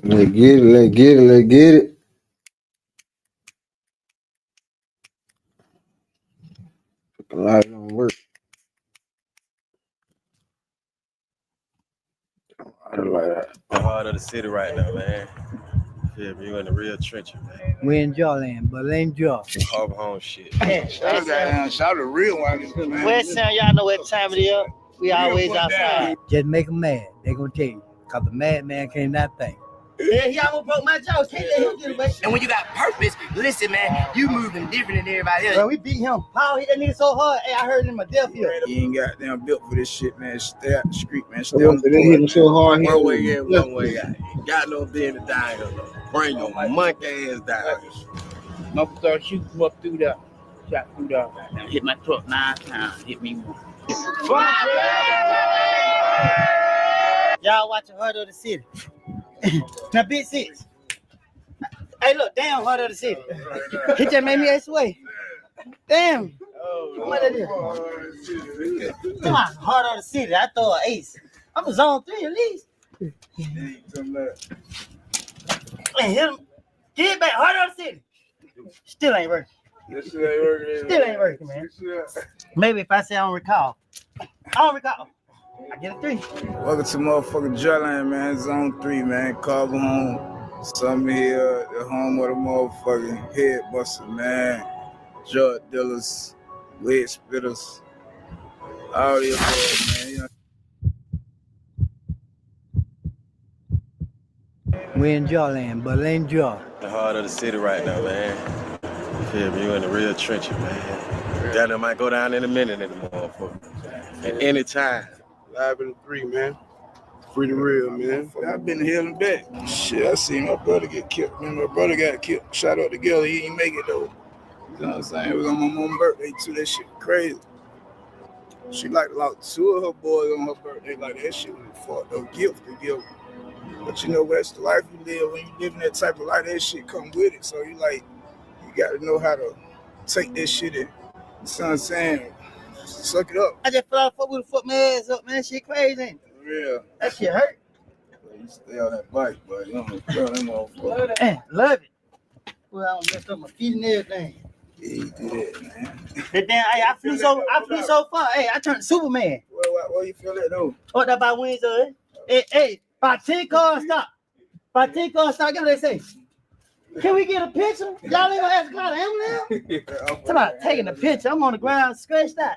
Let's get it, let's get it, let's get it. A lot don't work. I don't like that. The heart of the city right now, man. Yeah, you in the real trenches, man. We in Jawland, but it ain't Jaw. Home home shit. Shout the real one. West Sound, y'all know what time it is. We always outside. Just make them mad. They gonna tell you. Cause the madman cannot think. Yeah, he almost broke my jaw. Can't let him get away. And when you got purpose, listen, man, you moving different than everybody else. Bro, we beat him. Paul hit that nigga so hard. Hey, I heard him in my death here. You ain't got damn built for this shit, man. Stay out the street, man. Stay They on the hit him so hard. One way in, one way out. You got no business down here. Bring your monkey ass down here. Motherfucker shoot him up through there. Shot through there. Hit my truck 9 times. Hit me once. Y'all watching Heart of the City. Now, Big Six. Hey, look, damn, Heart of the City. He just made me ace away. Damn. What it is? Come on, Heart of the City. I throw an ace. I'm a zone 3 at least. Man, hit him. Get it back, Heart of the City. Still ain't working. Still ain't working, man. Maybe if I say I don't recall. I don't recall. I get a 3. Welcome to motherfucking Jawland, man. Zone 3, man. Carver home. Some here, the home of the motherfucking head buster, man. Drug dealers, weed spitters, all the above, man. You know. We in Jawland, but it ain't Jaw. The heart of the city right now, man. You feel me? You in the real trenches, man. Down there might go down in a minute in the motherfucker. At any time. Live in the 3, man. Free the real, man. I've been here and back. Shit, I seen my brother get killed. Man, my brother got killed. Shot up together. He didn't make it, though. You know what I'm saying? It was on my mom's birthday, too. That shit crazy. She like 2 of her boys on her birthday. Like, that shit was a fucked up gift to give. But you know, that's the life you live. When you live in that type of life, that shit come with it. So you got to know how to take that shit in. You know what I'm saying? Suck it up. I just fell off with the foot my ass up, man. That shit crazy, ain't it? Yeah. That shit hurt. You stay on that bike, but you don't kill them motherfuckers. Man, love it. Well, I don't mess up my feet and everything. Yeah, you do that, man. But then I flew so far. Hey, I turned Superman. Where you feel that though? Oh, that by Windsor. Hey, by 10 cars stop. By 10 cars stop. Guess what they say? Can we get a picture? Y'all ain't gonna ask God ambulance? Talk about taking a picture. I'm on the ground, scratched out.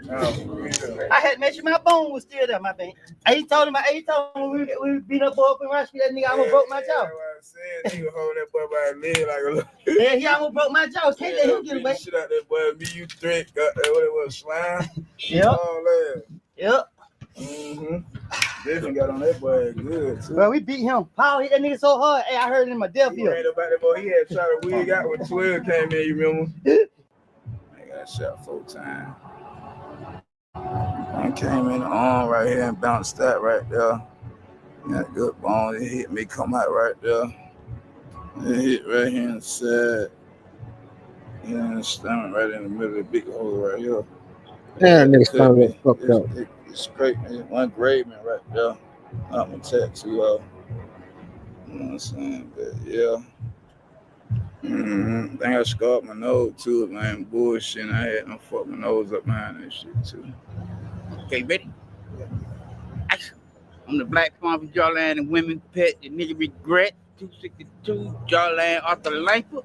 I had to make sure my bone was still there, my thing. He told him we beat up up and rush that nigga, I almost broke my jaw. You hold that boy by his leg like a little. Yeah, he almost broke my jaw. Can't let him get away. Shit out that boy, me, you threat, got that what it was, slime. Yep. All that. Yep. Definitely got on that boy good too. Bro, we beat him. Paul hit that nigga so hard. Hey, I heard him in my death here. Ain't about that boy. He had tried to wig out when 12 came in, you remember? I got shot 4 times. I came in the arm right here and bounced that right there. Got good bone. It hit me, come out right there. It hit right here in the side. In the stomach, right in the middle of the big hole right here. Damn, nigga stomach fucked up. It's straight, man. One engraving right there. Not my tattoo. You know what I'm saying? But yeah. I think I scarred my nose too, man. Bullshit. I had no fuck my nose up behind that shit too. Okay, ready? Action. I'm the Black Farm for Jawland and Women Pet, the nigga regret. 262 Jawland Arthur Langford.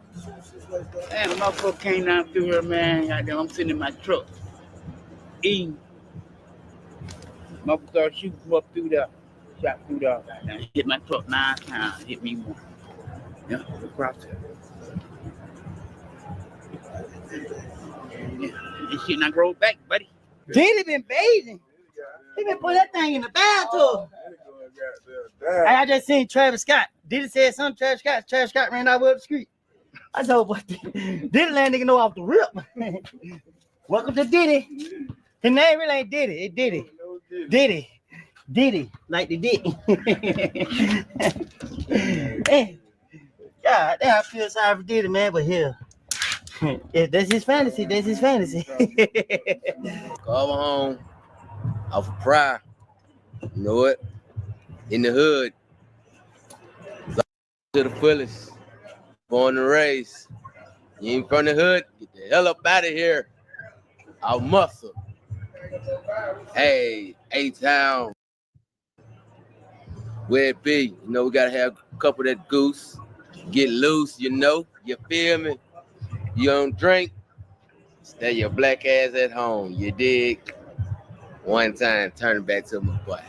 Man, motherfucker came down through here, man. Goddamn, I'm sitting in my truck. Eating. Motherfucker shoot him up through there. Shot through there. Goddamn, hit my truck 9 times. Hit me once. Yeah, across there. Yeah. This shit not grow back, buddy. Diddy been bathing. He been putting that thing in the bathtub. Hey, I just seen Travis Scott. Diddy said something. Travis Scott ran out up the street. I told what Diddy land nigga know off the rip. Welcome to Diddy. His name really ain't Diddy. It's Diddy. Diddy. Like the Diddy. Hey, God damn, I feel sorry for Diddy, man, but here. Yeah, that's his fantasy. That's his fantasy. Come home off of Pride. You know what? In the hood. To the fullest. Born and raised. You ain't from the hood? Get the hell up out of here. I'll muscle. Hey, A-Town. Where it be? You know, we gotta have a couple of that goose. Get loose, you know. You feel me? You don't drink. Stay your black ass at home. You dig? One time, turn it back to my boy.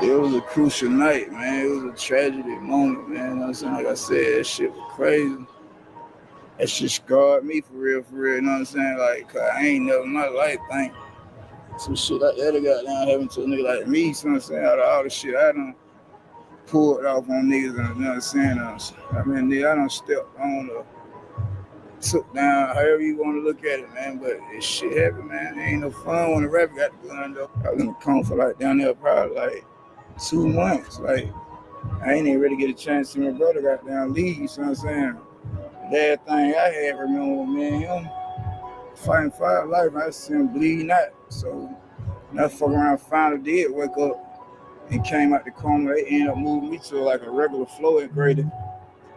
It was a crucial night, man. It was a tragedy moment, man. You know what I'm saying? Like I said, that shit was crazy. That shit scarred me for real, you know what I'm saying? Like, 'cause I ain't never in my life think some shit like that got down happening to a nigga like me, you know what I'm saying? Out of all the shit I done pulled off on niggas, you know what I'm saying? I mean, nigga, I done stepped on or took down, however you want to look at it, man. But this shit happened, man. It ain't no fun when the rapper got the gun, though. I was in the coma for like down there probably like 2 months. Like, I ain't even really get a chance to see my brother got down leave, you know what I'm saying? Last thing I had remember me and him fighting for life, I seen him bleeding out. So that fuck around finally did wake up and came out the coma. They ended up moving me to like a regular flow integrated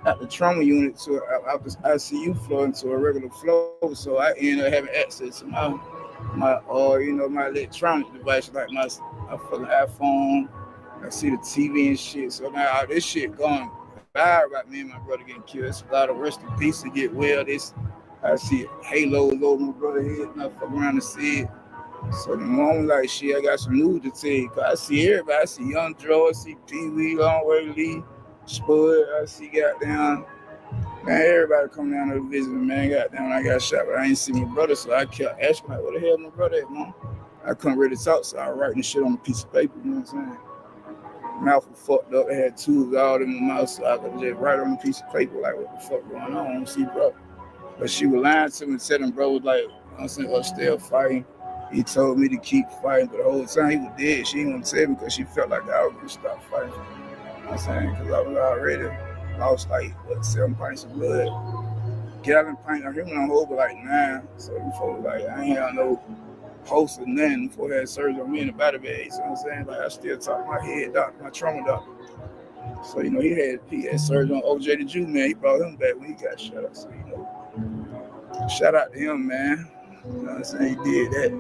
at the trauma unit to out the ICU floor into a regular flow. So I ended up having access to my my electronic device, like my fucking iPhone. I see the TV and shit. So now all this shit going viral about me and my brother getting killed. It's a lot of rest in peace to get well. I see halos over my brother's head and I fuck around to see it. So the moment like shit, I got some news to tell you. Cause I see everybody. I see Young Joe, I see Pee Wee, Longway Lee, Spud, I see goddamn, man, everybody come down to visit me, man. Goddamn, I got shot, but I ain't see my brother, so I kept asking like, what the hell my brother at, man? I couldn't really talk, so I was writing shit on a piece of paper, you know what I'm saying? Mouth was fucked up, I had tubes all in my mouth, so I could just write on a piece of paper like, what the fuck going on? I don't see bro. But she was lying to me and said, bro was like, I'm saying, upstairs fighting. He told me to keep fighting, but the whole time he was dead. She didn't want to tell me because she felt like I was going to stop fighting. You know what I'm saying? Because I was already lost like, 7 pints of blood. Gallon pint, I remember on hold for like 9. So before, like, I ain't had no pulse or nothing before I had surgery on me in the body bag. You know what I'm saying? Like, I still talk to my head doctor, my trauma doctor. So, you know, he had surgery on OJ the Jew, man. He brought him back when he got shot. So, you know, shout out to him, man. You know what I'm saying? He did that.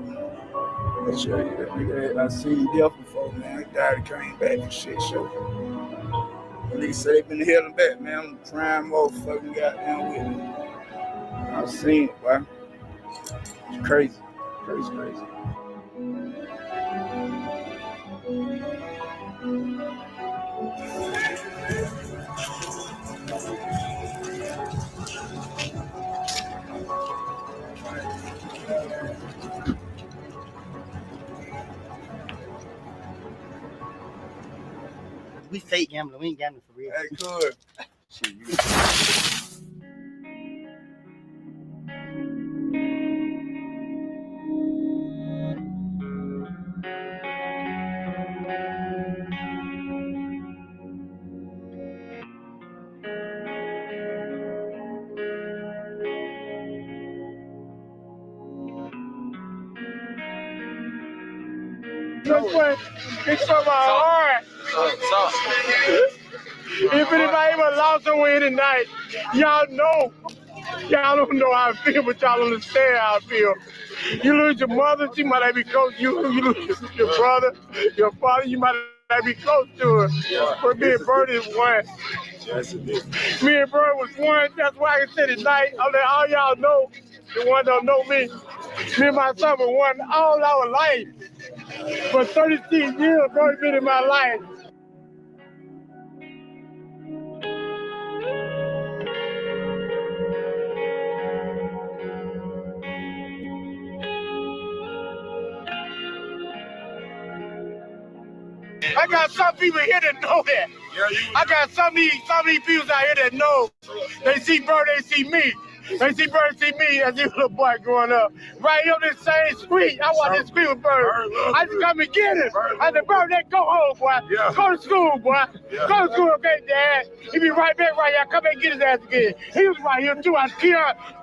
But sure, that nigga, I seen death before, man. He died and came back for shit show. Niggas say they been held him back, man. I'm the prime motherfucking goddamn with me. I've seen it, boy. It's crazy. Crazy. We fake gambling. We ain't gambling for real. Hey, good. It's from my heart. If anybody ever lost someone tonight, y'all know. Y'all don't know how I feel, but y'all understand how I feel. You lose your mother, she might not be close to you. You lose your brother, your father, you might not be close to her. But me and Bird is one. Me and Bird was one. That's why I can say tonight, I'll let all y'all know, the one don't know me. Me and my son were one all our life. For 36 years, Bird been in my life. I got some people here that know that. I got some of these people out here that know. They see Bird, they see me. They see Bird see me as a little boy growing up. Right here on this same street. I watch this street with Bird. I just come and get him. I said, Bird, let's go home, boy. Yeah. Go to school, boy. Yeah. Go to school, okay, Dad. He be right back right here. Come and get his ass again. He was right here, too. I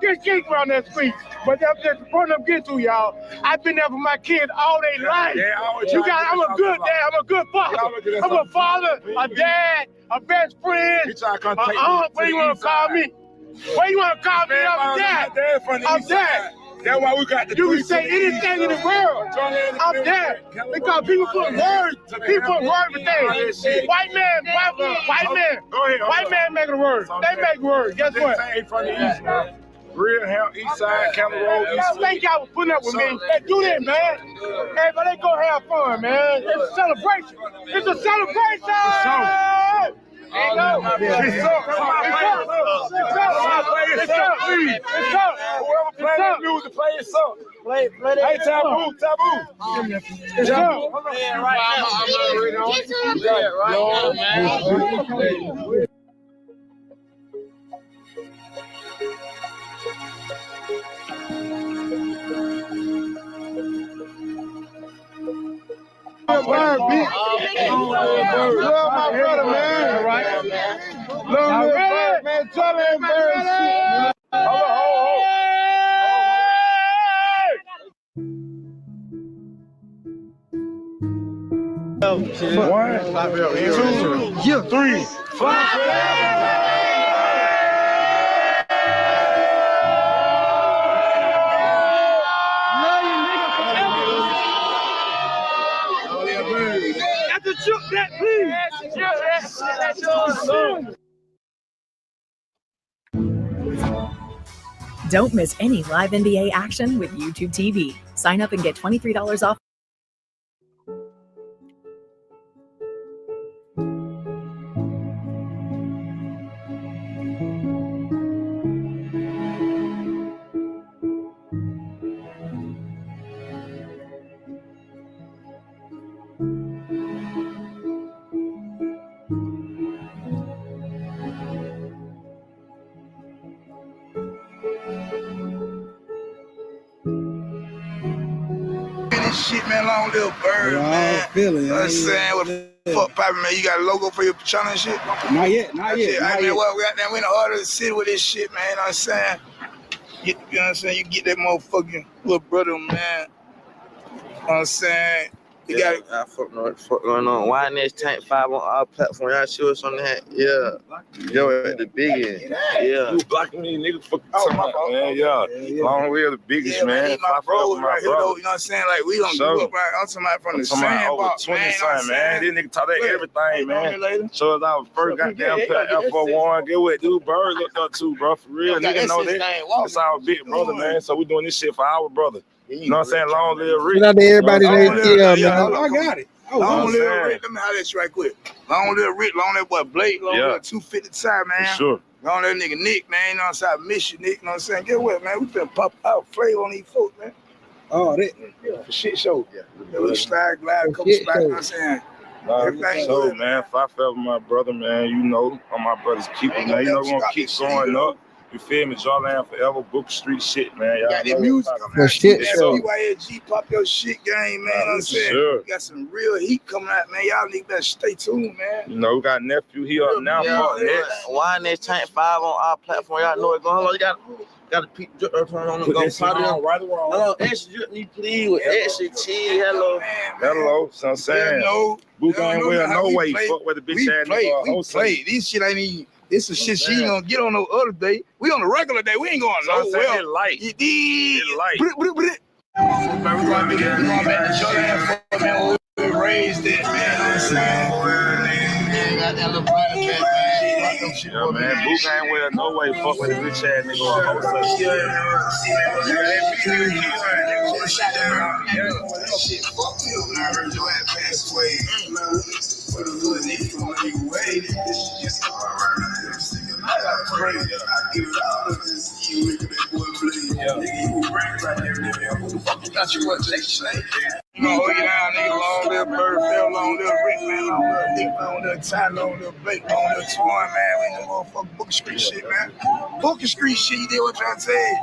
just kicked around that street. But that's just the point I'm getting to, y'all. I've been there for my kids all day life. Yeah, I'm a good dad. I'm a good father. I'm a father, a dad, a best friend, an aunt. What do you want to call me? What do you want to call me? I'm dad. I'm dad. That's why we got the You can say anything in the world. I'm dad. Because people put words. People put words for things. White man. Go ahead. White man making words. They make words. Guess what? From the east, man. Real Help, East Side, County Road, East Side. Thank y'all for putting up with me. Let's do this, man. Everybody, let's go have fun, man. It's a celebration. It's a celebration. It's up. Whoever play the music, play it up. Play that. Hey, taboo. It's up. Love my brother, man. Love my brother, man. Tell him, man. One, 2, 3, 5. Don't miss any live NBA action with YouTube TV. Sign up and get $23 off. Shit, man, long little bird, man. Feeling, You know what I'm saying? What the fuck, poppin', man? You got a logo for your channel and shit? Not yet, not yet. I mean, what, we got there, we in the heart of the city with this shit, man. You know what I'm saying? You know what I'm saying? You get that motherfucking little brother, man. You know what I'm saying? You got it. I fuck know what the fuck going on. YNS Tank 5 on our platform. Y'all show us on that. Yeah. Yo, at the big end. Yeah. You blocking me, nigga. Fucking Oh, talking my about, fault. man. Yeah. Long way of the biggest, Yeah, man. man, my bros right here, though. You know what I'm saying? Like, we don't Sure. do it right. I'm talking about from the I'm talking about over sandbox, 20 man. You know what I'm something, man. saying? This nigga talk that Look, everything, man. man. So as our first goddamn pet F41, get what dude Bird looked up to, bro. For real. Nigga know that. It's our big brother, man. So we doing this shit for our brother. You know what I'm saying? Long live Rick. Shout out to everybody Long that live- man. I got it. Long live saying? Rick. Let me holler at you right quick. Long live Rick. Long live boy Blake. Long Yeah. live 250 time, man. For sure. Long live nigga Nick, man. You know what I'm saying? I miss you, Nick. You know what I'm saying? Get what, man? We finna pop out flavor on these folks, man. Oh, that. For shit show. Yeah. We slide, glide, couple shit spots. You know show. what I'm saying? Nah, Everything so good. man, if I felt my brother, man, you know, on my brother's keeper, man. You know, we're gonna keep going up. You feel me? Jawland forever, Book Street shit, man. Y'all Got know that music what coming For out. shit Man, show. BYLG, pop your shit game, man. You know what I'm saying? Sure. You got some real heat coming out, man. Y'all niggas better stay tuned, man. You know, we got nephew here up now. Yeah, Fuck next. YNS Tank 5 on our platform. Y'all know it going on. You got to peep drip on the Put go. this shit on right or wrong. Hello, extra drip need please with extra cheese. Hello. Hello, so I'm saying. Book ain't well no way. Fuck with the bitch ass nigga. We play. These shit ain't even. This is shit she ain't gonna get on no other day. We on the regular day. We ain't going So I'm saying nowhere. it light. You dig? It light. Man, we going back to Jawland, man. We raised it, man. You know what I'm saying? Got that little private cat, man. Yeah, man. Book ain't well no way. Fuck with the bitch ass nigga on Got you what, Jake? You know, hold you down, nigga. Long little bird, fell, long little Rick, man. Long little Dick, long little Ty, long little Blake, long little Twan, man. We in the motherfucking Booker Street shit, man. Booker Street shit, you did what I'm trying to tell you.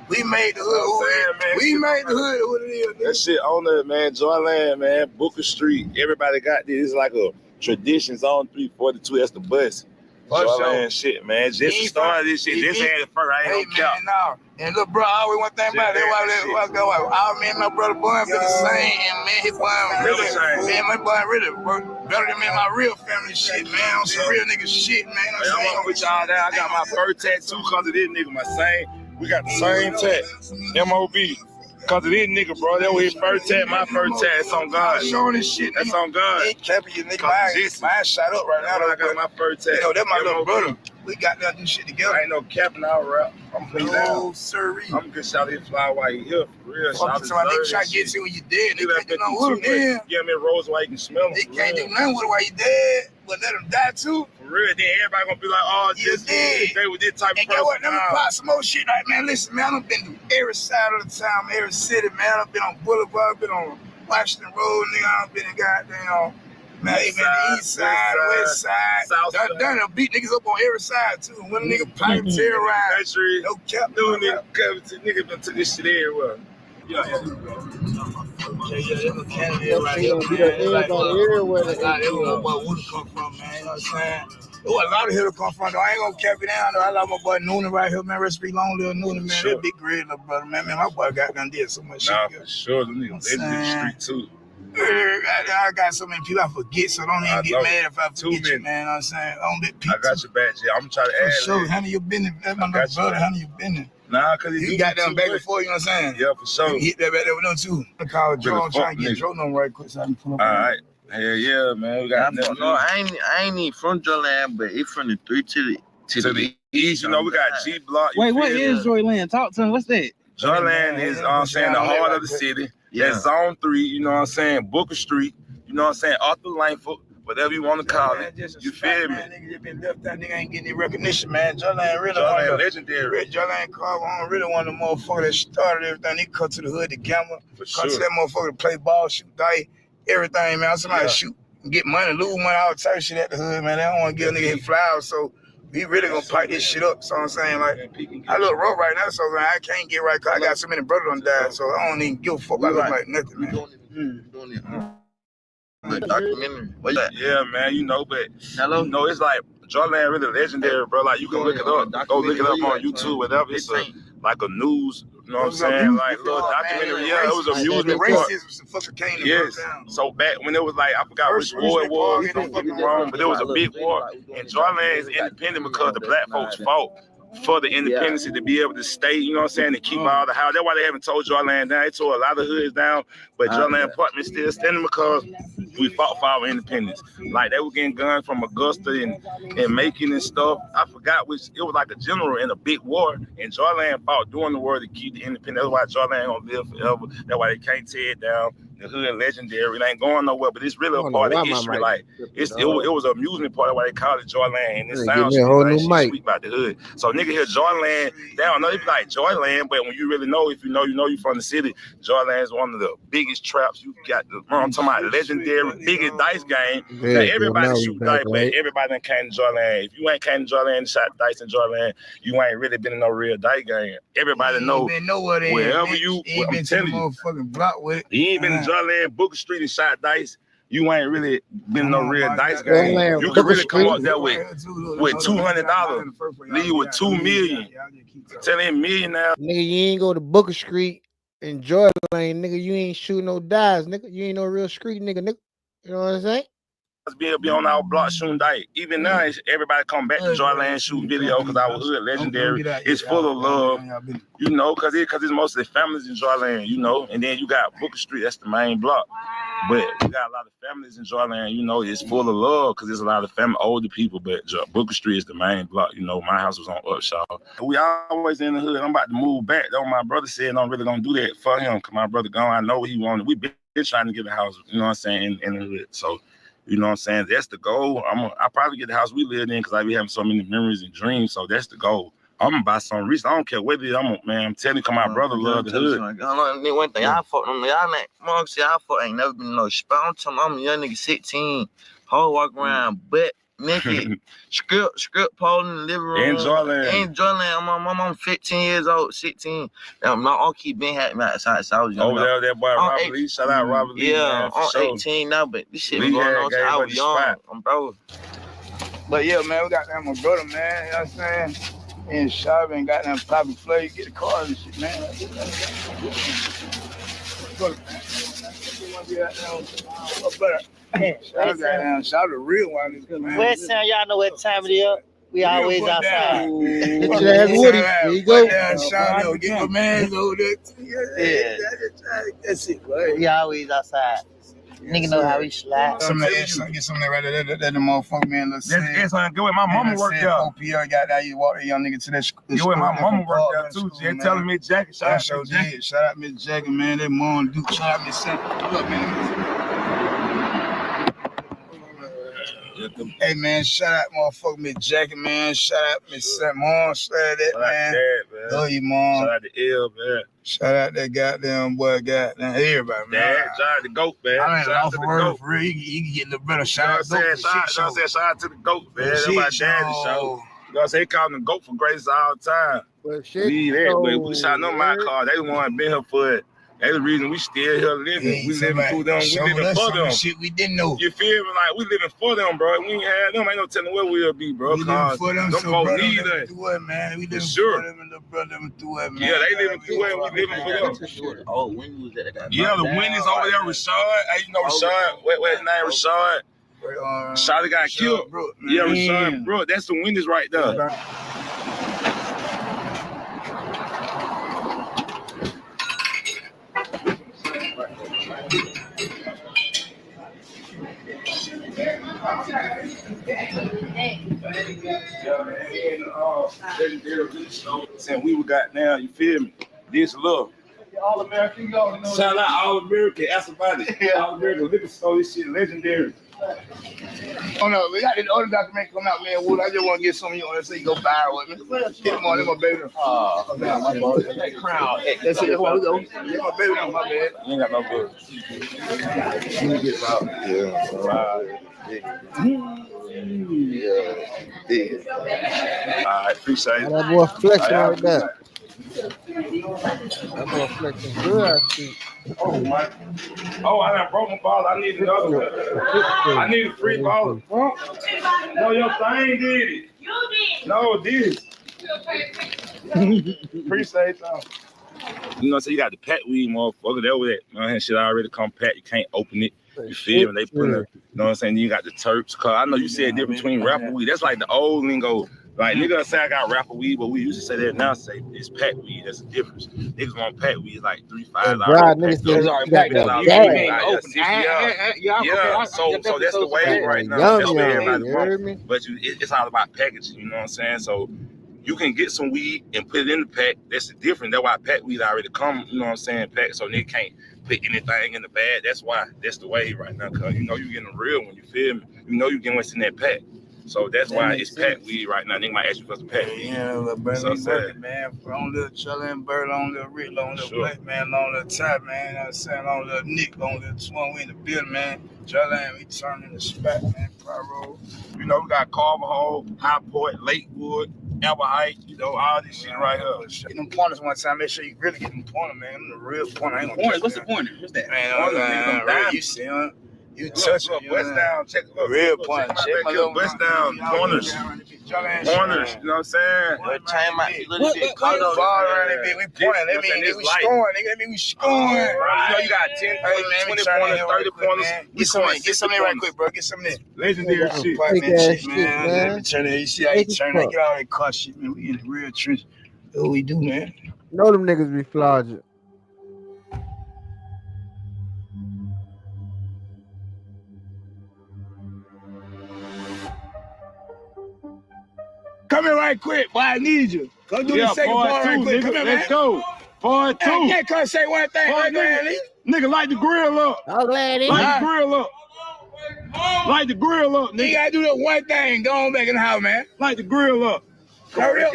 We made the hood. We made the hood what it is. That shit on there, man. Joyland, man. Booker Street. Everybody got this. It's like a traditions on 342. That's the bus. Joyland shit, man. Just started this shit. Just had it first. I ain't gonna count. No. And look, bro, I always one thing about it. All me and my brother Bun be the same. And man, his Bun really, man, my Bun really better than me and my real family shit, man. On some real nigga shit, man. I'm gonna put y'all down. I got my first tattoo because of this nigga. My same. We got the same tat. M.O.B. Because of this nigga, bro. That was his first tat, my first tat. It's on God. Showing this shit. That's on God. Ain't capping you, nigga. Mine shot up right now. I got my first tat. You know, that's my little brother. We got that do shit together. I ain't no capping out rap. I'm putting down. No, sirree. I'm gonna shout his fly while he here. For real. Shout out to my nigga try to get you when you dead. They can't do nothing with him, man. Give me a rose while you can smell him. They can't do nothing with it while you dead. But let him die too. For real, then everybody gonna be like, oh, just they with this type of person. And get what? Let me pop some more shit. Like, man, listen, man, I've been to every side of the town, every city, man. I've been on Boulevard, I've been on Washington Road, nigga. I've been in goddamn, man, even the east side, west side. South side. Done beat niggas up on every side too. When a nigga pipe terrorize, no cap, no nigga been to this shit everywhere. Yeah. There's a candidate right here, man. Like, everywhere would come from, man. You know what I'm saying? There was a lot of here to come from, though. I ain't gonna cap it down, though. I love my boy Noonan right here, man. Recipe Long Little Noonan, man. Sure. That big great little brother, man. Man, my boy got done did so much shit. Nah, for sure. Them niggas, they did the street, too. I got so many people I forget, so don't even get mad if I forget you, man. You know what I'm saying? Don't let people. I got your back, yeah. I'm gonna try to add. Sure, handle your business. That's my brother. Handle your business. Nah, cause he got them back before, you know what I'm saying? Yeah, for sure. He hit that back there with them too. I call Joe, I'm trying to get Joe number right quick so I can pull up. All right. Hell yeah, man. We got no, I ain't even from Joyland, but it's from the 3 to the east. You know, we got G Block. Wait, what is Joyland? Talk to him. What's that? Joyland is, I'm saying, the heart of the city. Yeah. That's Zone 3, you know what I'm saying? Booker Street, you know what I'm saying? Arthur Langford, whatever you want to call it. You feel me? Nigga just been left out, nigga ain't getting any recognition, man. Joyland really legendary. Joyland Carver really one of the motherfuckers that started everything. He cut to the hood to gamble. Cut to that motherfucker to play ball, shoot dice, everything, man. Somebody shoot, get money, lose money, all type of shit at the hood, man. They don't want to give a nigga his flowers, so we really gonna pipe this shit up. So I'm saying, like, I look rough right now, so I can't get right because I got so many brothers on died, so I don't even give a fuck. I look like nothing, man. Documentary. Yeah, man, you know, but you know, it's like Joyland really legendary, bro. Like, you can look it up. Go look it up on YouTube, whatever. It's like a news, you know what I'm saying? Like, little documentary. Yeah, it was amusement park. Yes. So back when it was like, I forgot which war it was, don't fucking wrong, but it was a big war. And Joyland is independent because the black folks fought for the independence to be able to stay, you know what I'm saying, to keep all the house. That's why they haven't tore Joyland down. They tore a lot of hoods down, but Joyland apartment still standing because we fought for our independence. Like, they were getting guns from Augusta and Macon and stuff. I forgot which, it was like a general in a big war, and Joyland fought during the war to keep the independence. That's why Joyland gonna live forever. That's why they can't tear it down. The hood legendary. It ain't going nowhere, but it's really a part of history. Like, it was an amusement part. That's why they call it Joyland. And it sounds like sweet about the hood. So nigga here, Joyland, they don't know, they be like Joyland, but when you really know, if you know you from the city, Joyland is one of the biggest traps. You got the, I'm talking about legendary, biggest dice game. Yeah, everybody shoot dice, but everybody done came to Joyland. If you ain't came to Joyland and shot dice in Joyland, you ain't really been in no real dice game. Everybody know wherever you, I'm telling you, motherfucking block with it. You ain't been in Joyland, Booker Street and shot dice. You ain't really been in no real dice game. You can really come up there with $200, leave with $2 million. Tell him $1 million now. Nigga, you ain't go to Booker Street and Joyland, nigga. You ain't shooting no dice, nigga. You ain't no real street nigga, nigga. You know what I'm saying? Be on our block shooting dice. Even now, everybody come back to Joyland shooting video because our hood legendary. It's full of love, you know, because it's mostly families in Joyland, you know. And then you got Booker Street, that's the main block. But we got a lot of families in Joyland, you know. It's full of love because there's a lot of older people. But Booker Street is the main block, you know. My house was on Upshaw. We always in the hood. I'm about to move back. Though my brother said I'm really gonna do that for him because my brother gone. I know what he wanted. We been trying to get a house, you know what I'm saying, in the hood. So. You know what I'm saying? That's the goal. I probably get the house we live in because I be having so many memories and dreams. So that's the goal. I'm gonna buy some recent. I don't care what it is. I'm telling you, cause my brother love the hood. One thing, y'all fuck them. Y'all ain't, mom, see, y'all fuck ain't never been no spot. I'm telling you, I'm a young nigga, 16. Whole walk around, butt naked, script pole in the living room. In Joyland. I'm 15 years old, 16. My uncle been had me outside, so I was young. Over there, that boy Robert Lee. Shout out Robert Lee. Yeah, I'm 18 now, but this shit was going on since I was young. I'm bro. But yeah, man, we got that my brother, man. You know what I'm saying? In shop and got them popping flag, get the cars and shit, man. Shout out the real one. West Sound, y'all know what time it is. We always outside. Get your ass Woody. There you go. Get my man over there. Yeah. That's it, right? We always outside. Nigga know how we slide. Get some of that right there. That the motherfucker, man. That's go with my mama work there. OPL got that. You walk that young nigga to that school. Go with my mama work there too. She telling me Jackie. Shout out Miss Jackie, man. That mom do. Shout out Miss Sam. Look, man. Hey man, shout out motherfucker Miss Jackie, man. Shout out Miss Sam, mom. Shout out that, man. Love you, mom. Shout out to L, man. Shout out that goddamn boy, goddamn everybody, man. Shout out to Goat, man. I ain't off the word for real. You can get a little better. Shout out to the Goat, man. That's my daddy's show. You know what I'm saying? He called him the Goat for greatest all time. But shit. But we shot on my car. They the one been here for it. That's the reason we still here living. We living through them. We living for them. Shit we didn't know. You feel me? Like we living for them, bro. We ain't had them. Ain't no telling where we'll be, bro. We living for them. Them So folks brother, need us. do it, man. We living for them and the brother do it, man. Yeah, they living through it. We living for them. Oh, when was that? Yeah, the winners over there, Rashad. Hey, you know Rashad? What's his name? Rashad. Rashad got killed. Yeah, Rashad, bro. That's the winners right there. Saying we got now, you feel me? This love. All American, Shout out All American, ask about it. All American liquor store, this shit legendary. Oh no, we got this other documentary coming out, man. Wood, I just want to get some of you on there so you go viral with me. Get them on, they're my baby. Oh, man, my boy. That crown. That's it, that's why we go. Get my baby on, my bad. You ain't got no good. Let me get out. Yeah. All right, appreciate it. That boy flexing right there. That boy flexing good, I see. Oh, my. Oh, I done broke my ball. I need another one. I need a free ball. No, your thing did it. You did. No, this. Appreciate that. You know, so you got the pack weed, motherfucker. That was that. Man, shit already come packed. You can't open it. You feel me? They put it, you know what I'm saying? You got the Turks. Cause I know you said difference between rapper weed. That's like the old lingo. Like, niggas say I got rapper weed, but we used to say that now, say it's pack weed. That's the difference. Niggas want pack weed, it's like $3-5. Yeah, so that's the way right now. That's what everybody wants. But it's all about packaging, you know what I'm saying? So you can get some weed and put it in the pack. That's the difference. That's why pack weed already come, you know what I'm saying, pack. So they can't put anything in the bag. That's why. That's the way right now. Cause you know you getting a real one, you feel me? You know you getting what's in that pack. So that's why it's pack weed right now. They might ask you for some pack weed. Yeah, little brother, man. On little Chillin' Bird, on little Rick, on little Black, man, on little Ty, man. You know what I'm saying? On little Nick, on little Swan, we in the building, man. Chillin', we turning the spot, man. Pyro. You know, we got Carver Hall, High Point, Lakewood, Albert Heights, you know, all this shit right here. Get them pointers one time. Make sure you really get them pointers, man. I'm the real pointer. Pointers? What's the pointer? What's that? Man, you see him. You touch it, West Down, check it out. Real point. West Down, corners. Corners, you know what I'm saying? What time might be a little bit ball around that bit. We pointing. That mean we scoring. That mean we scoring. You know, you got 10 pointers, 20 pointers, 30 pointers. Get some in right quick, bro. Get some in. Legendary shit. Man. Let me turn it. You see how you turn it. Get all that car shit, man. We in the real trench. That's what we do, man. Know them niggas be flogging. Come in right quick, boy. I need you. Come do the second part right quick. Come in, man. Let's go. Part 2. I can't come say one thing. Nigga, light the grill up. I'm glad he light the grill up. Light the grill up, nigga. You gotta do that one thing. Go on back in the house, man. Light the grill up. Hurry up.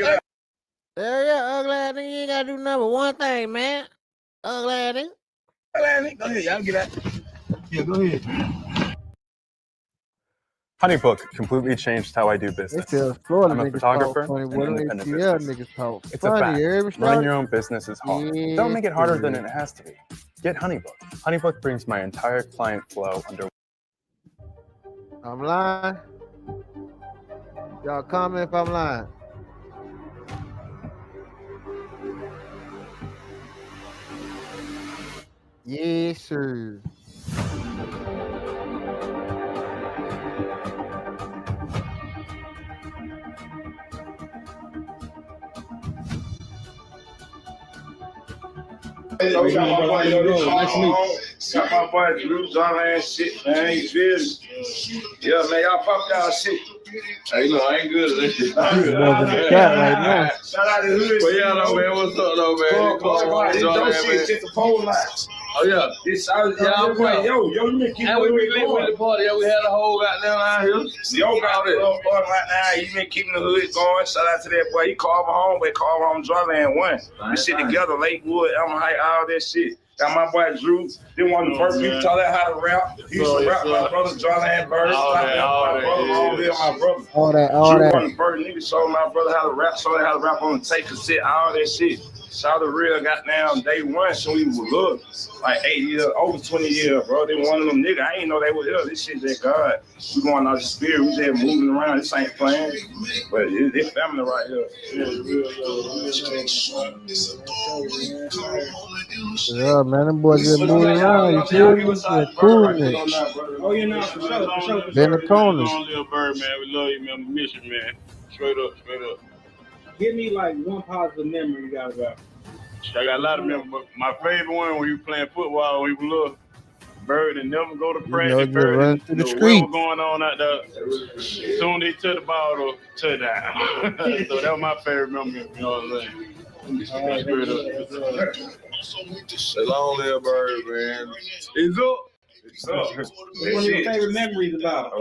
Hell yeah, ugly ass nigga. You ain't gotta do number one thing, man. Ugly ass nigga. Go ahead, y'all get that. Yeah, go ahead. HoneyBook completely changed how I do business. Florida I'm a niggas photographer talk funny. and What do independent ATL business. niggas talk It's a funny? fact. Running your own business is hard. Don't make it harder than it has to be. Get HoneyBook. HoneyBook brings my entire client flow under. I'm lying. Y'all comment if I'm lying. Yes, sir. Got my boy Drew John and shit, man. You feel me? Yeah, man, y'all pop y'all shit. Hey, you know, I ain't good at this shit. He's in the chat right now. Shout out to Hood. Well, yeah, though, man. What's up, though, man? This shit just the pole line. Oh, yeah. This y'all boy, yo, you been keeping we lit with the party. Yeah, we had a whole goddamn out here. Yo, got it. Right now, you been keeping the hood going. Shout out to that boy. He called my home, but called home Dryland one. We shit together, Lakewood, Elm Height, all that shit. Got my boy Drew. They one of the first people taught that how to rap. He used to rap my brother Dryland Bird. All that. All Drew that. one of the first niggas showed my brother how to rap, showed him how to rap on the tape cassette, all that shit. Shout the real goddamn day one, so we was little, like 8 years, over 20 years, bro. They one of them niggas. I ain't know they were here. This shit just God. We going out the spirit. We just moving around. This ain't playing, but it's family right here. Yeah, man, them boys just moving around. You feel me? Cool, nigga. Oh, you know, for sure. Been the corners. Little Bird, man. We love you, man. We miss you, man. Straight up. Give me like one positive memory you got about. I got a lot of memories, but my favorite one when you playing football, we were little. Bird and never go to practice. Bird run through the what street. was going on out there. Soon they took the ball to touchdown. So that was my favorite memory. You know what I'm saying? Long live Bird, man. It's up. What are your favorite memories about?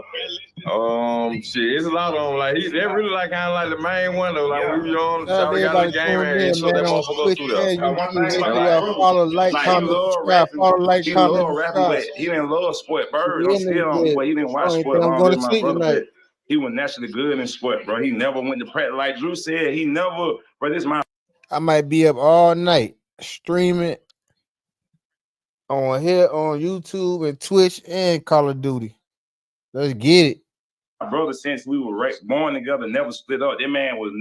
Shit, it's a lot of them. Like they really like kind of like the main one though. Like we was on the Everybody got the game tune and in, showed man, that on motherfucker Twitch through and there. YouTube. Make sure y'all follow, like, comment, subscribe. Follow, like, He comment, love rapping, but subscribe. he didn't love sport. Bird, Yeah, I'm still on, but he didn't watch I sport. I'm going to My sleep brother, tonight. but he was naturally good in sport, bro. He never went to practice. Like Drew said, he never. Bro, this my. I might be up all night streaming on here on YouTube and Twitch and Call of Duty. Let's get it. My brother, since we were born together, never split up. That man was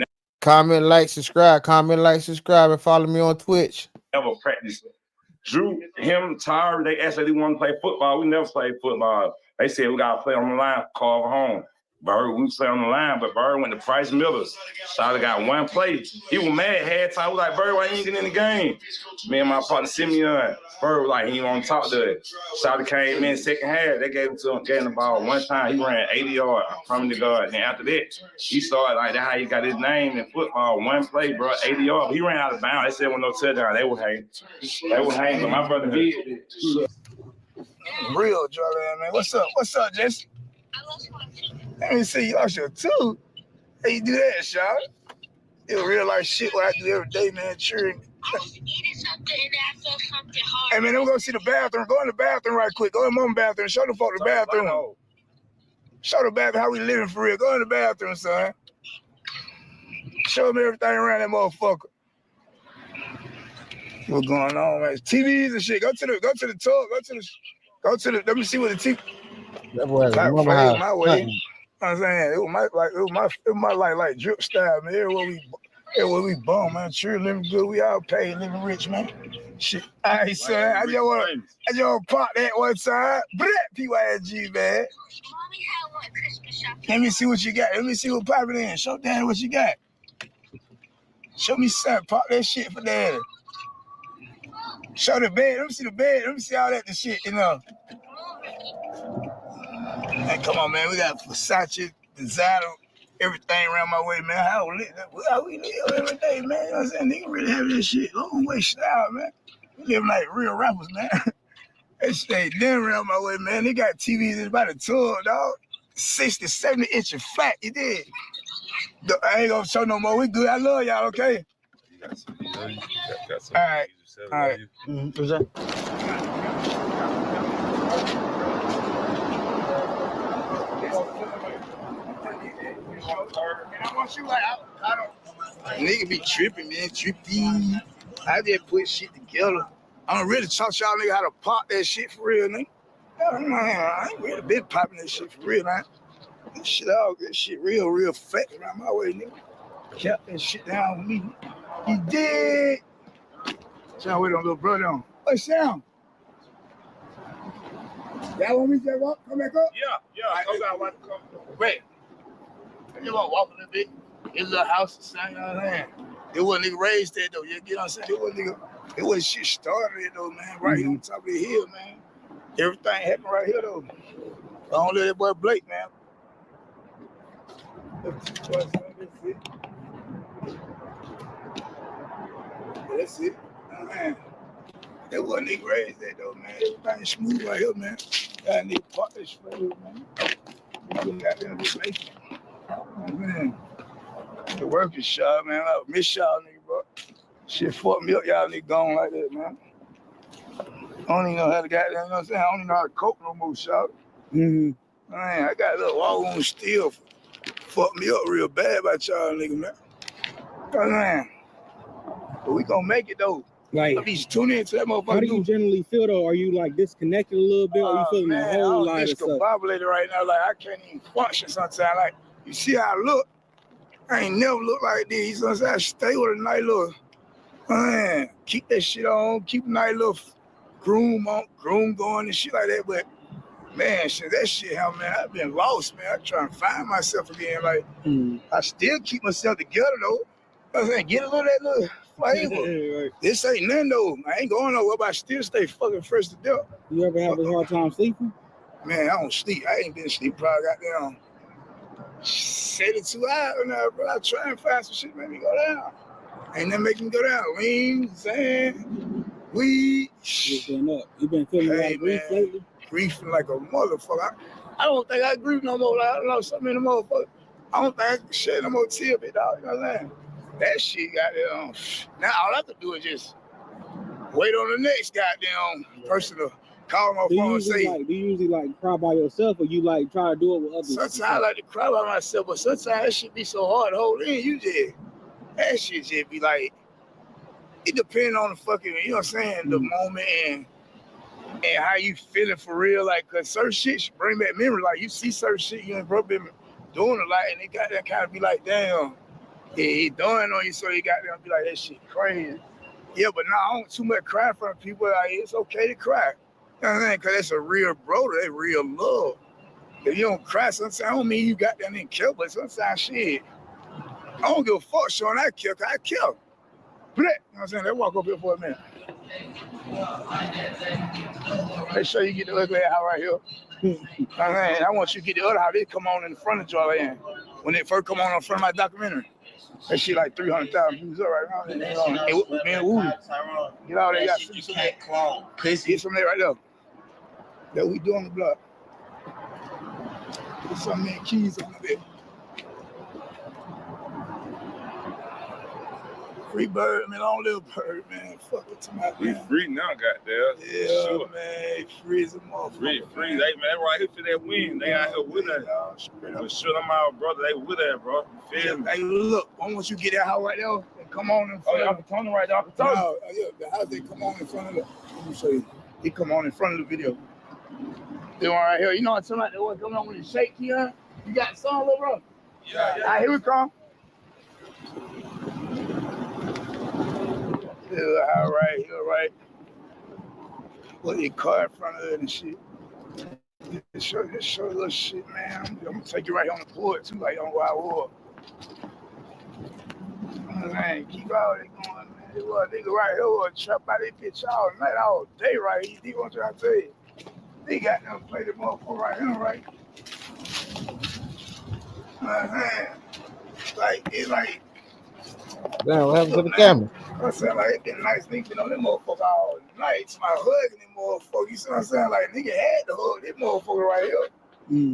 Comment, like, subscribe. Comment, like, subscribe, and follow me on Twitch. never practiced. Drew, him, Tyre, they asked if they want to play football. We never played football. They said we got to play on the line, call home. Bird, we play on the line, but Bird went to Price Millers. Shawty got one play. He was mad. Halftime, we was like, Bird, why you ain't getting in the game? Me and my partner Simeon, Bird was like, he didn't want to talk to it. Shawty came in second half. They gave him to him, getting the ball one time. He ran 80 yards from the guard. And after that, he started like that's how he got his name in football. One play, bro, 80 yards. He ran out of bounds. They said when no touchdown, they were hanging. But my brother did. Real Jordan, man. What's up, Jesse? Let me see, you lost your tooth. How you do that, Sean? It's real life shit what I do every day, man. Cheering. I was eating something and I felt something hard. Hey, man, let me go see the bathroom. Go in the bathroom right quick. Go in mom's bathroom. Show the folk the bathroom. Show the bathroom how we living for real. Go in the bathroom, son. Show me everything around that motherfucker. What's going on, man? TVs and shit. Go to the tub. Let me see what the TV. That boy has a My mama way, house. my way. You know what I'm saying? It was my like drip style, man. Everywhere we bum, man. Sure living good. We all paid, living rich, man. Shit. All right, son. I just want to pop that one time. PYSG, man. Let me see what you got. Let me see what popping in. Show daddy what you got. Show me something. Pop that shit for daddy. Show the bed. Let me see the bed. Let me see all that the shit, you know. Hey, come on, man. We got Versace, designer, everything around my way, man. How we live every day, man. You know what I'm saying? Nigga really have this shit long way style, man. We live like real rappers, man. They stay damn around my way, man. They got TVs that's about a tour, dog. 60, 70 inch flat, you did. I ain't gonna show no more. We good. I love y'all, okay? All right. All right. What's that? And I want you like, I don't. Nigga be tripping, man. Trippy. I just put shit together. I'm really taught y'all nigga how to pop that shit for real, nigga. Man, I ain't really been popping that shit for real, man. This shit real fat around my way, nigga. Kept that shit down with me. He did. Sound wait on little brother on. Hey, Sam. Y'all want me to walk? Come back up? Yeah. I got one to come. Wait. You want to walk a little bit? His little house is saying, you know what I'm saying? It wasn't nigga raised there, though. You get what I'm saying? It wasn't shit started there, though, man. Right here on top of the hill, man. Everything happened right here, though. I don't let that boy Blake, man. That's it. Man. That wasn't nigga raised there, though, man. Everything smooth right here, man. Got nigga park this right here, man. We got them to make it. Man. The working shop, man. I miss y'all, nigga, bro. Shit fucked me up, y'all nigga gone like that, man. I don't even know how to goddamn, you know what I'm saying? I don't even know how to cope no more, shop. Man, I got a little wall wound still. Fucked me up real bad about y'all, nigga, man. Man. But we gonna make it, though. Like, I be tuning into that motherfucker. how do you generally feel, though? Are you, like, disconnected a little bit? Or are you feeling a whole lot of stuff? I'm discombobulated right now. Like, I can't even function sometimes. Like, you see how I look? I ain't never looked like this. You know what I'm saying? I stay with a nice little, man, keep that shit on, keep a nice little groom going and shit like that. But, man, shit, that shit, hell, man, I've been lost, man. I'm trying to find myself again. Like, I still keep myself together, though. You know what I'm saying? Get a little of that little flavor. Right. This ain't nothing, though. I ain't going nowhere, but I still stay fucking fresh to death. You ever have a hard time sleeping? Man, I don't sleep. I ain't been asleep probably goddamn 72 hours now, bro. I try and find some shit make me go down. Ain't nothing making me go down. Lean, sand, weed. You been feeling like grief lately? Griefing like a motherfucker. I don't think I grieve no more. Like, I don't know, something in the motherfucker. I don't think I can shed no more tear, bit dog. You know what I'm saying? That shit goddamn. Now all I have to do is just wait on the next goddamn person to call my phone and say. Do you usually like cry by yourself, or you like try to do it with others? Sometimes I like to cry by myself, but sometimes that shit be so hard to hold in. That shit just be like, it depends on the fucking, you know what I'm saying, the moment and how you feeling for real. Like, cause certain shit should bring back memory. Like, you see certain shit you and bro been doing a lot, and it got that kind of be like, damn, he doing on you, so you got to be like, that shit crazy. Yeah, but now I don't too much cry from people. Like, it's okay to cry. You know what I'm saying? Because that's a real brother. That's real love. If you don't cry, sometimes I don't mean you got that and kill, but sometimes shit, I don't give a fuck showing I kill, because I kill. You know what I'm saying? Let's walk up here for a minute. Make sure you get the ugly house right here. I want you to get the other house. They come on in the front of Joanne. When they first come on in front of my documentary. That shit like 300,000 views up right now. Man, Woo. Get all that. Got some of that. Get some of that right there. That we do on the block. Get some man keys on the bed. Free bird, man. Long little bird, man. Fuck with somebody. We free now, goddamn. Yeah, sure. Man. Free as a motherfucker. Free. Hey, man, right here for that win. They out here with us. For sure, them our brother. They with us, bro. Feel me? Hey, look. I want you to get that house right there and come on in front of the Opportunity right there. Opportunity. No, yeah, the house, they come on in front of the. Let me show you. He come on in front of the video. They one right here. You know what I'm talking about? The one coming on with the shake here. You got some, little bro? Yeah. All right, here we come. All right. Put your car in front of it and shit. Just show a little shit, man. I'm gonna take you right here on the porch too, like on Wild War. Man, keep all that going, man. This little nigga right here will trap out this bitch all night, all day right here. You want to try to tell you? They got them play the motherfucker right here, right? Like, it's like. Damn, what happened to the camera? I'm saying, like, it been nice nigga on that motherfucker all night. My hugging that motherfucker. You see what I'm saying? Like, nigga had to hug that motherfucker right here.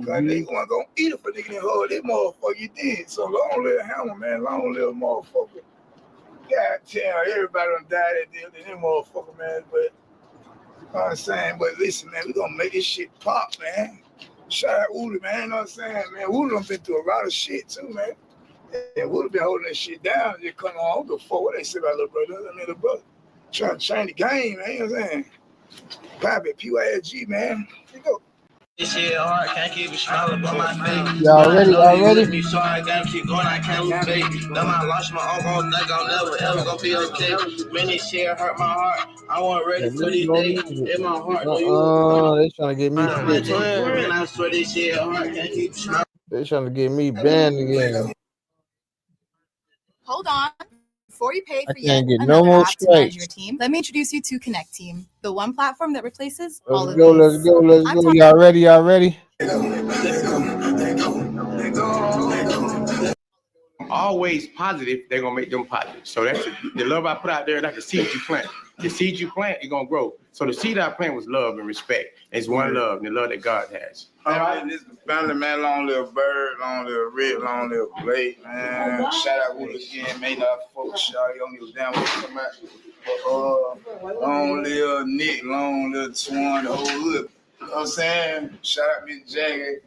Cause nigga wasn't gonna eat it for nigga that hug that motherfucker. You did. So long live Hammer, man. Long live motherfucker. God damn, everybody done died at the end of them motherfucker, man. But you know what I'm saying? But listen, man, we gonna make this shit pop, man. Shout out Wooly, man. You know what I'm saying? Man, Wooly done been through a lot of shit too, man. And Wooly been holding that shit down. Just coming on the fuck what they say about little brother. I mean, little brother trying to change the game, man. You know what I'm saying? Poppy, PYSG, man. Here you go. This shit hard, can't keep it smiling on my face. Y'all ready? Y'all ready? Me, so I gotta keep going, I can't lose faith. Then I lost my own, think I'm never ever gonna be okay. When this shit hurt my heart, I wasn't ready for this day. In my heart, They trying to get me sick. Man, I swear this shit hard, can't keep it smiling. They trying to get me banned again. Hold on. Before you pay I for can't yet get no another more app to manage strikes. your team, let me introduce you to Connect Team, the one platform that replaces all Let's of go, these. let's go, let's I'm go. talking- Y'all ready? Y'all ready? Always positive, they're gonna make them positive. So that's the love I put out there, like the seed you plant. The seed you plant, it's gonna grow. So the seed I plant was love and respect. It's one love, the love that God has. All right, this is family, man. Long live Bird, long live Red, long live Blake, man. Shout out Wood again, man. Folks, shout out, you don't give a damn what you come out. Long live Nick, long live Twan, the whole hood. You know what I'm saying? Shout out Miss Jagger.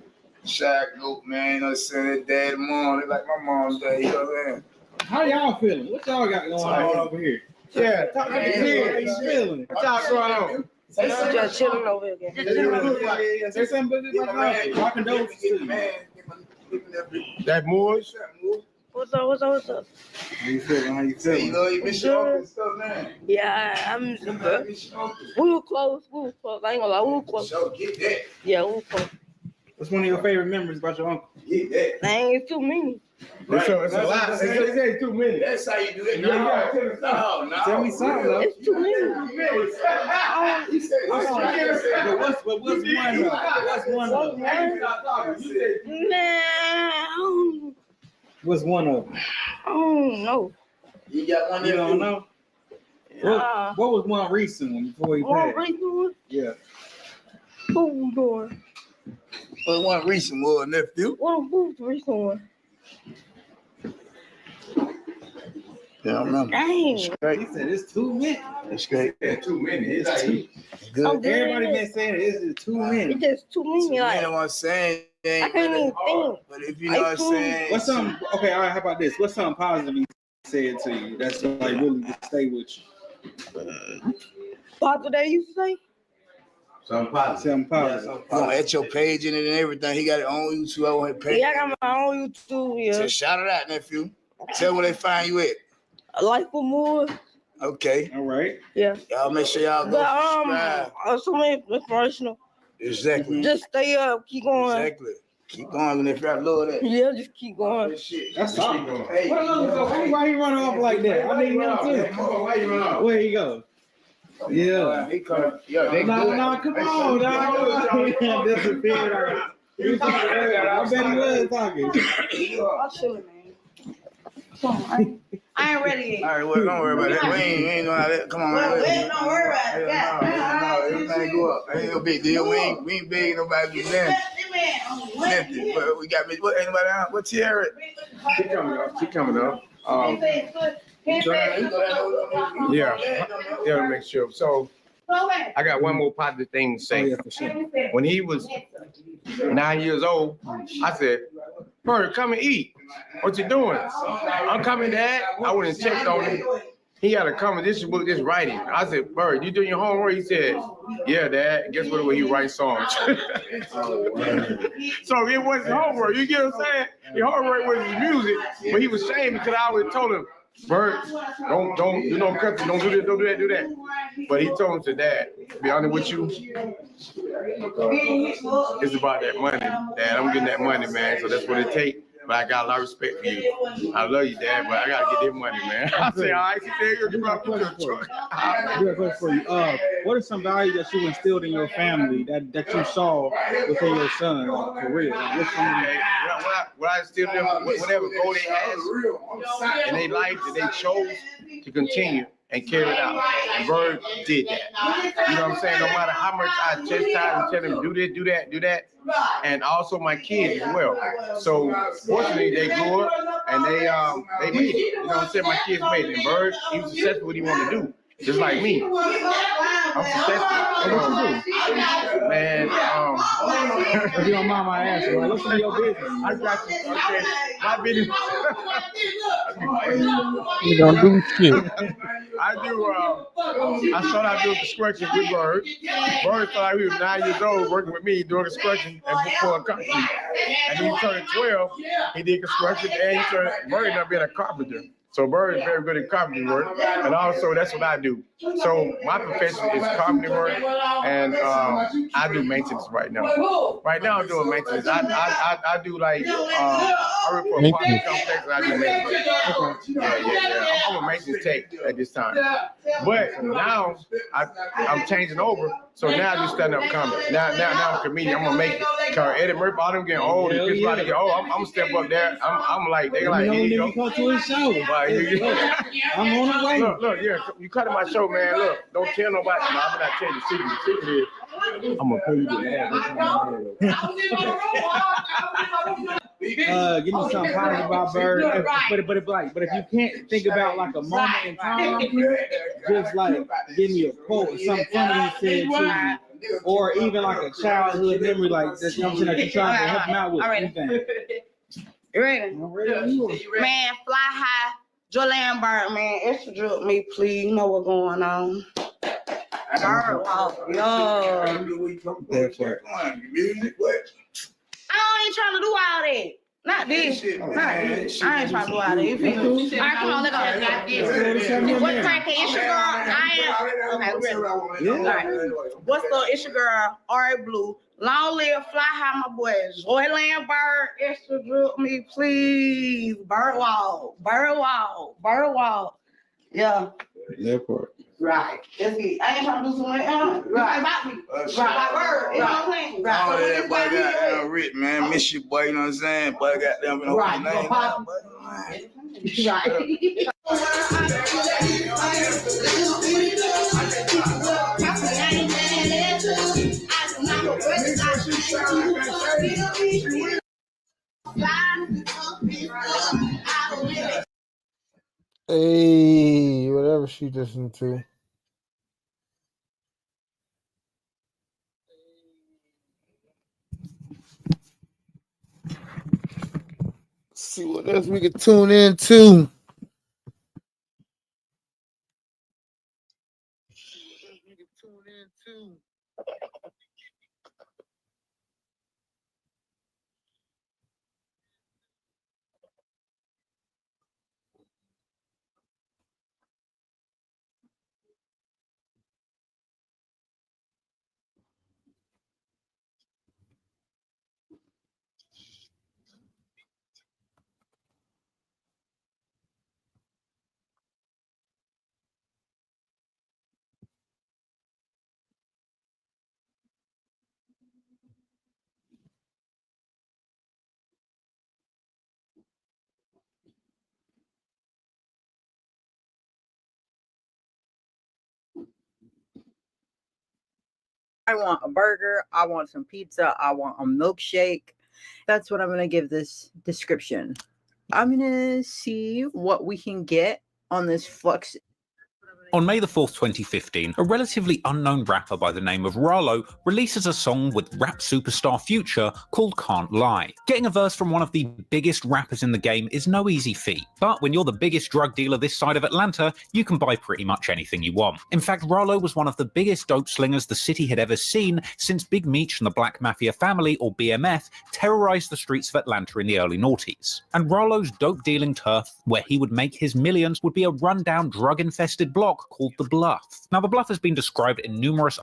Shout out Goat, man. You know what I'm saying? That dad and mom, they like my mom's day. You know what I'm saying? How y'all feeling? What y'all got going on over here? Yeah, talk to the kids. How you feeling? What y'all going on? Just chilling over here. Yeah. Say something about my condolences to you. That Moors? What's up? How you feeling? How you Say, feeling? you know, you miss your uncle and stuff, man. Yeah, I'm bro. We were close. I ain't gonna lie, we were close. So get that. Yeah, we were close. What's one of your favorite memories about your uncle? Get that. Dang, it's too many. It's a lot. It's too many. That's how you do it. No. Tell me something, though. It's too many. He said, What's one though? What's one of them? Man, What's one of them? I don't know. You got one You there? don't know? Nah. What was one recent one before he What passed? recent? Yeah. What we doing? But one recent was nephew. What was the recent one? Yeah, I remember. Dang. He said it's too many. It's great. Yeah, too many. It's too. Good. Everybody been saying it's just too many. It's just too many. You Like, know what I'm saying? I can't even think. But if you know what I'm saying. What's something? Okay, all right. How about this? What's something positive he said to you that's like really to stay with you? What did they used to say? Something positive. Something positive. I'm at your page and everything. He got it on YouTube. I want to pay. Yeah, I got my own YouTube. Yeah. So shout it out, nephew. Tell where they find you at. Like for more. Okay. All right. Yeah. Y'all make sure y'all go subscribe. So inspirational. Exactly. Just stay up, keep going. Exactly. Keep going, and if y'all love that. Yeah, just keep going. That's all. Hey, Why he run off like that? I need him too. Why you run off? Where he go? Yeah. He coming. Yo, they No, come on, dog. Disappeared. I bet he was talking. I'm chilling, man. Come on, I ain't ready yet. All right, well, don't worry about that. We ain't know how that. Come on, man. Don't worry about it. No, everything go up. Ain't no big deal. We ain't begging nobody to do nothing. But we got what? Anybody out? What's Tierra? She coming up. Yeah, make sure. So I got one more positive thing to say. When he was 9 years old, I said, Bird, come and eat. What you doing? I'm coming, Dad. I went and checked on him. He had a composition book, just writing. I said, Bird, you doing your homework? He said, yeah, Dad. Guess what? He writes songs. So it wasn't homework. You get what I'm saying? His homework was his music, but he was ashamed because I always told him, Bird, don't do no cussing, don't do this, don't do that. But he told him to Dad, to be honest with you, it's about that money. Dad, I'm getting that money, man. So that's what it takes. But I got a lot of respect for you. I love you, Dad, but I gotta get that money, man. I say, all right, you're going to I got a question for you. What are some values that you instilled in your family that you saw within your son, like, for real? Like, what's some of the... What I instilled them, whatever goal they had in their life that they chose to continue, and carry it out. And Bird did that. You know what I'm saying? No matter how much I chastise and tell him do this, do that, do that. And also my kids as well. So fortunately they grew up and they made it. You know what I'm saying? My kids made it. And Bird, he was successful what he wanted to do. Just like me. I'm successful. What you do? Man, if you don't mind my answer, right? Listen to your business. I got you. Okay. My business. You don't do shit. I started out doing construction with Bird. Bird thought he was 9 years old working with me doing construction and for a company. And when he turned 12, he did construction and Bird ended up being a carpenter. So Bird is very good at carpentry work, and also that's what I do. So my profession is carpentry work, and I do maintenance right now. Right now I'm doing maintenance. I do like I work for a apartment complex and I do maintenance. Yeah. I'm a maintenance tech at this time. But now I'm changing over. So now I do stand-up comedy. Now I'm a comedian. I'm gonna make it. Cause Eddie Murphy, all them getting old. And people get old. I'm gonna step up there. I'm like they like. Here you go. To his show. I'm on the way. Look, yeah, you cut in my show, man. Look, don't tell nobody. No, I'm not telling you the secret. The secret is I'm gonna pay you the ad. Give me something positive about Bird. But if you can't think about like a moment in time, just like give me a quote or something funny he said to you, or even like a childhood memory like this. You know what I'm saying? That you're trying to help him out with. Anything. You ready? Man, fly high. Jolene Bird, man, extra drip me, please. You know what's going on. Bird walk, yo. I ain't trying to do all that. Not this. I ain't trying to do all that. You feel me? All right, come on, let's go. Got this. What crack is your girl? I am. Okay, ready. All right. What's the? It's your girl, Ari Blue. Long live fly high, my boy. Joyland Bird, extra drip me, please. Bird wall. Yeah. That part. Right. That's it. I ain't trying to do something else. Right. About me. Right. Bird. You know what I'm saying? Right. Oh, yeah, boy got Rick, man. Miss you, boy. You know what I'm saying? Boy got them in right. Name. Hey, whatever she listening to. See what else we can tune into. I want a burger. I want some pizza. I want a milkshake. That's what I'm going to give this description. I'm going to see what we can get on this Flux. On May the 4th, 2015, a relatively unknown rapper by the name of Rallo releases a song with rap superstar Future called Can't Lie. Getting a verse from one of the biggest rappers in the game is no easy feat, but when you're the biggest drug dealer this side of Atlanta, you can buy pretty much anything you want. In fact, Rallo was one of the biggest dope slingers the city had ever seen since Big Meech and the Black Mafia family, or BMF, terrorized the streets of Atlanta in the early noughties. And Rallo's dope dealing turf, where he would make his millions, would be a rundown drug-infested block called The Bluff. Now, The Bluff has been described in numerous...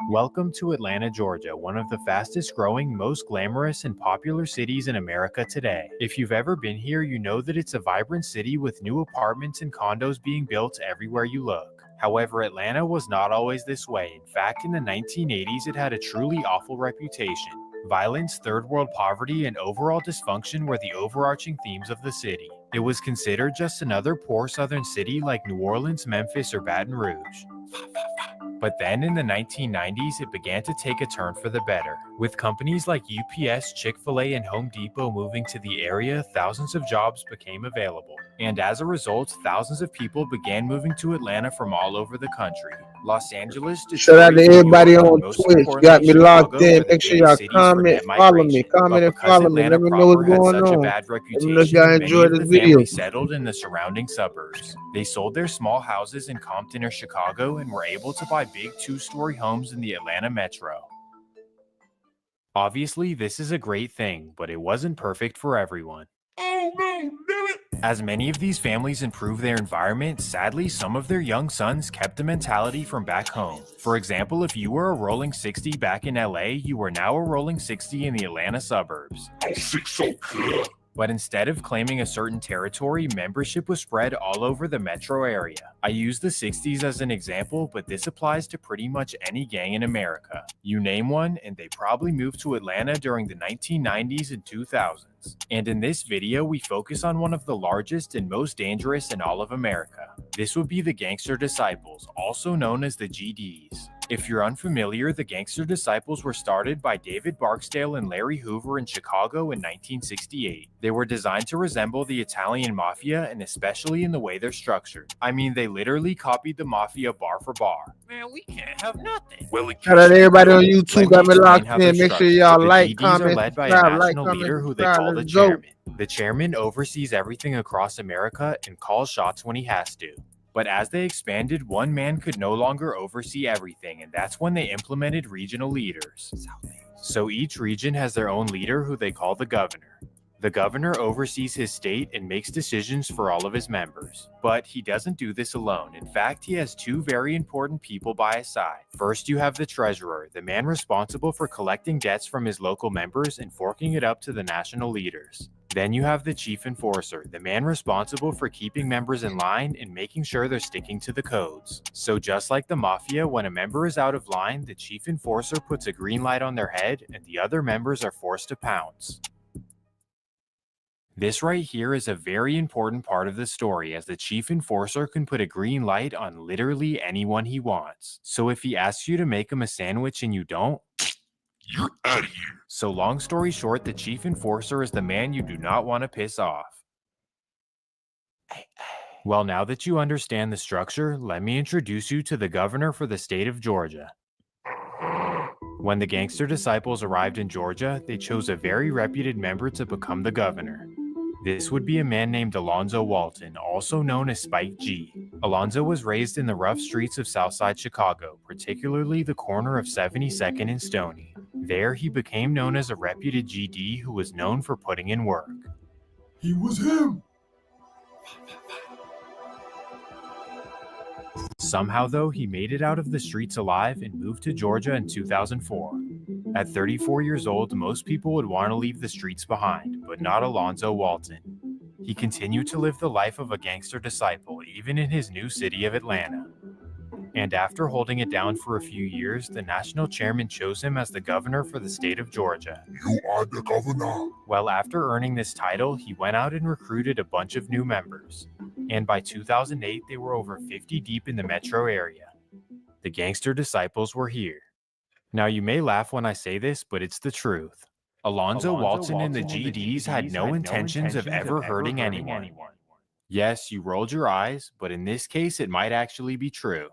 Welcome to Atlanta, Georgia, one of the fastest growing, most glamorous and popular cities in America today. If you've ever been here, you know that it's a vibrant city with new apartments and condos being built everywhere you look. However, Atlanta was not always this way. In fact, in the 1980s, it had a truly awful reputation. Violence, third world poverty, and overall dysfunction were the overarching themes of the city. It was considered just another poor southern city like New Orleans, Memphis, or Baton Rouge. But then in the 1990s, it began to take a turn for the better. With companies like UPS, Chick-fil-A, and Home Depot moving to the area, thousands of jobs became available. And as a result, thousands of people began moving to Atlanta from all over the country. Los Angeles, Shout out to Detroit, New everybody York, on and most Twitch. importantly, Got me locked Chicago in. were the Make sure big y'all cities for comment, net follow me, migration. comment But and because follow me. Atlanta Let me know what's proper had going such a on. bad Let me know if reputation, y'all many enjoyed of this the video. families settled in the surrounding suburbs. They sold their small houses in Compton or Chicago and were able to buy big two-story homes in the Atlanta metro. Obviously, this is a great thing, but it wasn't perfect for everyone. As many of these families improved their environment, sadly, some of their young sons kept the mentality from back home. For example, if you were a rolling 60 back in LA, you are now a rolling 60 in the Atlanta suburbs. But instead of claiming a certain territory, membership was spread all over the metro area. I use the 60s as an example, but this applies to pretty much any gang in America. You name one, and they probably moved to Atlanta during the 1990s and 2000s. And in this video, we focus on one of the largest and most dangerous in all of America. This would be the Gangster Disciples, also known as the GDs. If you're unfamiliar, the Gangster Disciples were started by David Barksdale and Larry Hoover in Chicago in 1968. They were designed to resemble the Italian Mafia, and especially in the way they're structured. I mean, they literally copied the Mafia bar for bar. Man, we can't have nothing. Shout out to everybody on YouTube. Got me Explain locked how they're in. Make sure structured. y'all The like, GDs are comment, led by a subscribe, like, national comment, leader who they subscribe. call the Let's go. chairman. The chairman oversees everything across America and calls shots when he has to. But as they expanded, one man could no longer oversee everything, and that's when they implemented regional leaders. So each region has their own leader who they call the governor. The governor oversees his state and makes decisions for all of his members. But he doesn't do this alone. In fact, he has two very important people by his side. First, you have the treasurer, the man responsible for collecting debts from his local members and forking it up to the national leaders. Then you have the chief enforcer, the man responsible for keeping members in line and making sure they're sticking to the codes. So just like the mafia, when a member is out of line, the chief enforcer puts a green light on their head and the other members are forced to pounce. This right here is a very important part of the story, as the chief enforcer can put a green light on literally anyone he wants. So if he asks you to make him a sandwich and you don't, you're out of here. So long story short, the chief enforcer is the man you do not want to piss off. Well, now that you understand the structure, let me introduce you to the governor for the state of Georgia. When the Gangster Disciples arrived in Georgia, they chose a very reputed member to become the governor. This would be a man named Alonzo Walton, also known as Spike G. Alonzo was raised in the rough streets of Southside Chicago, particularly the corner of 72nd and Stony. There, he became known as a reputed GD who was known for putting in work. He was him! Somehow, though, he made it out of the streets alive and moved to Georgia in 2004. At 34 years old, most people would want to leave the streets behind, but not Alonzo Walton. He continued to live the life of a gangster disciple, even in his new city of Atlanta. And after holding it down for a few years, the national chairman chose him as the governor for the state of Georgia. You are the governor. Well, after earning this title, he went out and recruited a bunch of new members. And by 2008, they were over 50 deep in the metro area. The Gangster Disciples were here. Now, you may laugh when I say this, but it's the truth. Alonzo Walton and the GDs had no intentions of ever hurting anyone. Yes, you rolled your eyes, but in this case, it might actually be true.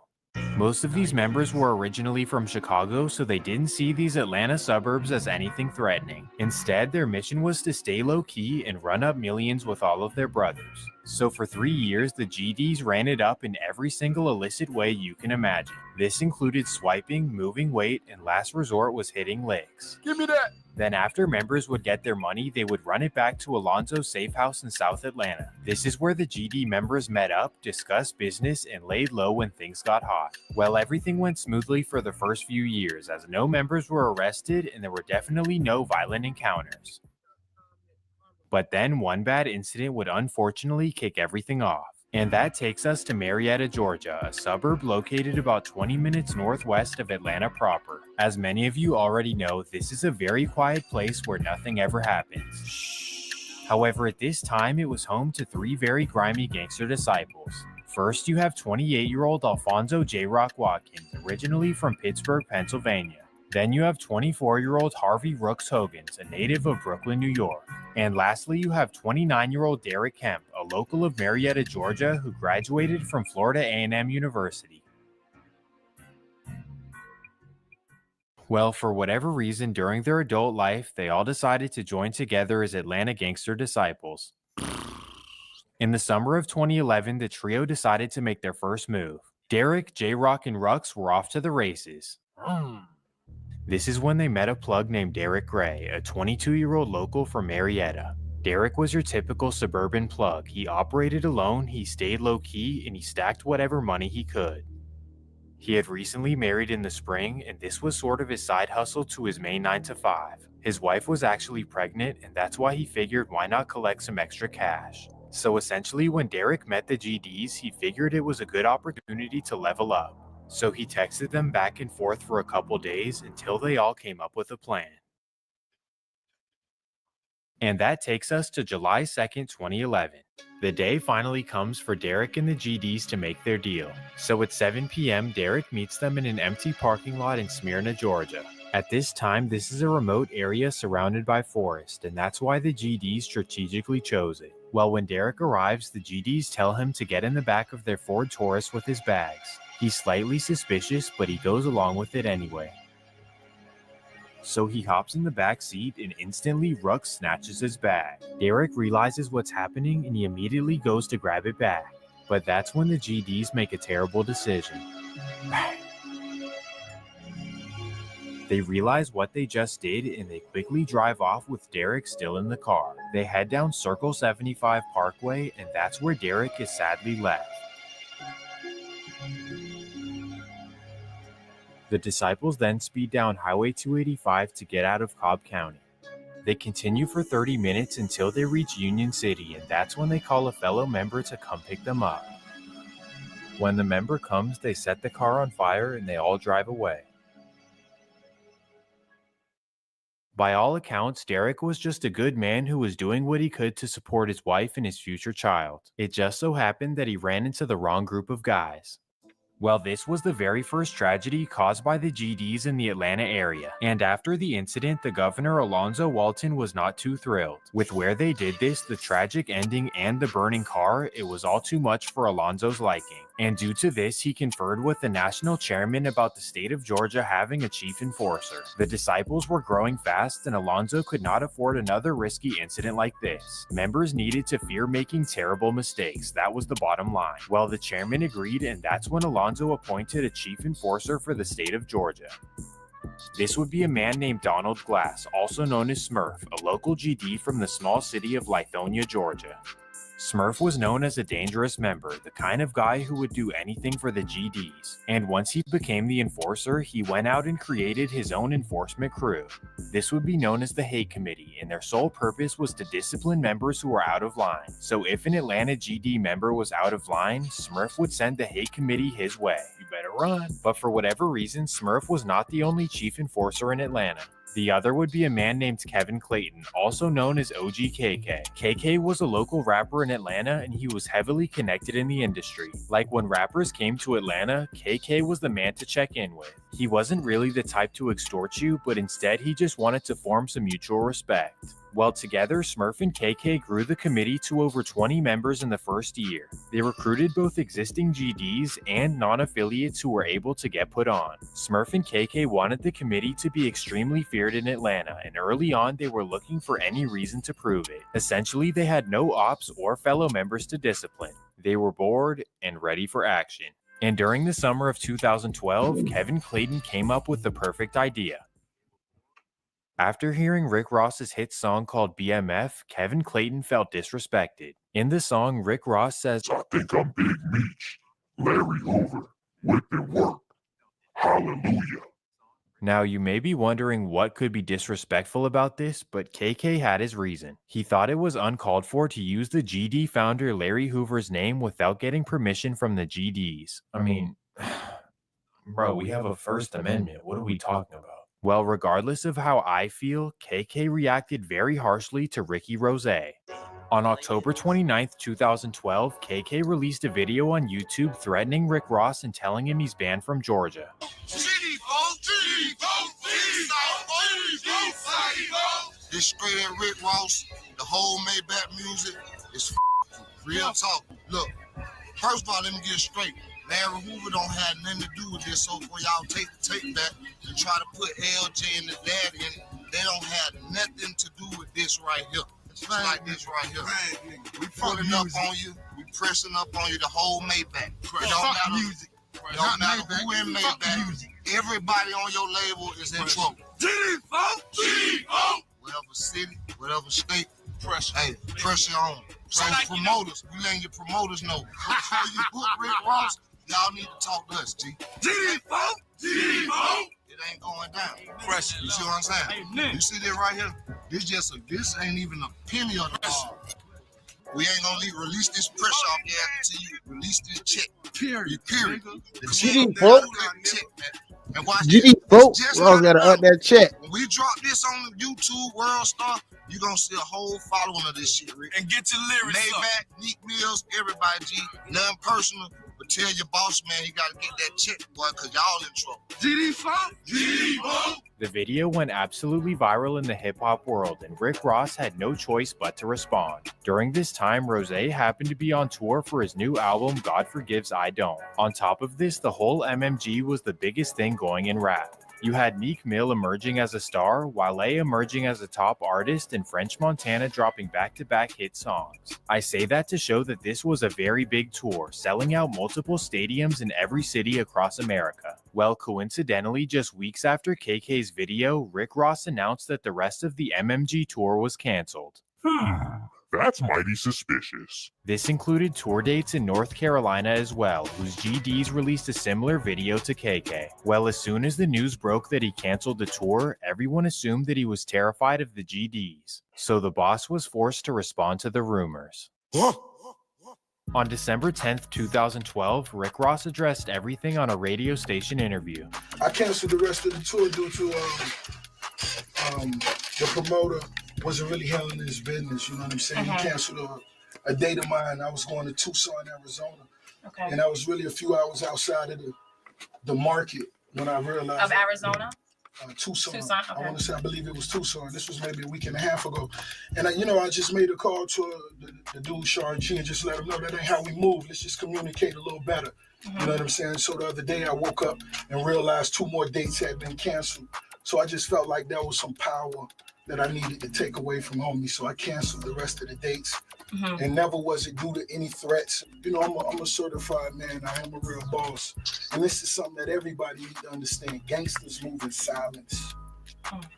Most of these members were originally from Chicago, so they didn't see these Atlanta suburbs as anything threatening. Instead, their mission was to stay low-key and run up millions with all of their brothers. So for 3 years, the GDs ran it up in every single illicit way you can imagine. This included swiping, moving weight, and last resort was hitting licks. Give me that! Then after members would get their money, they would run it back to Alonzo's safe house in South Atlanta. This is where the GD members met up, discussed business, and laid low when things got hot. Well, everything went smoothly for the first few years, as no members were arrested and there were definitely no violent encounters. But then one bad incident would unfortunately kick everything off. And that takes us to Marietta, Georgia, a suburb located about 20 minutes northwest of Atlanta proper. As many of you already know, this is a very quiet place where nothing ever happens. However, at this time, it was home to 3 very grimy gangster disciples. First, you have 28-year-old Alfonso J. Rock Watkins, originally from Pittsburgh, Pennsylvania. Then you have 24-year-old Harvey Rooks Hoggins, a native of Brooklyn, New York. And lastly, you have 29-year-old Derek Kemp, a local of Marietta, Georgia, who graduated from Florida A&M University. Well, for whatever reason, during their adult life, they all decided to join together as Atlanta Gangster Disciples. In the summer of 2011, the trio decided to make their first move. Derek, J-Rock, and Rux were off to the races. This is when they met a plug named Derek Gray, a 22-year-old local from Marietta. Derek was your typical suburban plug. He operated alone, he stayed low-key, and he stacked whatever money he could. He had recently married in the spring, and this was sort of his side hustle to his main 9-to-5. His wife was actually pregnant, and that's why he figured why not collect some extra cash. So essentially, when Derek met the GDs, he figured it was a good opportunity to level up. So he texted them back and forth for a couple days until they all came up with a plan. And that takes us to July 2nd, 2011. The day finally comes for Derek and the GDs to make their deal. So at 7 p.m., Derek meets them in an empty parking lot in Smyrna, Georgia. At this time, this is a remote area surrounded by forest, and that's why the GDs strategically chose it. Well, when Derek arrives, the GDs tell him to get in the back of their Ford Taurus with his bags. He's slightly suspicious, but he goes along with it anyway. So he hops in the back seat and instantly Rux snatches his bag. Derek realizes what's happening and he immediately goes to grab it back. But that's when the GDs make a terrible decision. They realize what they just did and they quickly drive off with Derek still in the car. They head down Circle 75 Parkway and that's where Derek is sadly left. The disciples then speed down Highway 285 to get out of Cobb County. They continue for 30 minutes until they reach Union City, and that's when they call a fellow member to come pick them up. When the member comes, they set the car on fire and they all drive away. By all accounts, Derek was just a good man who was doing what he could to support his wife and his future child. It just so happened that he ran into the wrong group of guys. Well, this was the very first tragedy caused by the GDs in the Atlanta area, and after the incident, the governor Alonzo Walton was not too thrilled. With where they did this, the tragic ending, and the burning car, it was all too much for Alonzo's liking. And due to this, he conferred with the national chairman about the state of Georgia having a chief enforcer. The disciples were growing fast, and Alonzo could not afford another risky incident like this. Members needed to fear making terrible mistakes. That was the bottom line. Well, the chairman agreed, and that's when Alonzo appointed a chief enforcer for the state of Georgia. This would be a man named Donald Glass, also known as Smurf, a local GD from the small city of Lithonia, Georgia. Smurf was known as a dangerous member, the kind of guy who would do anything for the GDs. And once he became the enforcer, he went out and created his own enforcement crew. This would be known as the Hate Committee, and their sole purpose was to discipline members who were out of line. So if an Atlanta GD member was out of line, Smurf would send the Hate Committee his way. You better run. But for whatever reason, Smurf was not the only chief enforcer in Atlanta. The other would be a man named Kevin Clayton, also known as OG KK. KK was a local rapper in Atlanta and he was heavily connected in the industry. Like when rappers came to Atlanta, KK was the man to check in with. He wasn't really the type to extort you, but instead he just wanted to form some mutual respect. Well, together, Smurf and KK grew the committee to over 20 members in the first year. They recruited both existing GDs and non-affiliates who were able to get put on. Smurf and KK wanted the committee to be extremely feared in Atlanta, and early on they were looking for any reason to prove it. Essentially, they had no ops or fellow members to discipline. They were bored and ready for action. And during the summer of 2012, Kevin Clayton came up with the perfect idea. After hearing Rick Ross's hit song called BMF, Kevin Clayton felt disrespected. In the song, Rick Ross says, "I think I'm Big Meech, Larry Hoover, with the work. Hallelujah." Now, you may be wondering what could be disrespectful about this, but KK had his reason. He thought it was uncalled for to use the GD founder Larry Hoover's name without getting permission from the GDs. I mean, bro, we have a First Amendment. What are we talking about? Well, regardless of how I feel, KK reacted very harshly to Ricky Rose. On October 29, 2012, KK released a video on YouTube threatening Rick Ross and telling him he's banned from Georgia. This straight at Rick Ross, the whole Maybach music is real talk. Look, first of all, let me get it straight. Larry Hoover don't have nothing to do with this, so for y'all take the tape back and try to put LJ and the dad in it, they don't have nothing to do with this right here. Just like this right here. We pulling up on you, we pressing up on you, the whole Maybach. It don't matter, music. It don't matter who in Maybach. Everybody on your label is in trouble. Whatever city, whatever state, pressure. Hey, pressure on. So promoters, we letting your promoters know. Before you book Rick Ross, y'all need to talk to us, G. It ain't going down. Pressure. You see what I'm saying? You see that right here? This ain't even a penny of the we ain't gonna release this pressure off there until you release this check. Period. The GD folk. Check, man. And watch GD this. folk. Just We all gotta up that check. When we drop this on YouTube World Star, you're gonna see a whole following of this shit, Rick. And get your lyrics Maybach, Neek Mills, everybody, G. Nothing personal, but tell your boss, man, he gotta get that check, boy, cause y'all in trouble. GD folk. The video went absolutely viral in the hip-hop world, and Rick Ross had no choice but to respond. During this time, Rose happened to be on tour for his new album, God Forgives I Don't. On top of this, the whole MMG was the biggest thing going in rap. You had Meek Mill emerging as a star, Wale emerging as a top artist, and French Montana dropping back-to-back hit songs. I say that to show that this was a very big tour, selling out multiple stadiums in every city across America. Well, coincidentally, just weeks after KK's video, Rick Ross announced that the rest of the MMG tour was canceled. That's mighty suspicious. This included tour dates in North Carolina as well, whose GDs released a similar video to KK. Well, as soon as the news broke that he canceled the tour, everyone assumed that he was terrified of the GDs. So the boss was forced to respond to the rumors. On December 10th, 2012, Rick Ross addressed everything on a radio station interview. I canceled the rest of the tour due to the promoter wasn't really handling his business, you know what I'm saying? He canceled a date of mine. I was going to Tucson, Arizona. Okay. And I was really a few hours outside of the market when I realized of Arizona? Tucson. Okay. I want to say, I believe it was Tucson. This was maybe a week and a half ago. And I just made a call to the dude, Sean G, and just let him know that ain't how we move. Let's just communicate a little better. You know what I'm saying? So the other day I woke up and realized 2 more dates had been canceled. So I just felt like that was some power that I needed to take away from homie. So I canceled the rest of the dates. And never was it due to any threats. You know, I'm a certified man. I am a real boss. And this is something that everybody needs to understand. Gangsters move in silence.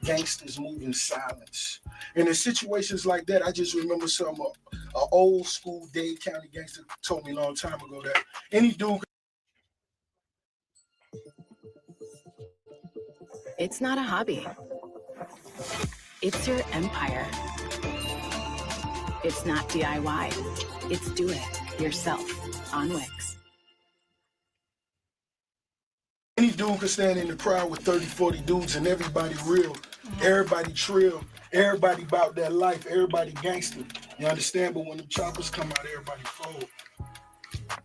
Gangsters move in silence. And in situations like that, I just remember an old school Dade County gangster told me a long time ago that any dude. It's not a hobby. It's your empire. It's not DIY. It's do it yourself on Wix. Any dude could stand in the crowd with 30, 40 dudes and everybody real, everybody trill, everybody about that life, everybody gangster. You understand? But when the choppers come out, everybody fold.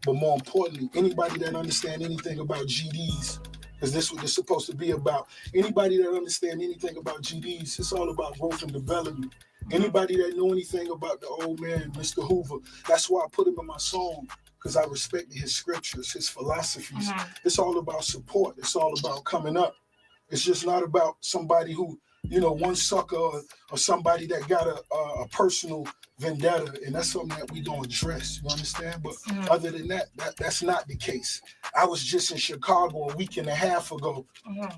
But more importantly, anybody that understand anything about GDs, because this is what it's supposed to be about. Anybody that understand anything about GDs, it's all about growth and development. Anybody that know anything about the old man, Mr. Hoover, that's why I put him in my song, because I respected his scriptures, his philosophies. It's all about support. It's all about coming up. It's just not about somebody who, one sucker or somebody that got a personal vendetta, and that's something that we don't address, you understand? But other than that, that's not the case. I was just in Chicago a week and a half ago.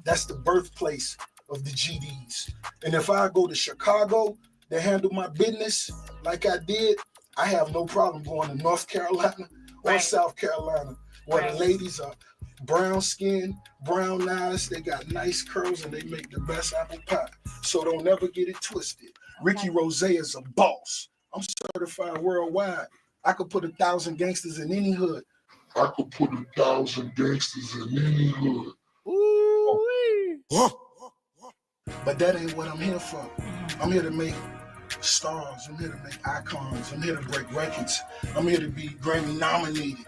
That's the birthplace of the GDs. And if I go to Chicago to handle my business like I did, I have no problem going to North Carolina or South Carolina, where the ladies are brown skin, brown eyes, they got nice curls, and they make the best apple pie. So don't never get it twisted. Ricky Rose is a boss. I'm certified worldwide. I could put 1,000 gangsters in any hood. I could put 1,000 gangsters in any hood. But that ain't what I'm here for. I'm here to make stars. I'm here to make icons. I'm here to break records. I'm here to be Grammy nominated.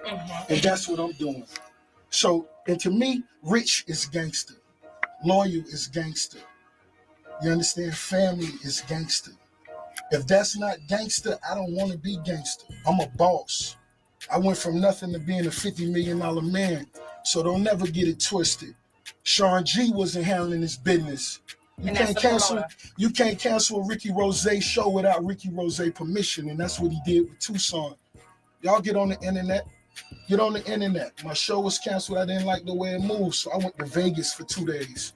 And that's what I'm doing. So, and to me, rich is gangster. Loyal is gangster. You understand? Family is gangster. If that's not gangster, I don't want to be gangster. I'm a boss. I went from nothing to being a $50 million man. So don't never get it twisted. Sean G wasn't handling his business. You can't cancel a Ricky Rose show without Ricky Rose permission, and that's what he did with Tucson. Y'all get on the internet. Get on the internet. My show was canceled. I didn't like the way it moved, so I went to Vegas for 2 days.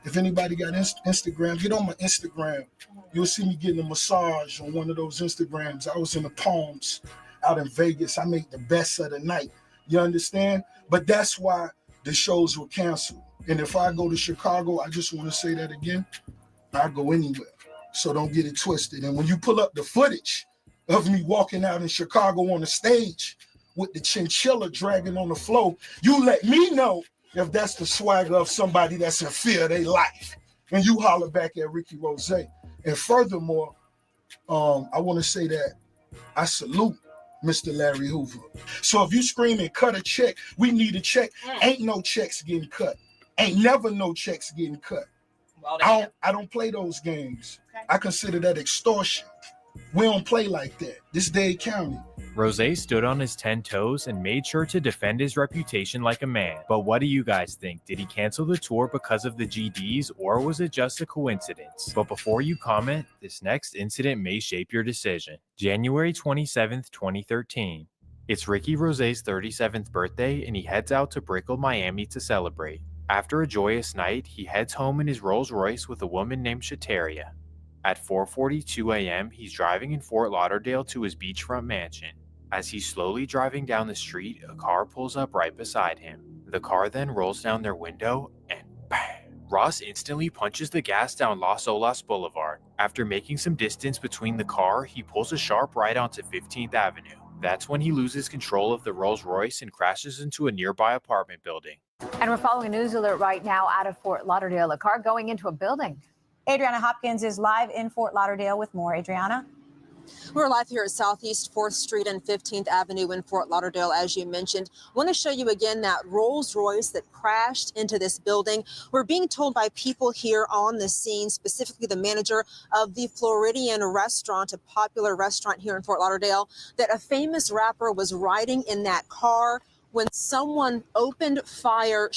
If anybody got Instagram, get on my Instagram. You'll see me getting a massage on one of those Instagrams. I was in the Palms out in Vegas. I made the best of the night. You understand? But that's why the shows were canceled. And if I go to Chicago, I just want to say that again, I go anywhere. So don't get it twisted. And when you pull up the footage of me walking out in Chicago on the stage with the chinchilla dragging on the floor, you let me know if that's the swagger of somebody that's in fear of their life. And you holler back at Ricky Rose. And furthermore, I want to say that I salute Mr. Larry Hoover. So if you screaming, cut a check, we need a check, ain't no checks getting cut. Ain't never no checks getting cut. I don't play those games. Okay. I consider that extortion. We don't play like that. This is Dade County. Rose stood on his 10 toes and made sure to defend his reputation like a man. But what do you guys think? Did he cancel the tour because of the GDs, or was it just a coincidence? But before you comment, this next incident may shape your decision. January 27th, 2013. It's Ricky Rose's 37th birthday, and he heads out to Brickell, Miami to celebrate. After a joyous night, he heads home in his Rolls Royce with a woman named Shataria. At 4:42 a.m., he's driving in Fort Lauderdale to his beachfront mansion. As he's slowly driving down the street, a car pulls up right beside him. The car then rolls down their window and bang! Ross instantly punches the gas down Las Olas Boulevard. After making some distance between the car, he pulls a sharp right onto 15th Avenue. That's when he loses control of the Rolls Royce and crashes into a nearby apartment building. And we're following a news alert right now out of Fort Lauderdale, a car going into a building. Adriana Hopkins is live in Fort Lauderdale with more. Adriana? We're live here at Southeast 4th Street and 15th Avenue in Fort Lauderdale, as you mentioned. I want to show you again that Rolls Royce that crashed into this building. We're being told by people here on the scene, specifically the manager of the Floridian restaurant, a popular restaurant here in Fort Lauderdale, that a famous rapper was riding in that car when someone opened fire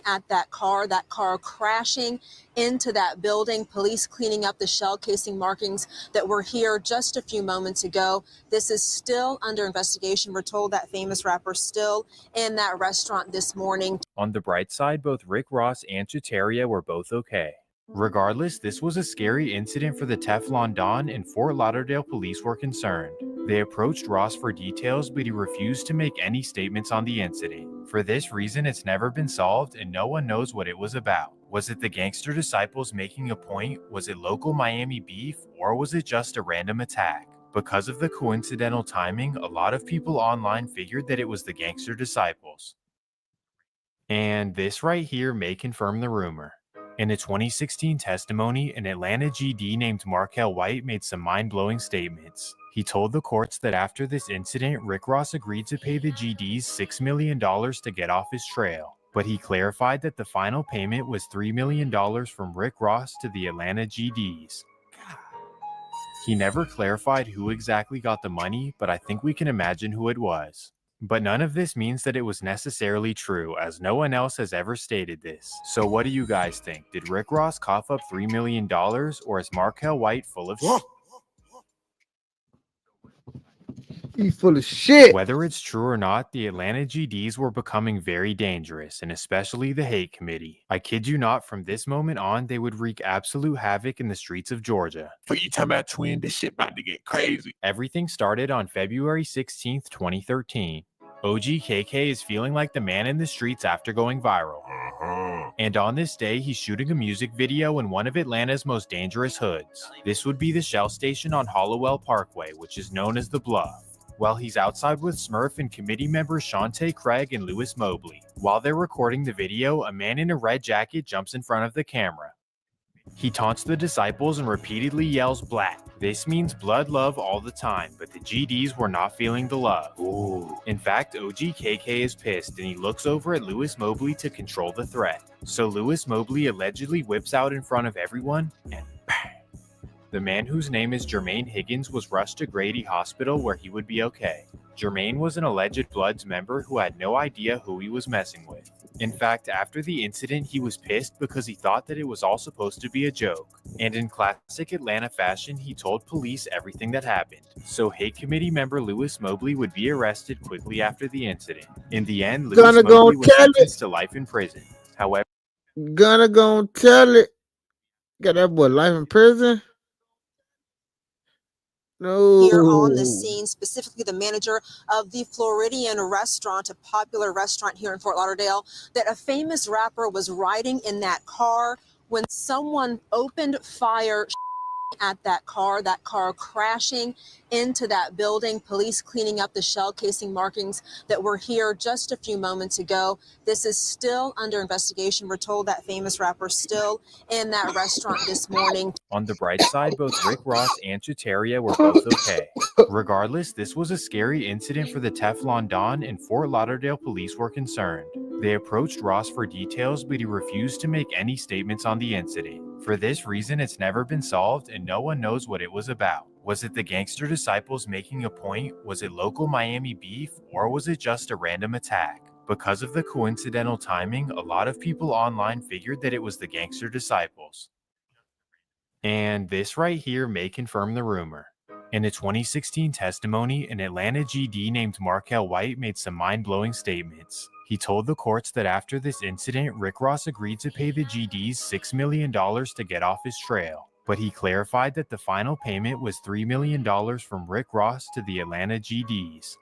at that car crashing into that building, police cleaning up the shell casing markings that were here just a few moments ago. This is still under investigation. We're told that famous rapper still in that restaurant this morning. On the bright side, both Rick Ross and Shataria were both okay. Regardless, this was a scary incident for the Teflon Don, and Fort Lauderdale police were concerned. They approached Ross for details, but he refused to make any statements on the incident. For this reason, it's never been solved and no one knows what it was about. Was it the Gangster Disciples making a point? Was it local Miami beef? Or was it just a random attack? Because of the coincidental timing, a lot of people online figured that it was the Gangster Disciples. And this right here may confirm the rumor. In a 2016 testimony, an Atlanta GD named Markel White made some mind-blowing statements. He told the courts that after this incident, Rick Ross agreed to pay the GDs $6 million to get off his trail. But he clarified that the final payment was $3 million from Rick Ross to the Atlanta GDs. He never clarified who exactly got the money, but I think we can imagine who it was. But none of this means that it was necessarily true, as no one else has ever stated this. So what do you guys think? Did Rick Ross cough up $3 million, or is Markel White full of shit? He's full of shit. Whether it's true or not, the Atlanta GDs were becoming very dangerous, and especially the hate committee. I kid you not, from this moment on, they would wreak absolute havoc in the streets of Georgia. For you talking about twin, this shit about to get crazy. Everything started on February 16th, 2013. OGKK is feeling like the man in the streets after going viral. And on this day, he's shooting a music video in one of Atlanta's most dangerous hoods. This would be the Shell station on Hollowell Parkway, which is known as The Bluff. While he's outside with Smurf and committee members Shantae Craig and Lewis Mobley. While they're recording the video, a man in a red jacket jumps in front of the camera. He taunts the disciples and repeatedly yells black. This means blood love all the time, but the GDs were not feeling the love. Ooh. In fact, OGKK is pissed and he looks over at Lewis Mobley to control the threat. So Lewis Mobley allegedly whips out in front of everyone and bang. The man whose name is Jermaine Higgins was rushed to Grady Hospital where he would be okay. Jermaine was an alleged Bloods member who had no idea who he was messing with. In fact, after the incident, he was pissed because he thought that it was all supposed to be a joke. And in classic Atlanta fashion, he told police everything that happened. So hate committee member Lewis Mobley would be arrested quickly after the incident. In the end, Lewis Mobley was sentenced to life in prison. However, Gonna tell it. Got that boy life in prison? No. Here on the scene, specifically the manager of the Floridian restaurant, a popular restaurant here in Fort Lauderdale, that a famous rapper was riding in that car when someone opened fire at that car crashing into that building, police cleaning up the shell casing markings that were here just a few moments ago. This is still under investigation. We're told that famous rapper still in that restaurant this morning. on the bright side, both Rick Ross and Chateria were both okay. Regardless, this was a scary incident for the Teflon Don, and Fort Lauderdale police were concerned. They approached Ross for details, but he refused to make any statements on the incident. For this reason, it's never been solved and no one knows what it was about. Was it the gangster disciples making a point? Was it local Miami beef? Or was it just a random attack? Because of the coincidental timing, a lot of people online figured that it was the gangster disciples. And this right here may confirm the rumor. In a 2016 testimony, an Atlanta GD named Markel White made some mind-blowing statements. He told the courts that after this incident, Rick Ross agreed to pay the GDs $6 million to get off his trail. But he clarified that the final payment was $3 million from Rick Ross to the Atlanta GDs.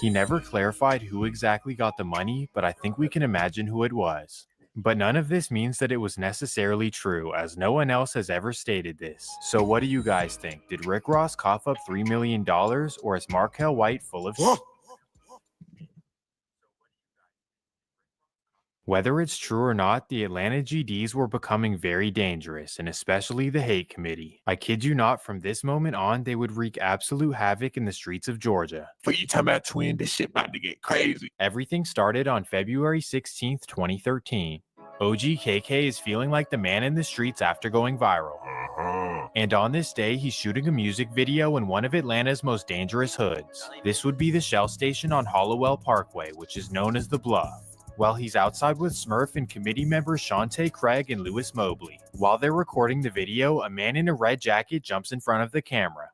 He never clarified who exactly got the money, but I think we can imagine who it was. But none of this means that it was necessarily true, as no one else has ever stated this. So what do you guys think? Did Rick Ross cough up $3 million, or is Markel White full of shit? Whether it's true or not, the Atlanta GDs were becoming very dangerous, and especially the hate committee. I kid you not, from this moment on, they would wreak absolute havoc in the streets of Georgia. What you talking about, twin? This shit about to get crazy. Everything started on February 16th, 2013. OGKK is feeling like the man in the streets after going viral. And on this day, he's shooting a music video in one of Atlanta's most dangerous hoods. This would be the Shell Station on Hollowell Parkway, which is known as The Bluff. While he's outside with Smurf and committee members Shantae Craig and Lewis Mobley. While they're recording the video, a man in a red jacket jumps in front of the camera.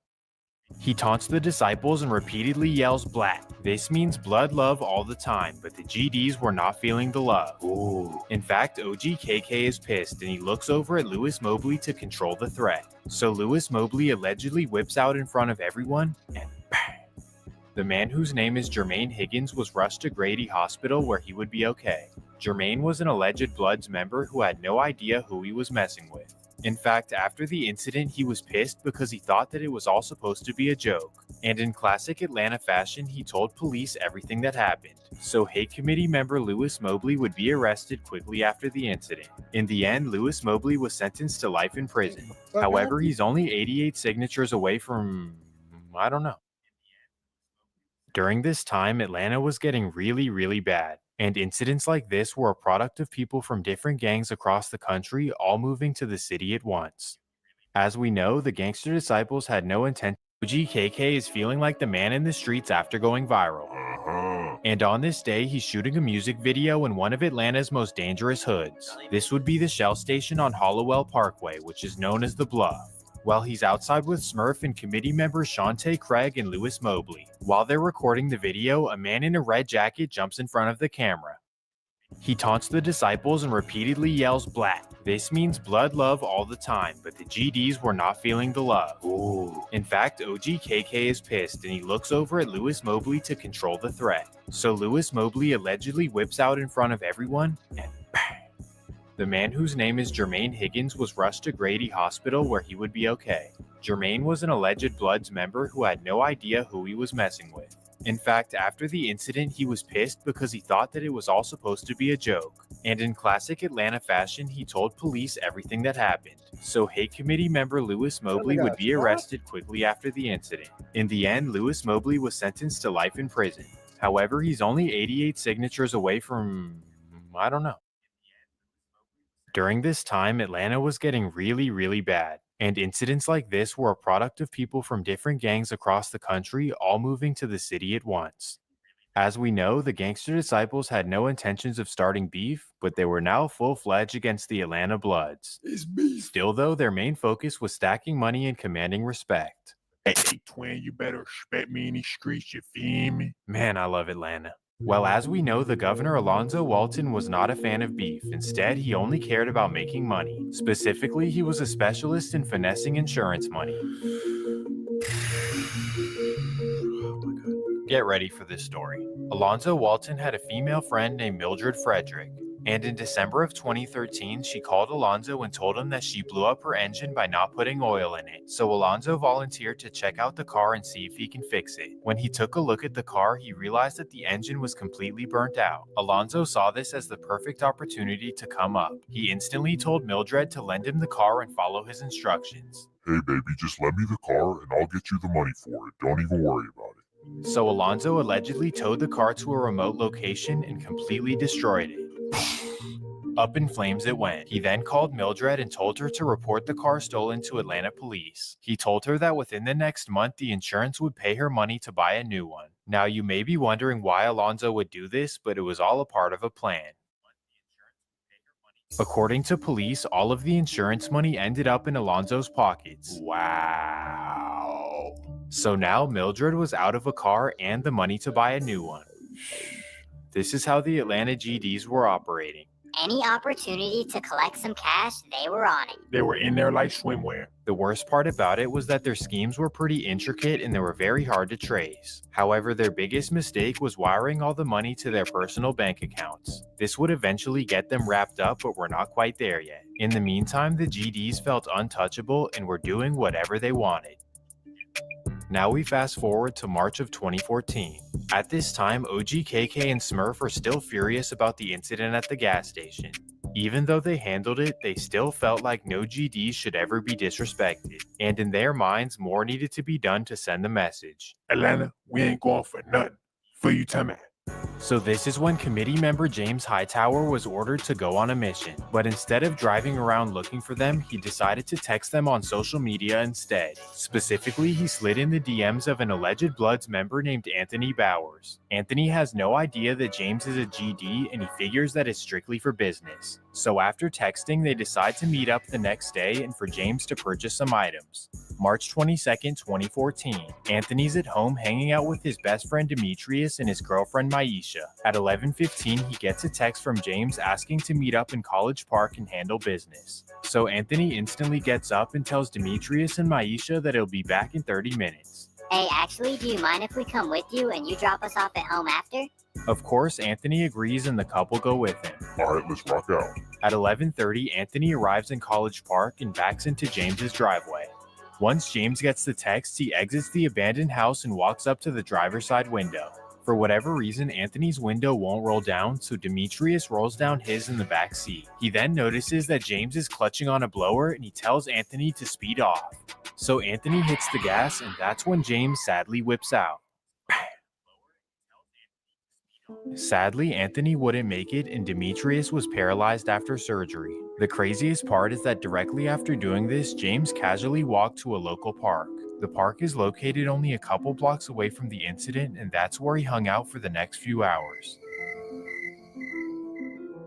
He taunts the disciples and repeatedly yells black. This means blood love all the time, but the GDs were not feeling the love. Ooh. In fact, OGKK is pissed and he looks over at Lewis Mobley to control the threat. So Lewis Mobley allegedly whips out in front of everyone and bang. The man whose name is Jermaine Higgins was rushed to Grady Hospital where he would be okay. Jermaine was an alleged Bloods member who had no idea who he was messing with. In fact, after the incident, he was pissed because he thought that it was all supposed to be a joke. And in classic Atlanta fashion, he told police everything that happened. So hate committee member Lewis Mobley would be arrested quickly after the incident. In the end, Lewis Mobley was sentenced to life in prison. However, he's only 88 signatures away from, I don't know. During this time, Atlanta was getting really bad, and incidents like this were a product of people from different gangs across the country all moving to the city at once. As we know, the gangster disciples had no intent. OGKK is feeling like the man in the streets after going viral. And on this day, he's shooting a music video in one of Atlanta's most dangerous hoods. This would be the Shell Station on Hollowell Parkway, which is known as The Bluff. While he's outside with Smurf and committee members Shantae Craig and Lewis Mobley. While they're recording the video, a man in a red jacket jumps in front of the camera. He taunts the disciples and repeatedly yells black. This means blood love all the time, but the GDs were not feeling the love. Ooh. In fact, OGKK is pissed and he looks over at Lewis Mobley to control the threat. So Lewis Mobley allegedly whips out in front of everyone and bang. The man whose name is Jermaine Higgins was rushed to Grady Hospital where he would be okay. Jermaine was an alleged Bloods member who had no idea who he was messing with. In fact, after the incident, he was pissed because he thought that it was all supposed to be a joke. And in classic Atlanta fashion, he told police everything that happened. So hate committee member Lewis Mobley would be arrested quickly after the incident. In the end, Lewis Mobley was sentenced to life in prison. However, he's only 88 signatures away from, I don't know. During this time, Atlanta was getting really bad. And incidents like this were a product of people from different gangs across the country all moving to the city at once. As we know, the Gangster Disciples had no intentions of starting beef, but they were now full-fledged against the Atlanta Bloods. It's beef. Still though, their main focus was stacking money and commanding respect. Hey, twin, you better respect me in these streets, you feel me? Man, I love Atlanta. Well, as we know, the governor Alonzo Walton was not a fan of beef. Instead, he only cared about making money. Specifically, he was a specialist in finessing insurance money. Get ready for this story. Alonzo Walton had a female friend named Mildred Frederick. And in December of 2013, she called Alonzo and told him that she blew up her engine by not putting oil in it. So Alonzo volunteered to check out the car and see if he can fix it. When he took a look at the car, he realized that the engine was completely burnt out. Alonzo saw this as the perfect opportunity to come up. He instantly told Mildred to lend him the car and follow his instructions. Hey, baby, just lend me the car and I'll get you the money for it. Don't even worry about it. So Alonzo allegedly towed the car to a remote location and completely destroyed it. Up in flames it went. He then called Mildred and told her to report the car stolen to Atlanta police. He told her that within the next month, the insurance would pay her money to buy a new one. Now you may be wondering why Alonzo would do this, but it was all a part of a plan. According to police, all of the insurance money ended up in Alonzo's pockets. Wow. So now Mildred was out of a car and the money to buy a new one. This is how the Atlanta GDs were operating. Any opportunity to collect some cash, they were on it. They were in there like swimwear. The worst part about it was that their schemes were pretty intricate and they were very hard to trace. However, their biggest mistake was wiring all the money to their personal bank accounts. This would eventually get them wrapped up, but we're not quite there yet. In the meantime, the GDs felt untouchable and were doing whatever they wanted. Now we fast forward to March of 2014. At this time, OGKK and Smurf are still furious about the incident at the gas station. Even though they handled it, they still felt like no GDs should ever be disrespected. And in their minds, more needed to be done to send the message. Atlanta, we ain't going for nothing. For you, time out. So this is when committee member James Hightower was ordered to go on a mission. But instead of driving around looking for them, he decided to text them on social media instead. Specifically, he slid in the DMs of an alleged Bloods member named Anthony Bowers. Anthony has no idea that James is a GD and he figures that it's strictly for business. So after texting, they decide to meet up the next day and for James to purchase some items. March 22nd, 2014. Anthony's at home hanging out with his best friend Demetrius and his girlfriend Maisha. At 11:15, he gets a text from James asking to meet up in College Park and handle business. So Anthony instantly gets up and tells Demetrius and Maisha that he'll be back in 30 minutes. Hey, actually, do you mind if we come with you and you drop us off at home after? Of course, Anthony agrees and the couple go with him. Alright, let's rock out. At 11:30, Anthony arrives in College Park and backs into James's driveway. Once James gets the text, he exits the abandoned house and walks up to the driver's side window. For whatever reason, Anthony's window won't roll down, so Demetrius rolls down his in the back seat. He then notices that James is clutching on a blower and he tells Anthony to speed off. So Anthony hits the gas and that's when James sadly whips out. Sadly, Anthony wouldn't make it and Demetrius was paralyzed after surgery. The craziest part is that directly after doing this, James casually walked to a local park. The park is located only a couple blocks away from the incident and that's where he hung out for the next few hours.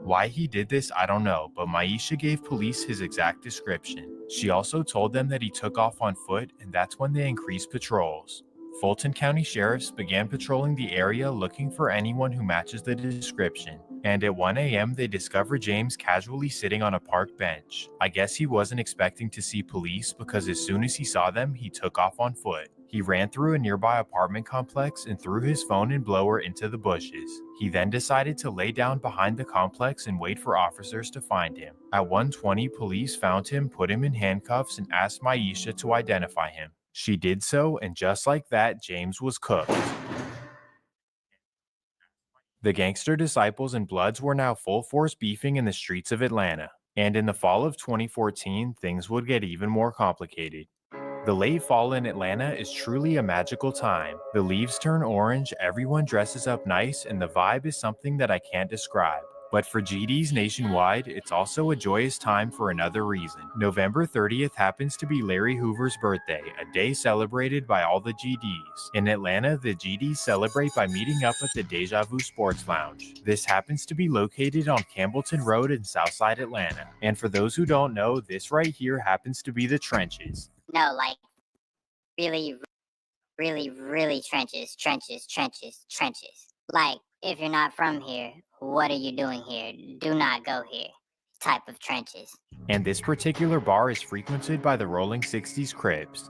Why he did this, I don't know, but Maisha gave police his exact description. She also told them that he took off on foot and that's when they increased patrols. Fulton County sheriffs began patrolling the area looking for anyone who matches the description. And at 1 a.m. they discover James casually sitting on a park bench. I guess he wasn't expecting to see police because as soon as he saw them, he took off on foot. He ran through a nearby apartment complex and threw his phone and blower into the bushes. He then decided to lay down behind the complex and wait for officers to find him. At 1:20, police found him, put him in handcuffs, and asked Maisha to identify him. She did so, and just like that, James was cooked. The Gangster Disciples and Bloods were now full force beefing in the streets of Atlanta. And in the fall of 2014, things would get even more complicated. The late fall in Atlanta is truly a magical time. The leaves turn orange, everyone dresses up nice, and the vibe is something that I can't describe. But for GDs nationwide, it's also a joyous time for another reason. November 30th happens to be Larry Hoover's birthday, a day celebrated by all the GDs. In Atlanta, the GDs celebrate by meeting up at the Deja Vu Sports Lounge. This happens to be located on Campbellton Road in Southside Atlanta. And for those who don't know, this right here happens to be the trenches. No, like, really trenches. Like, if you're not from here, what are you doing here? Do not go here. Type of trenches. And this particular bar is frequented by the Rolling 60s Crips.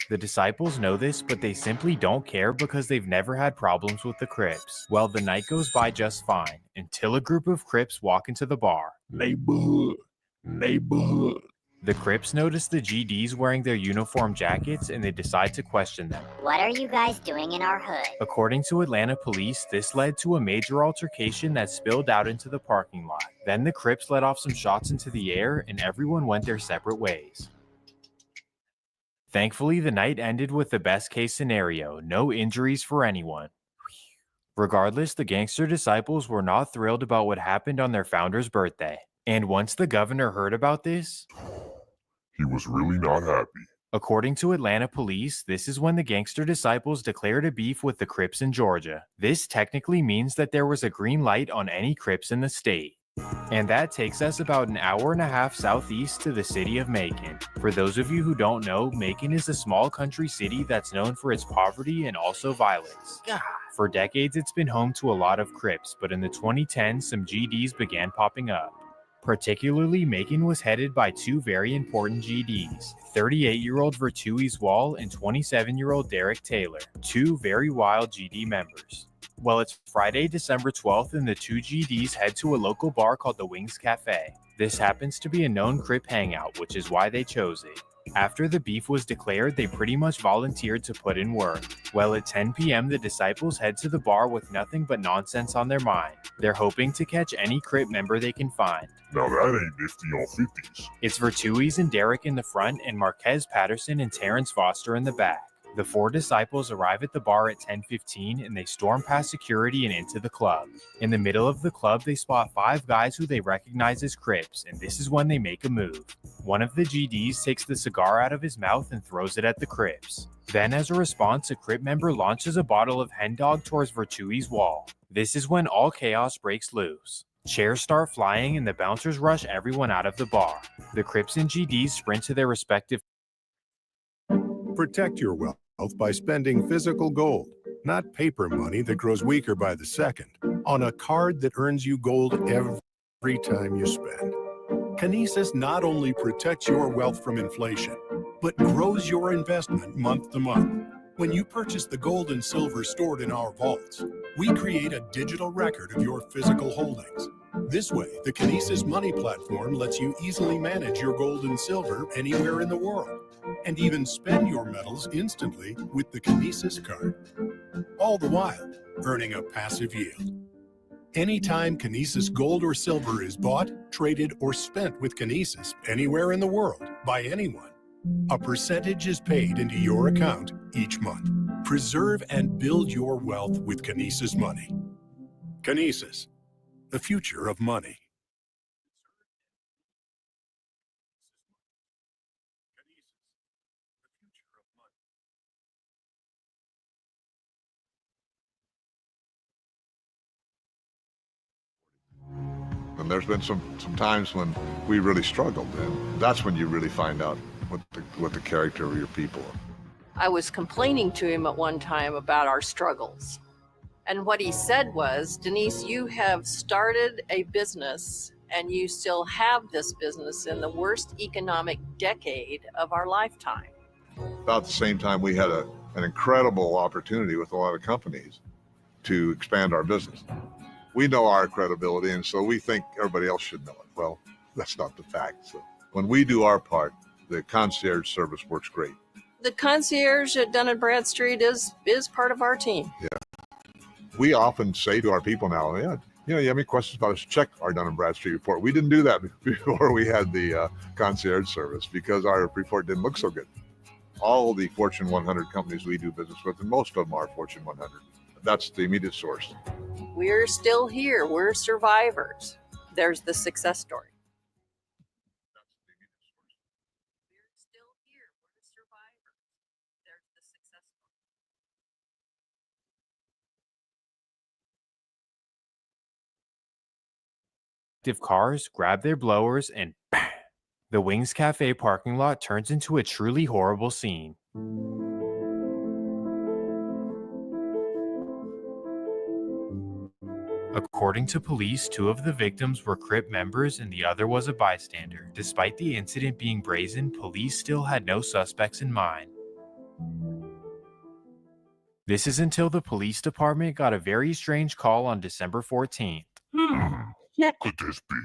The Disciples know this, but they simply don't care because they've never had problems with the Crips. Well, the night goes by just fine, until a group of Crips walk into the bar. Neighborhood. The Crips notice the GDs wearing their uniform jackets and they decide to question them. What are you guys doing in our hood? According to Atlanta police, this led to a major altercation that spilled out into the parking lot. Then the Crips let off some shots into the air and everyone went their separate ways. Thankfully, the night ended with the best case scenario, no injuries for anyone. Regardless, the Gangster Disciples were not thrilled about what happened on their founder's birthday. And once the governor heard about this, he was really not happy. According to Atlanta police, this is when the Gangster Disciples declared a beef with the Crips in Georgia. This technically means that there was a green light on any Crips in the state. And that takes us about an hour and a half southeast to the city of Macon. For those of you who don't know, Macon is a small country city that's known for its poverty and also violence. For decades, it's been home to a lot of Crips, but in the 2010s, some GDs began popping up. Particularly, Macon was headed by two very important GDs, 38-year-old Vertuis Wall and 27-year-old Derek Taylor, two very wild GD members. Well, it's Friday, December 12th, and the two GDs head to a local bar called the Wings Cafe. This happens to be a known Crip hangout, which is why they chose it. After the beef was declared, they pretty much volunteered to put in work. Well, at 10 p.m., the Disciples head to the bar with nothing but nonsense on their mind. They're hoping to catch any Crip member they can find. Now that ain't nifty on 50s. It's Vertuis and Derek in the front and Marquez Patterson and Terrence Foster in the back. The four Disciples arrive at the bar at 10:15 and they storm past security and into the club. In the middle of the club, they spot five guys who they recognize as Crips, and this is when they make a move. One of the GDs takes the cigar out of his mouth and throws it at the Crips. Then, as a response, a Crip member launches a bottle of Hen Dog towards Vertuis' wall. This is when all chaos breaks loose. Chairs start flying and the bouncers rush everyone out of the bar. The Crips and GDs sprint to their respective. Protect your wealth by spending physical gold, not paper money that grows weaker by the second, on a card that earns you gold every time you spend. Kinesis not only protects your wealth from inflation, but grows your investment month to month. When you purchase the gold and silver stored in our vaults, we create a digital record of your physical holdings. This way, the Kinesis Money platform lets you easily manage your gold and silver anywhere in the world, and even spend your metals instantly with the Kinesis card. All the while, earning a passive yield. Anytime Kinesis gold or silver is bought, traded, or spent with Kinesis anywhere in the world by anyone, a percentage is paid into your account each month. Preserve and build your wealth with Kinesis Money. Kinesis, the future of money. And there's been some times when we really struggled, and that's when you really find out what the character of your people are. I was complaining to him at one time about our struggles. And what he said was, Denise, you have started a business and you still have this business in the worst economic decade of our lifetime. About the same time, we had an incredible opportunity with a lot of companies to expand our business. We know our credibility, and so we think everybody else should know it. Well, that's not the fact. So when we do our part, the concierge service works great. The concierge at Dun & Bradstreet is part of our team. Yeah. We often say to our people now, yeah, you know, you have any questions about us, check our Dun & Bradstreet report. We didn't do that before we had the concierge service because our report didn't look so good. All the Fortune 100 companies we do business with, and most of them are Fortune 100. That's the immediate source. We're still here. We're survivors. There's the success story. Cars grab their blowers and bang, the Wings Cafe parking lot turns into a truly horrible scene. According to police, 2 of the victims were Crip members and the other was a bystander. Despite the incident being brazen, police still had no suspects in mind. This is until the police department got a very strange call on December 14th. What could this be?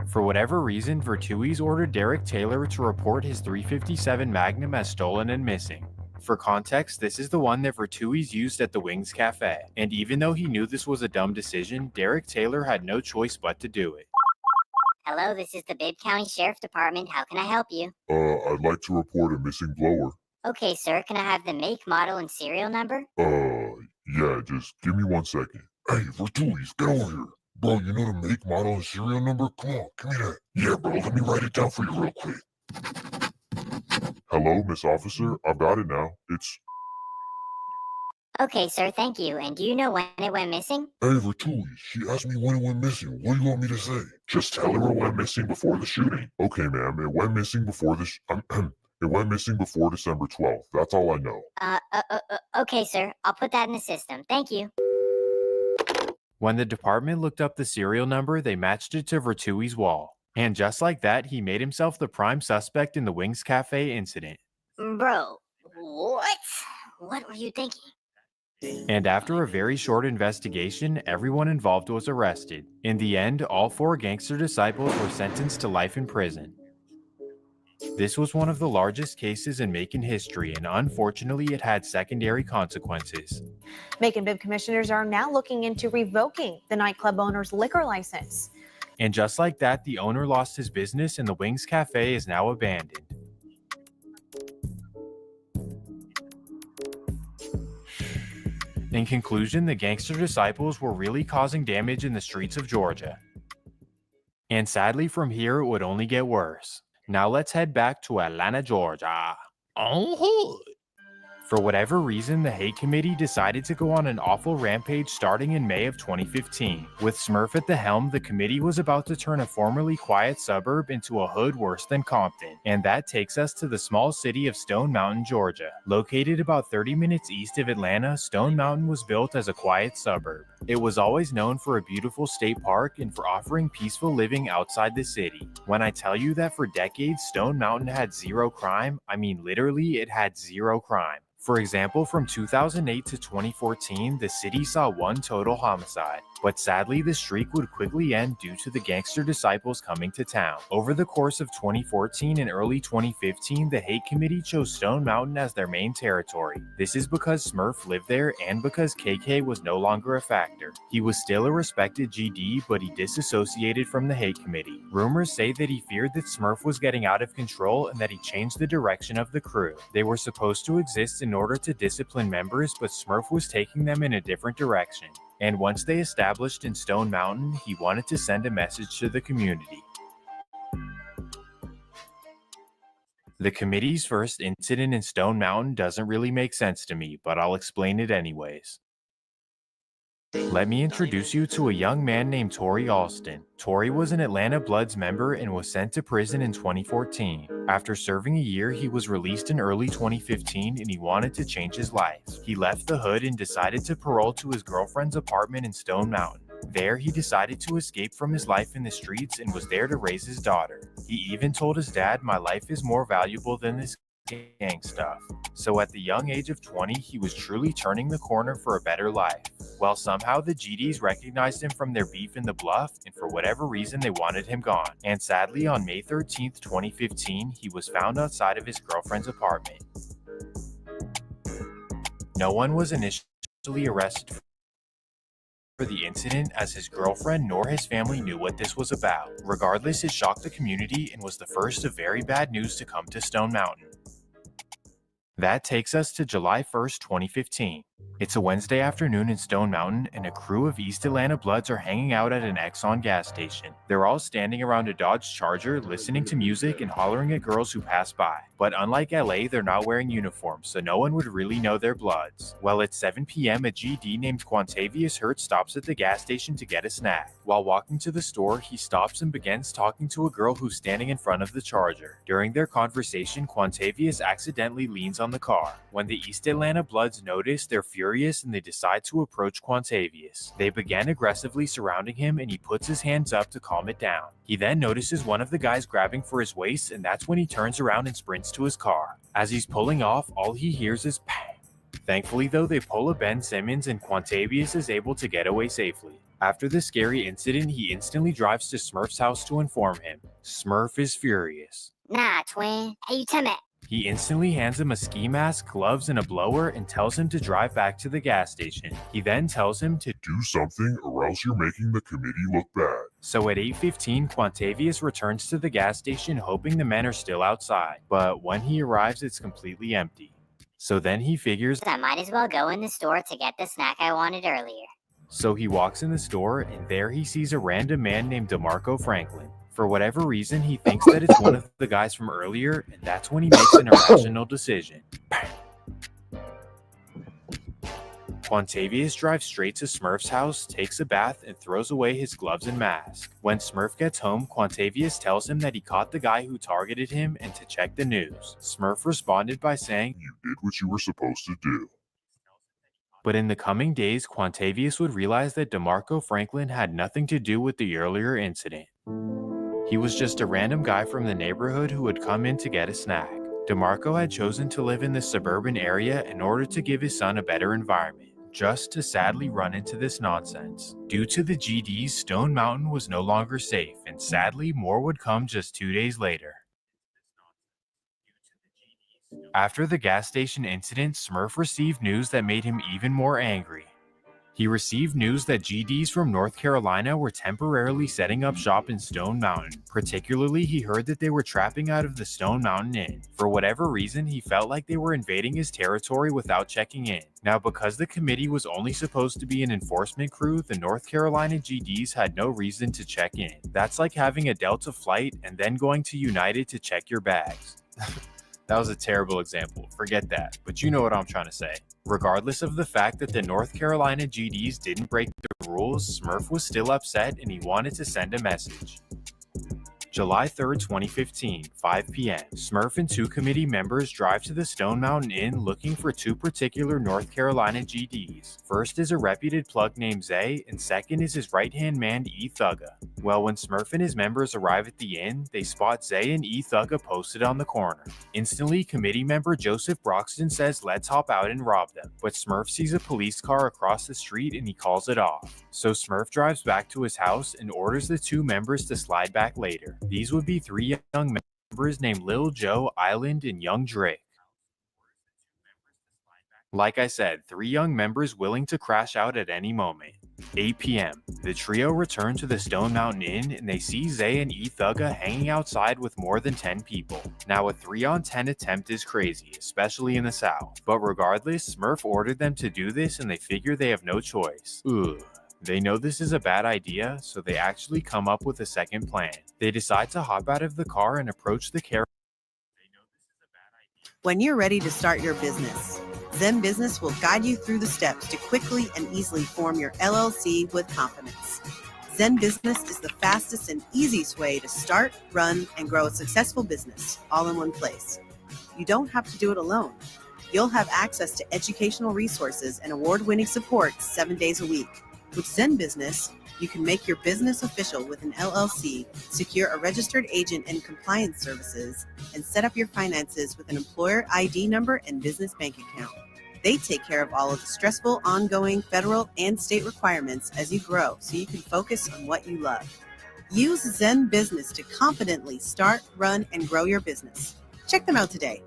For whatever reason, Vertuis ordered Derek Taylor to report his .357 Magnum as stolen and missing. For context, this is the one that Vertuis used at the Wings Cafe. And even though he knew this was a dumb decision, Derek Taylor had no choice but to do it. Hello, this is the Bibb County Sheriff Department. How can I help you? I'd like to report a missing blower. Okay, sir. Can I have the make, model, and serial number? Yeah, just give me 1 second. Hey, Vertuis, get over here. Bro, you know the make, model, and serial number? Come on, give me that. Yeah, bro, let me write it down for you real quick. Hello, Miss Officer. I've got it now. It's... Okay, sir. Thank you. And do you know when it went missing? Hey, Vertuis, she asked me when it went missing. What do you want me to say? Just tell her it went missing before the shooting. Okay, ma'am. It went missing before the... It went missing before December 12th. That's all I know. Okay, sir. I'll put that in the system. Thank you. When the department looked up the serial number, they matched it to Vertuis' wall. And just like that, he made himself the prime suspect in the Wings Cafe incident. Bro, what? What were you thinking? And after a very short investigation, everyone involved was arrested. In the end, all 4 gangster disciples were sentenced to life in prison. This was one of the largest cases in Macon history, and unfortunately, it had secondary consequences. Macon Bibb commissioners are now looking into revoking the nightclub owner's liquor license. And just like that, the owner lost his business and the Wings Cafe is now abandoned. In conclusion, the gangster disciples were really causing damage in the streets of Georgia. And sadly, from here, it would only get worse. Now let's head back to Atlanta, Georgia. Oh, for whatever reason, the hate committee decided to go on an awful rampage starting in May of 2015. With Smurf at the helm, the committee was about to turn a formerly quiet suburb into a hood worse than Compton. And that takes us to the small city of Stone Mountain, Georgia. Located about 30 minutes east of Atlanta, Stone Mountain was built as a quiet suburb. It was always known for a beautiful state park and for offering peaceful living outside the city. When I tell you that for decades, Stone Mountain had zero crime, I mean literally it had zero crime. For example, from 2008 to 2014, the city saw 1 total homicide. But sadly, the streak would quickly end due to the gangster disciples coming to town. Over the course of 2014 and early 2015, the hate committee chose Stone Mountain as their main territory. This is because Smurf lived there and because KK was no longer a factor. He was still a respected GD, but he disassociated from the hate committee. Rumors say that he feared that Smurf was getting out of control and that he changed the direction of the crew. They were supposed to exist in order to discipline members, but Smurf was taking them in a different direction. And once they established in Stone Mountain, he wanted to send a message to the community. The committee's first incident in Stone Mountain doesn't really make sense to me, but I'll explain it anyways. Let me introduce you to a young man named Torrey Alston. Torrey was an Atlanta Bloods member and was sent to prison in 2014. After serving a year, he was released in early 2015 and he wanted to change his life. He left the hood and decided to parole to his girlfriend's apartment in Stone Mountain. There, he decided to escape from his life in the streets and was there to raise his daughter. He even told his dad, "My life is more valuable than this gang stuff." So at the young age of 20, he was truly turning the corner for a better life. Well, somehow the GDs recognized him from their beef in the Bluff, and for whatever reason they wanted him gone. And sadly, on May 13th, 2015, he was found outside of his girlfriend's apartment. No one was initially arrested for the incident, as his girlfriend nor his family knew what this was about. Regardless, it shocked the community and was the first of very bad news to come to Stone Mountain. That takes us to July 1st, 2015. It's a Wednesday afternoon in Stone Mountain, and a crew of East Atlanta Bloods are hanging out at an Exxon gas station. They're all standing around a Dodge Charger, listening to music and hollering at girls who pass by. But unlike LA, they're not wearing uniforms, so no one would really know they're Bloods. Well, at 7 p.m., a GD named Quantavious Hurt stops at the gas station to get a snack. While walking to the store, he stops and begins talking to a girl who's standing in front of the Charger. During their conversation, Quantavious accidentally leans on the car. When the East Atlanta Bloods notice, they're furious and they decide to approach Quantavious. They begin aggressively surrounding him, and he puts his hands up to calm it down. He then notices one of the guys grabbing for his waist, and that's when he turns around and sprints to his car. As he's pulling off, all he hears is bang. Thankfully though, they pull a Ben Simmons and Quantavious is able to get away safely. After the scary incident, he instantly drives to Smurf's house to inform him. Smurf is furious. Nah, twin. Hey, you tell me. He instantly hands him a ski mask, gloves, and a blower and tells him to drive back to the gas station. He then tells him to do something or else you're making the committee look bad. So at 8:15, Quantavious returns to the gas station hoping the men are still outside. But when he arrives, it's completely empty. So then he figures, I might as well go in the store to get the snack I wanted earlier. So he walks in the store, and there he sees a random man named DeMarco Franklin. For whatever reason, he thinks that it's one of the guys from earlier, and that's when he makes an irrational decision. Quantavious drives straight to Smurf's house, takes a bath, and throws away his gloves and mask. When Smurf gets home, Quantavious tells him that he caught the guy who targeted him and to check the news. Smurf responded by saying, "You did what you were supposed to do." But in the coming days, Quantavious would realize that DeMarco Franklin had nothing to do with the earlier incident. He was just a random guy from the neighborhood who had come in to get a snack. DeMarco had chosen to live in this suburban area in order to give his son a better environment, just to sadly run into this nonsense. Due to the GDs, Stone Mountain was no longer safe, and sadly, more would come just 2 days later. After the gas station incident, Smurf received news that made him even more angry. He received news that GDs from North Carolina were temporarily setting up shop in Stone Mountain. Particularly, he heard that they were trapping out of the Stone Mountain Inn. For whatever reason, he felt like they were invading his territory without checking in. Now, because the committee was only supposed to be an enforcement crew, the North Carolina GDs had no reason to check in. That's like having a Delta flight and then going to United to check your bags. That was a terrible example, forget that, but you know what I'm trying to say. Regardless of the fact that the North Carolina GDs didn't break the rules, Smurf was still upset and he wanted to send a message. July 3rd, 2015, 5 p.m. Smurf and 2 committee members drive to the Stone Mountain Inn looking for 2 particular North Carolina GDs. First is a reputed plug named Zay, and second is his right-hand man, E Thugga. Well, when Smurf and his members arrive at the inn, they spot Zay and E Thugga posted on the corner. Instantly, committee member Joseph Broxton says let's hop out and rob them, but Smurf sees a police car across the street and he calls it off. So Smurf drives back to his house and orders the 2 members to slide back later. These would be 3 young members named Lil Joe, Island, and Young Drake. Like I said, 3 young members willing to crash out at any moment. 8 p.m. The trio return to the Stone Mountain Inn and they see Zay and E Thugga hanging outside with more than 10 people. Now a 3-on-10 attempt is crazy, especially in the South. But regardless, Smurf ordered them to do this and they figure they have no choice. Ugh. They know this is a bad idea, so they actually come up with a second plan. They decide to hop out of the car and approach the carriage. When you're ready to start your business, Zen Business will guide you through the steps to quickly and easily form your LLC with confidence. Zen Business is the fastest and easiest way to start, run, and grow a successful business all in one place. You don't have to do it alone. You'll have access to educational resources and award-winning support 7 days a week. With Zen Business, you can make your business official with an LLC, secure a registered agent and compliance services, and set up your finances with an employer ID number and business bank account. They take care of all of the stressful, ongoing federal and state requirements as you grow so you can focus on what you love. Use Zen Business to confidently start, run, and grow your business. Check them out today.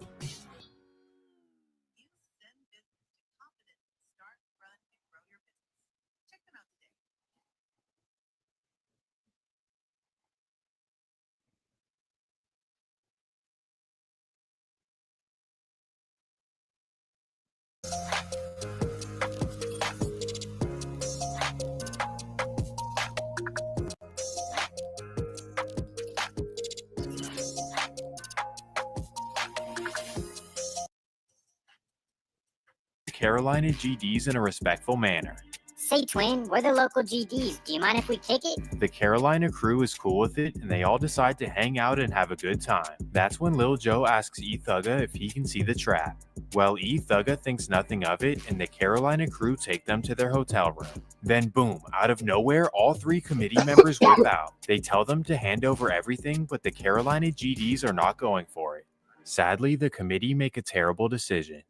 Carolina GDs in a respectful manner. Say, twin, we're the local GDs. Do you mind if we kick it? The Carolina crew is cool with it, and they all decide to hang out and have a good time. That's when Lil Joe asks E-Thugga if he can see the trap. Well, E-Thugga thinks nothing of it, and the Carolina crew take them to their hotel room. Then boom, out of nowhere, all 3 committee members whip out. They tell them to hand over everything, but the Carolina GDs are not going for it. Sadly, the committee make a terrible decision.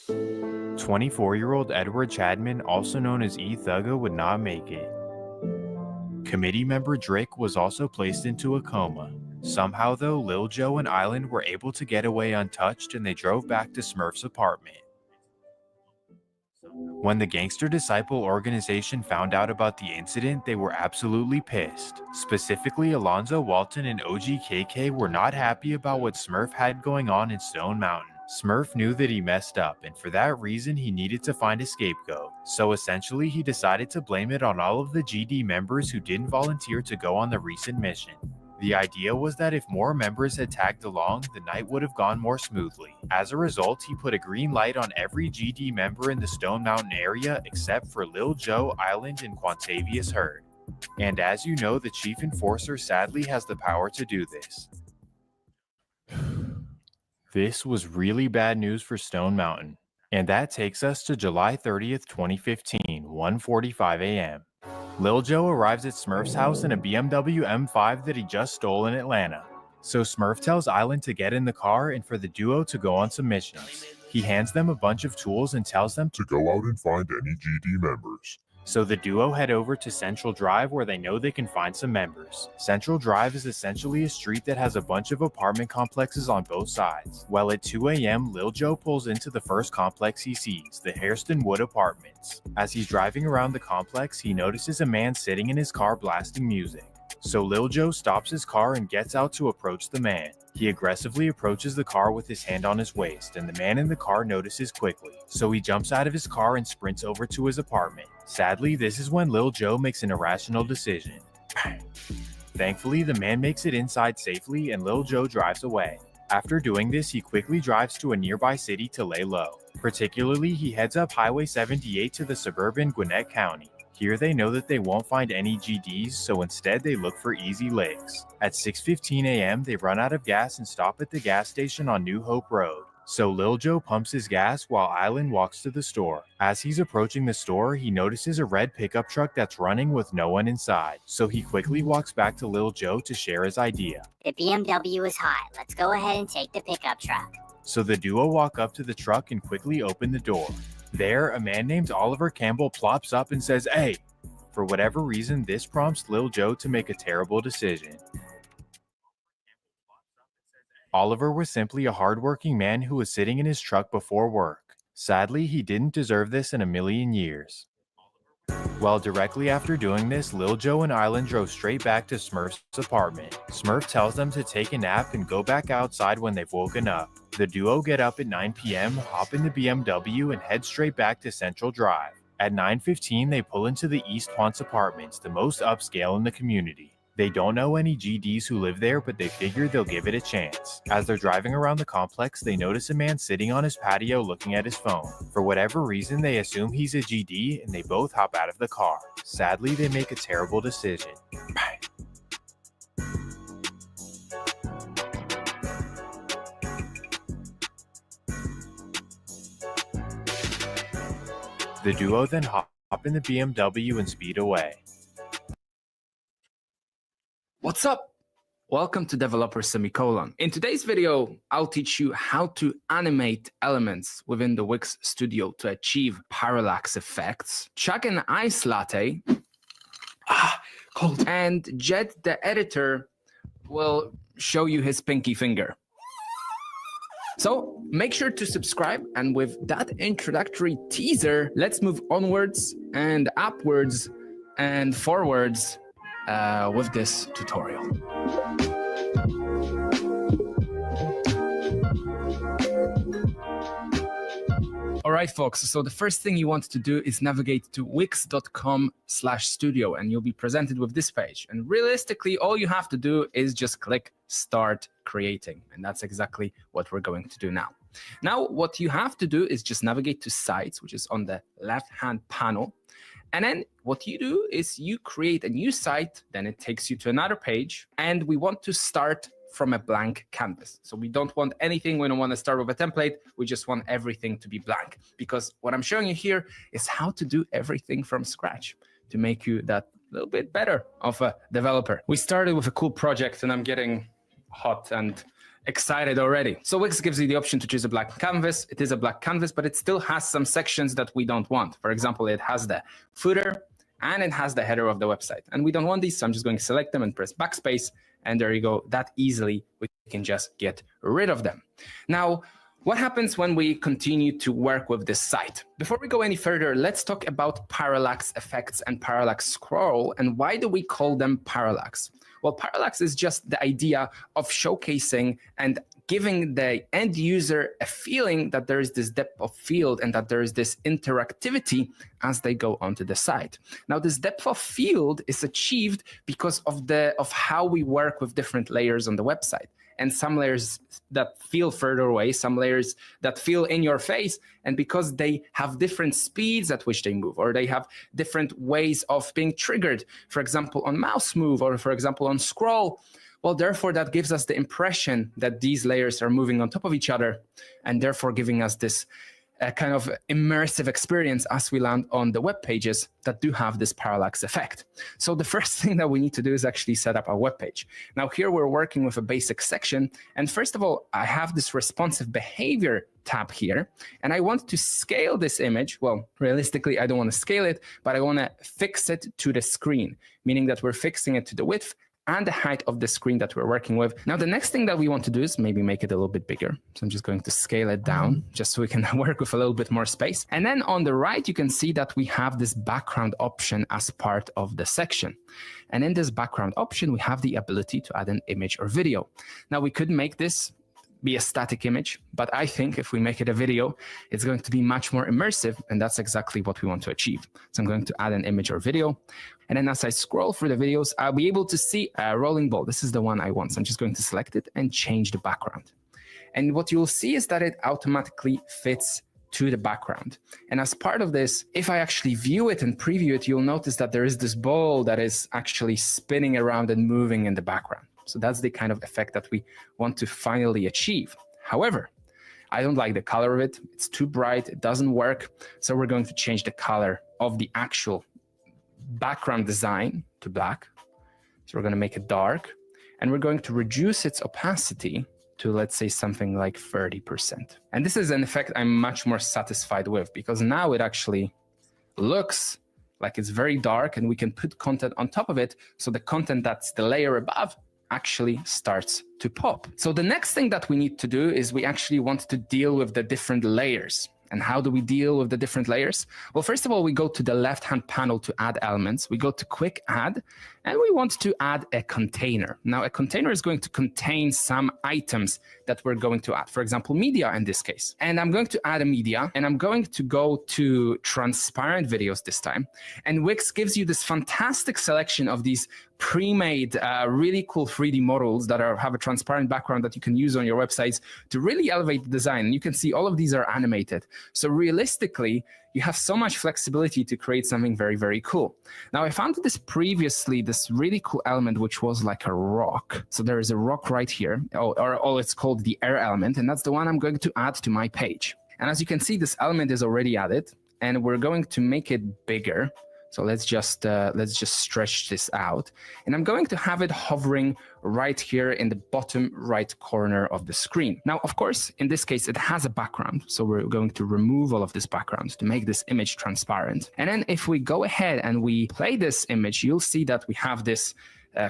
24-year-old Edward Chadman, also known as E-Thugga, would not make it. Committee member Drake was also placed into a coma. Somehow though, Lil Joe and Island were able to get away untouched and they drove back to Smurf's apartment. When the Gangster Disciple organization found out about the incident, they were absolutely pissed. Specifically, Alonzo Walton and OG KK were not happy about what Smurf had going on in Stone Mountain. Smurf knew that he messed up, and for that reason he needed to find a scapegoat. So essentially he decided to blame it on all of the GD members who didn't volunteer to go on the recent mission. The idea was that if more members had tagged along, the night would have gone more smoothly. As a result, he put a green light on every GD member in the Stone Mountain area except for Lil Joe, Island, and Quantavious Hurd. And as you know, the Chief Enforcer sadly has the power to do this. This was really bad news for Stone Mountain. And that takes us to July 30th, 2015, 1:45 a.m. Lil Joe arrives at Smurf's house in a BMW M5 that he just stole in Atlanta. So Smurf tells Island to get in the car and for the duo to go on some missions. He hands them a bunch of tools and tells them to go out and find any GD members. So the duo head over to Central Drive where they know they can find some members. Central Drive is essentially a street that has a bunch of apartment complexes on both sides. Well, at 2 a.m., Lil Joe pulls into the first complex he sees, the Hairston Wood Apartments. As he's driving around the complex, he notices a man sitting in his car blasting music. So Lil Joe stops his car and gets out to approach the man. He aggressively approaches the car with his hand on his waist, and the man in the car notices quickly. So he jumps out of his car and sprints over to his apartment. Sadly, this is when Lil Joe makes an irrational decision. Thankfully, the man makes it inside safely and Lil Joe drives away. After doing this, he quickly drives to a nearby city to lay low. Particularly, he heads up Highway 78 to the suburban Gwinnett County. Here they know that they won't find any GDs, so instead they look for easy licks. At 6:15 a.m., they run out of gas and stop at the gas station on New Hope Road. So Lil Joe pumps his gas while Island walks to the store. As he's approaching the store, he notices a red pickup truck that's running with no one inside. So he quickly walks back to Lil Joe to share his idea. The BMW is hot. Let's go ahead and take the pickup truck. So the duo walk up to the truck and quickly open the door. There, a man named Oliver Campbell plops up and says, "Hey." For whatever reason, this prompts Lil Joe to make a terrible decision. Oliver was simply a hardworking man who was sitting in his truck before work. Sadly, he didn't deserve this in a million years. Well, directly after doing this, Lil Joe and Island drove straight back to Smurf's apartment. Smurf tells them to take a nap and go back outside when they've woken up. The duo get up at 9 p.m., hop in the BMW, and head straight back to Central Drive. At 9:15, they pull into the East Ponce Apartments, the most upscale in the community. They don't know any GDs who live there, but they figure they'll give it a chance. As they're driving around the complex, they notice a man sitting on his patio looking at his phone. For whatever reason, they assume he's a GD, and they both hop out of the car. Sadly, they make a terrible decision. The duo then hop in the BMW and speed away. What's up? Welcome to Developer Semicolon. In today's video, I'll teach you how to animate elements within the Wix Studio to achieve parallax effects, chuck an ice latte, cold, and Jet the editor will show you his pinky finger. So make sure to subscribe, and with that introductory teaser, let's move onwards and upwards and forwards with this tutorial. right, folks. So the first thing you want to do is navigate to wix.com/studio, and you'll be presented with this page. And realistically, all you have to do is just click Start Creating. And that's exactly what we're going to do now. Now, what you have to do is just navigate to Sites, which is on the left-hand panel. And then what you do is you create a new site, then it takes you to another page, and we want to start from a blank canvas. So we don't want anything, we don't want to start with a template, we just want everything to be blank. Because what I'm showing you here is how to do everything from scratch to make you that little bit better of a developer. We started with a cool project and I'm getting hot and excited already. So Wix gives you the option to choose a black canvas. It is a black canvas, but it still has some sections that we don't want. For example, it has the footer and it has the header of the website. And we don't want these, so I'm just going to select them and press backspace. And there you go. That easily we can just get rid of them. Now, what happens when we continue to work with this site? Before we go any further, let's talk about parallax effects and parallax scroll. And why do we call them parallax? Well, parallax is just the idea of showcasing and giving the end user a feeling that there is this depth of field and that there is this interactivity as they go onto the site. Now, this depth of field is achieved because of how we work with different layers on the website. And some layers that feel further away, some layers that feel in your face, and because they have different speeds at which they move, or they have different ways of being triggered, for example, on mouse move, or for example, on scroll, well, therefore, that gives us the impression that these layers are moving on top of each other, and therefore giving us this kind of immersive experience as we land on the web pages that do have this parallax effect. So the first thing that we need to do is actually set up our web page. Now here we're working with a basic section. And first of all, I have this responsive behavior tab here, and I want to scale this image. Well, realistically, I don't want to scale it, but I want to fix it to the screen, meaning that we're fixing it to the width and the height of the screen that we're working with. Now, the next thing that we want to do is maybe make it a little bit bigger. So I'm just going to scale it down just so we can work with a little bit more space. And then on the right, you can see that we have this background option as part of the section. And in this background option, we have the ability to add an image or video. Now, we could make this be a static image, but I think if we make it a video, it's going to be much more immersive, and that's exactly what we want to achieve. So I'm going to add an image or video, and then as I scroll through the videos, I'll be able to see a rolling ball. This is the one I want, so I'm just going to select it and change the background. And what you'll see is that it automatically fits to the background. And as part of this, if I actually view it and preview it, you'll notice that there is this ball that is actually spinning around and moving in the background. So that's the kind of effect that we want to finally achieve. However, I don't like the color of it. It's too bright. It doesn't work. So we're going to change the color of the actual background design to black. So we're going to make it dark. And we're going to reduce its opacity to, let's say, something like 30%. And this is an effect I'm much more satisfied with, because now it actually looks like it's very dark and we can put content on top of it. So the content that's the layer above actually starts to pop. So the next thing that we need to do is we actually want to deal with the different layers. And how do we deal with the different layers? Well, first of all, we go to the left-hand panel to add elements. We go to quick add, and we want to add a container. Now, a container is going to contain some items that we're going to add. For example, media in this case. And I'm going to add a media, and I'm going to go to transparent videos this time. And Wix gives you this fantastic selection of these pre-made, really cool 3D models that have a transparent background that you can use on your websites to really elevate the design. And you can see all of these are animated. So realistically, you have so much flexibility to create something very, very cool. Now, I found this previously, this really cool element, which was like a rock. So there is a rock right here, or it's called the air element, and that's the one I'm going to add to my page. And as you can see, this element is already added, and we're going to make it bigger. So let's just stretch this out. And I'm going to have it hovering right here in the bottom right corner of the screen. Now, of course, in this case, it has a background. So we're going to remove all of this background to make this image transparent. And then if we go ahead and we play this image, you'll see that we have this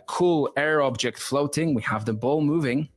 cool air object floating. We have the ball moving.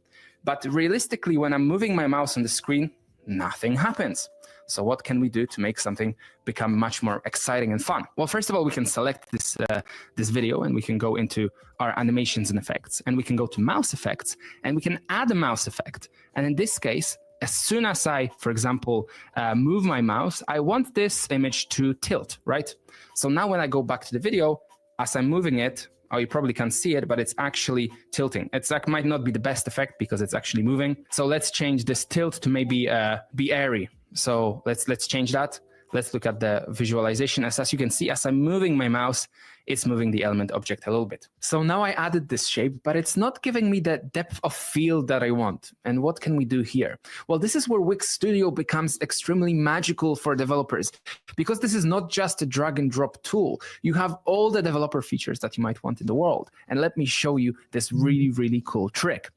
But realistically, when I'm moving my mouse on the screen, nothing happens. So what can we do to make something become much more exciting and fun? Well, first of all, we can select this video, and we can go into our animations and effects, and we can go to mouse effects, and we can add a mouse effect. And in this case, as soon as I, for example, move my mouse, I want this image to tilt, right? So now when I go back to the video, as I'm moving it, oh, you probably can't see it, but it's actually tilting. It's like might not be the best effect because it's actually moving. So let's change this tilt to maybe be airy. So let's change that. Let's look at the visualization. As you can see, as I'm moving my mouse, it's moving the element object a little bit. So now I added this shape, but it's not giving me the depth of field that I want. And what can we do here? Well, this is where Wix Studio becomes extremely magical for developers, because this is not just a drag and drop tool. You have all the developer features that you might want in the world. And let me show you this really, really cool trick.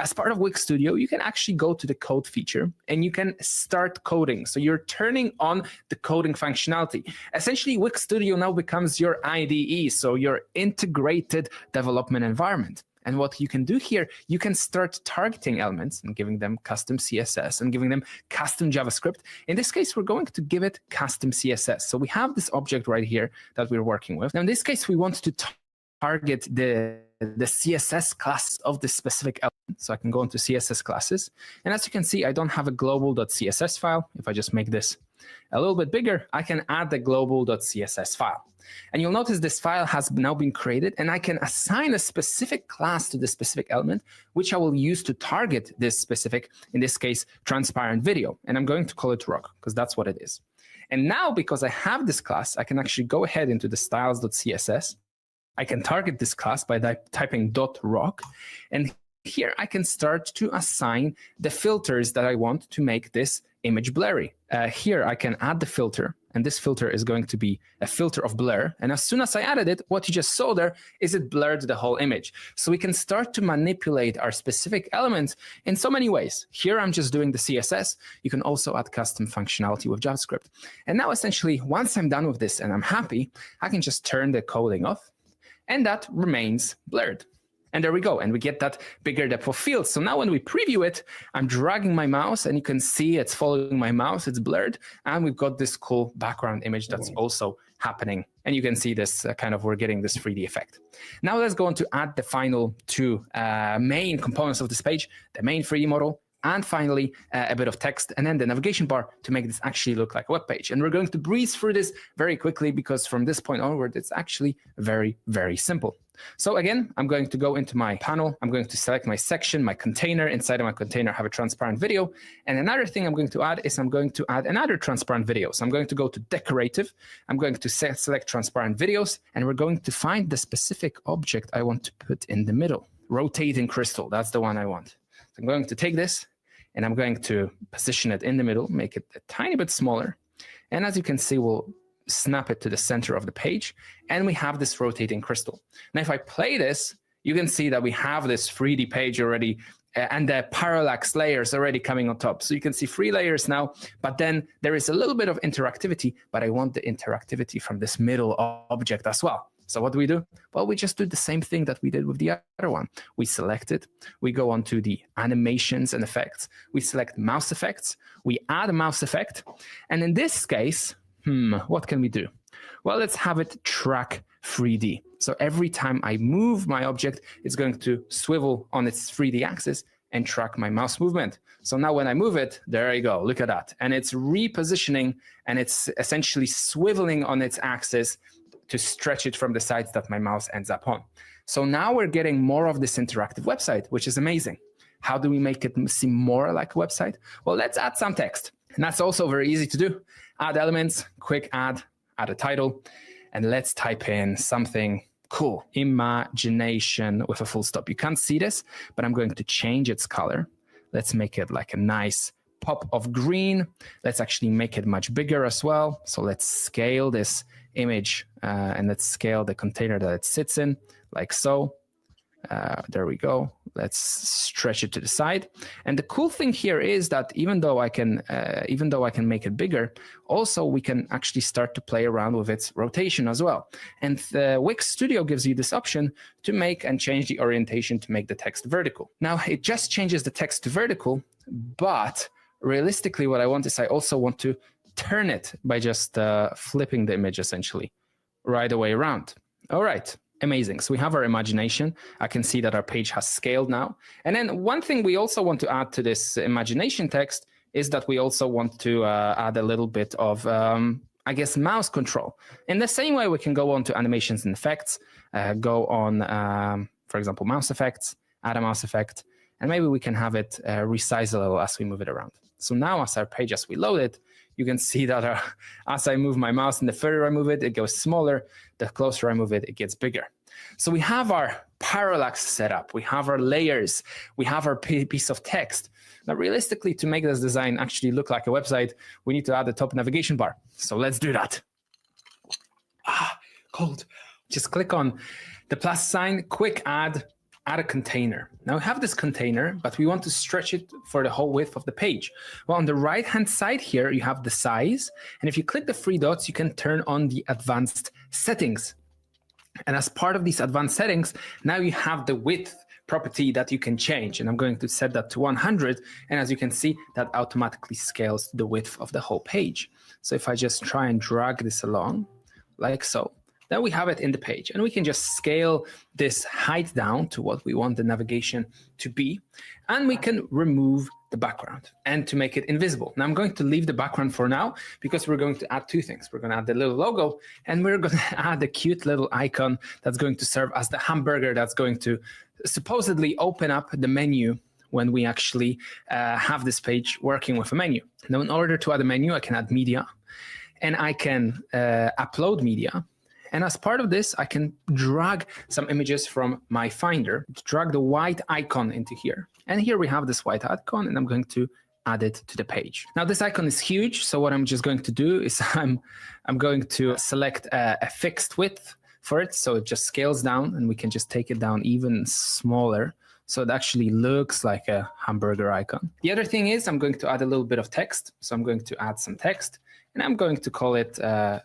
As part of Wix Studio, you can actually go to the code feature and you can start coding. So you're turning on the coding functionality. Essentially, Wix Studio now becomes your IDE. So your integrated development environment. And what you can do here, you can start targeting elements and giving them custom CSS and giving them custom JavaScript. In this case, we're going to give it custom CSS. So we have this object right here that we're working with. Now, in this case, we want to target the CSS class of this specific element. So I can go into CSS classes. And as you can see, I don't have a global.css file. If I just make this a little bit bigger, I can add the global.css file. And you'll notice this file has now been created, and I can assign a specific class to the specific element, which I will use to target this specific, in this case, transparent video. And I'm going to call it rock, because that's what it is. And now, because I have this class, I can actually go ahead into the styles.css. I can target this class by typing .rock. And here I can start to assign the filters that I want to make this image blurry. Here I can add the filter, and this filter is going to be a filter of blur. And as soon as I added it, what you just saw there is it blurred the whole image. So we can start to manipulate our specific elements in so many ways. Here I'm just doing the CSS. You can also add custom functionality with JavaScript. And now essentially, once I'm done with this and I'm happy, I can just turn the coding off, and that remains blurred. And there we go. And we get that bigger depth of field. So now when we preview it, I'm dragging my mouse and you can see it's following my mouse. It's blurred. And we've got this cool background image that's also happening. And you can see this we're getting this 3D effect. Now let's go on to add the final two main components of this page, the main 3D model, and finally a bit of text, and then the navigation bar to make this actually look like a web page. And we're going to breeze through this very quickly because from this point onward, it's actually very, very simple. So again, I'm going to go into my panel. I'm going to select my section, my container. Inside of my container, I have a transparent video. And another thing I'm going to add is I'm going to add another transparent video. So I'm going to go to decorative. I'm going to select transparent videos, and we're going to find the specific object I want to put in the middle. Rotating crystal, that's the one I want. So I'm going to take this and I'm going to position it in the middle, make it a tiny bit smaller. And as you can see, we'll snap it to the center of the page, and we have this rotating crystal. Now, if I play this, you can see that we have this 3D page already, and the parallax layers already coming on top. So you can see 3 layers now, but then there is a little bit of interactivity, but I want the interactivity from this middle object as well. So what do? Well, we just do the same thing that we did with the other one. We select it, we go on to the animations and effects, we select mouse effects, we add a mouse effect, and in this case, what can we do? Well, let's have it track 3D. So every time I move my object, it's going to swivel on its 3D axis and track my mouse movement. So now when I move it, there you go, look at that. And it's repositioning, and it's essentially swiveling on its axis to stretch it from the sides that my mouse ends up on. So now we're getting more of this interactive website, which is amazing. How do we make it seem more like a website? Well, let's add some text. And that's also very easy to do. Add elements, quick add a title, and let's type in something cool. Imagination with a full stop. You can't see this, but I'm going to change its color. Let's make it like a nice pop of green. Let's actually make it much bigger as well. So let's scale this image and let's scale the container that it sits in, like so. There we go. Let's stretch it to the side. And the cool thing here is that even though I can make it bigger, also we can actually start to play around with its rotation as well. And the Wix Studio gives you this option to make and change the orientation to make the text vertical. Now it just changes the text to vertical, but realistically what I want is I also want to turn it by just flipping the image essentially right the way around. All right. Amazing. So we have our imagination. I can see that our page has scaled now. And then one thing we also want to add to this imagination text is that we also want to add a little bit of, I guess, mouse control. In the same way, we can go on to animations and effects, go on, for example, mouse effects, add a mouse effect, and maybe we can have it resize a little as we move it around. So now as our page, as we load it, you can see that as I move my mouse and the further I move it, it goes smaller. The closer I move it, it gets bigger. So we have our parallax set up. We have our layers. We have our piece of text. Now, realistically, to make this design actually look like a website, we need to add the top navigation bar. So let's do that. Cold. Just click on the plus sign, quick add a container. Now we have this container, but we want to stretch it for the whole width of the page. Well, on the right-hand side here, you have the size. And if you click the three dots, you can turn on the advanced settings. And as part of these advanced settings, now you have the width property that you can change. And I'm going to set that to 100. And as you can see, that automatically scales the width of the whole page. So if I just try and drag this along, like so, then we have it in the page, and we can just scale this height down to what we want the navigation to be, and we can remove the background and to make it invisible. Now I'm going to leave the background for now because we're going to add two things. We're going to add the little logo, and we're going to add a cute little icon that's going to serve as the hamburger that's going to supposedly open up the menu when we actually have this page working with a menu. Now, in order to add a menu, I can add media, and I can upload media. And as part of this, I can drag some images from my Finder, drag the white icon into here. And here we have this white icon, and I'm going to add it to the page. Now, this icon is huge. So what I'm just going to do is I'm going to select a fixed width for it. So it just scales down, and we can just take it down even smaller. So it actually looks like a hamburger icon. The other thing is I'm going to add a little bit of text. So I'm going to add some text. And I'm going to call it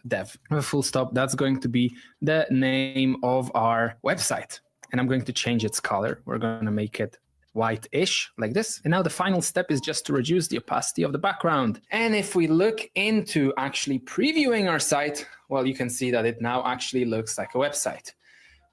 dev. A full stop. That's going to be the name of our website. And I'm going to change its color. We're going to make it white-ish like this. And now the final step is just to reduce the opacity of the background. And if we look into actually previewing our site, well, you can see that it now actually looks like a website.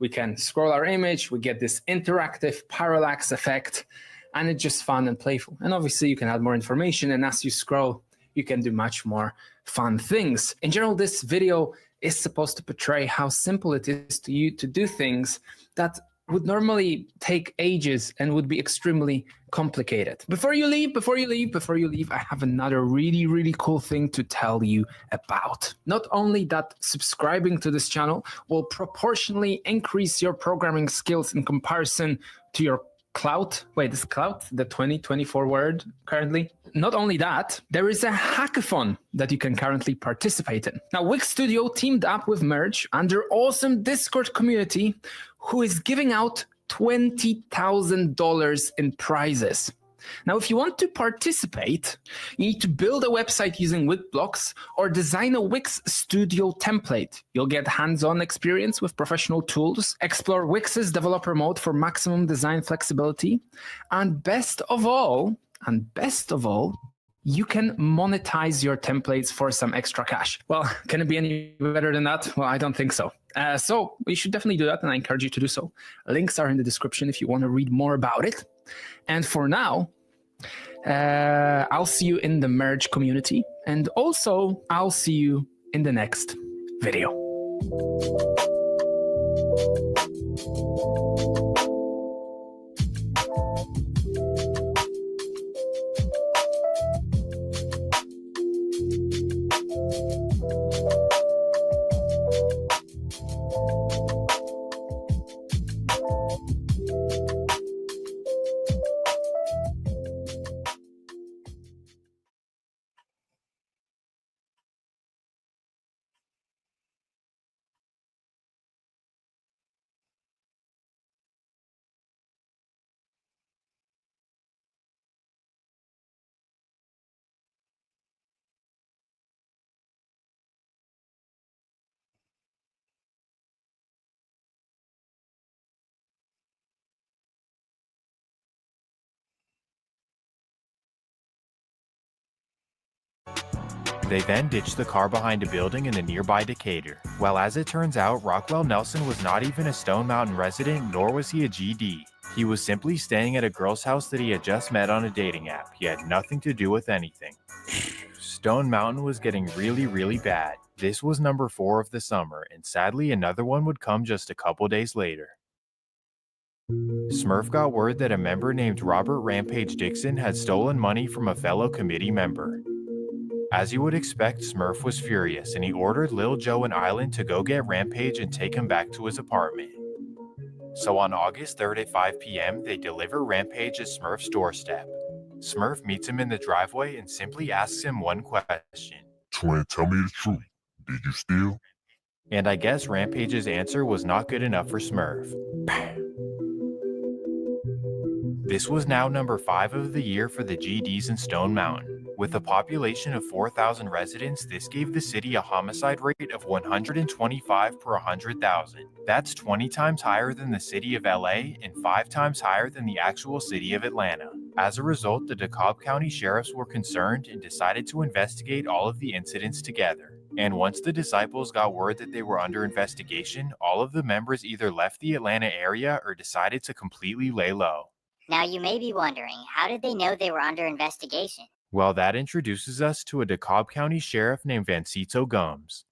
We can scroll our image. We get this interactive parallax effect, and it's just fun and playful. And obviously you can add more information. And as you scroll, you can do much more fun things. In general, this video is supposed to portray how simple it is to you to do things that would normally take ages and would be extremely complicated. Before you leave, I have another really cool thing to tell you about. Not only that subscribing to this channel will proportionally increase your programming skills in comparison to your clout. Wait, is clout the 2024 word currently? Not only that, there is a hackathon that you can currently participate in. Now, Wix Studio teamed up with Merge and their awesome Discord community, who is giving out $20,000 in prizes. Now, if you want to participate, you need to build a website using Wix blocks or design a Wix Studio template. You'll get hands-on experience with professional tools, explore Wix's developer mode for maximum design flexibility, and best of all, you can monetize your templates for some extra cash. Well, can it be any better than that? Well, I don't think so. So you should definitely do that, and I encourage you to do so. Links are in the description if you want to read more about it. And for now, I'll see you in the Merge community, and also I'll see you in the next video. They then ditched the car behind a building in the nearby Decatur. Well, as it turns out, Rockwell Nelson was not even a Stone Mountain resident, nor was he a GD. He was simply staying at a girl's house that he had just met on a dating app. He had nothing to do with anything. Stone Mountain was getting really bad. This was number 4 of the summer, and sadly another one would come just a couple days later. Smurf got word that a member named Robert Rampage Dixon had stolen money from a fellow committee member. As you would expect, Smurf was furious, and he ordered Lil Joe and Island to go get Rampage and take him back to his apartment. So on August 3rd at 5 p.m., they deliver Rampage at Smurf's doorstep. Smurf meets him in the driveway and simply asks him one question. Twin, tell me the truth. Did you steal? And I guess Rampage's answer was not good enough for Smurf. This was now number 5 of the year for the GDs in Stone Mountain. With a population of 4,000 residents, this gave the city a homicide rate of 125 per 100,000. That's 20 times higher than the city of LA and 5 times higher than the actual city of Atlanta. As a result, the DeKalb County sheriffs were concerned and decided to investigate all of the incidents together. And once the disciples got word that they were under investigation, all of the members either left the Atlanta area or decided to completely lay low. Now you may be wondering, how did they know they were under investigation? Well, that introduces us to a DeKalb County sheriff named Vancito Gums.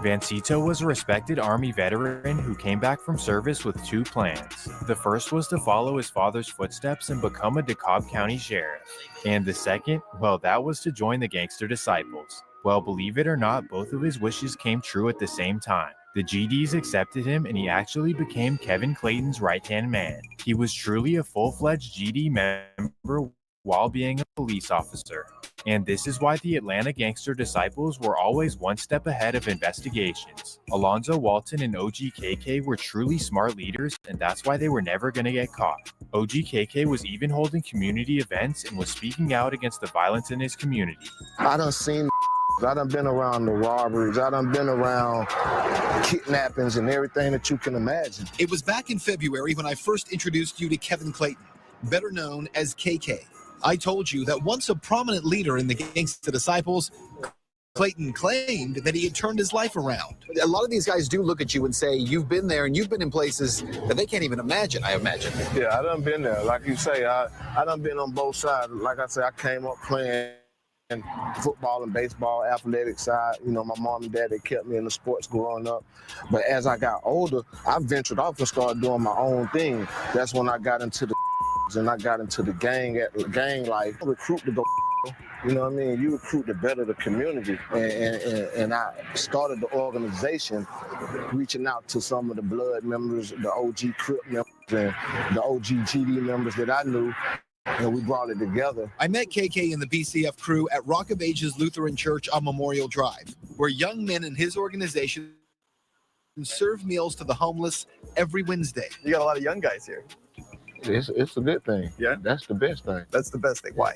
Vancito was a respected Army veteran who came back from service with 2 plans. The first was to follow his father's footsteps and become a DeKalb County sheriff. And the second, well, that was to join the Gangster Disciples. Well, believe it or not, both of his wishes came true at the same time. The GDs accepted him and he actually became Kevin Clayton's right-hand man. He was truly a full-fledged GD member while being a police officer. And this is why the Atlanta Gangster Disciples were always one step ahead of investigations. Alonzo Walton and OGKK were truly smart leaders, and that's why they were never going to get caught. OGKK was even holding community events and was speaking out against the violence in his community. I done seen I done been around the robberies. I done been around kidnappings and everything that you can imagine. It was back in February when I first introduced you to Kevin Clayton, better known as KK. I told you that once a prominent leader in the Gangsta Disciples, Clayton claimed that he had turned his life around. A lot of these guys do look at you and say, you've been there and you've been in places that they can't even imagine, I imagine. Yeah, I done been there. Like you say, I done been on both sides. Like I say, I came up playing football and baseball, athletic side. You know, my mom and dad, they kept me in the sports growing up. But as I got older, I ventured off and started doing my own thing. That's when I got into the and I got into the gang life. Recruit to go, you know what I mean? You recruit to better the community. And I started the organization reaching out to some of the blood members, the OG Crip members, and the OG GD members that I knew. And we brought it together. I met KK and the BCF crew at Rock of Ages Lutheran Church on Memorial Drive, where young men in his organization serve meals to the homeless every Wednesday. You got a lot of young guys here. It's a good thing. Yeah. That's the best thing. That's the best thing. Why?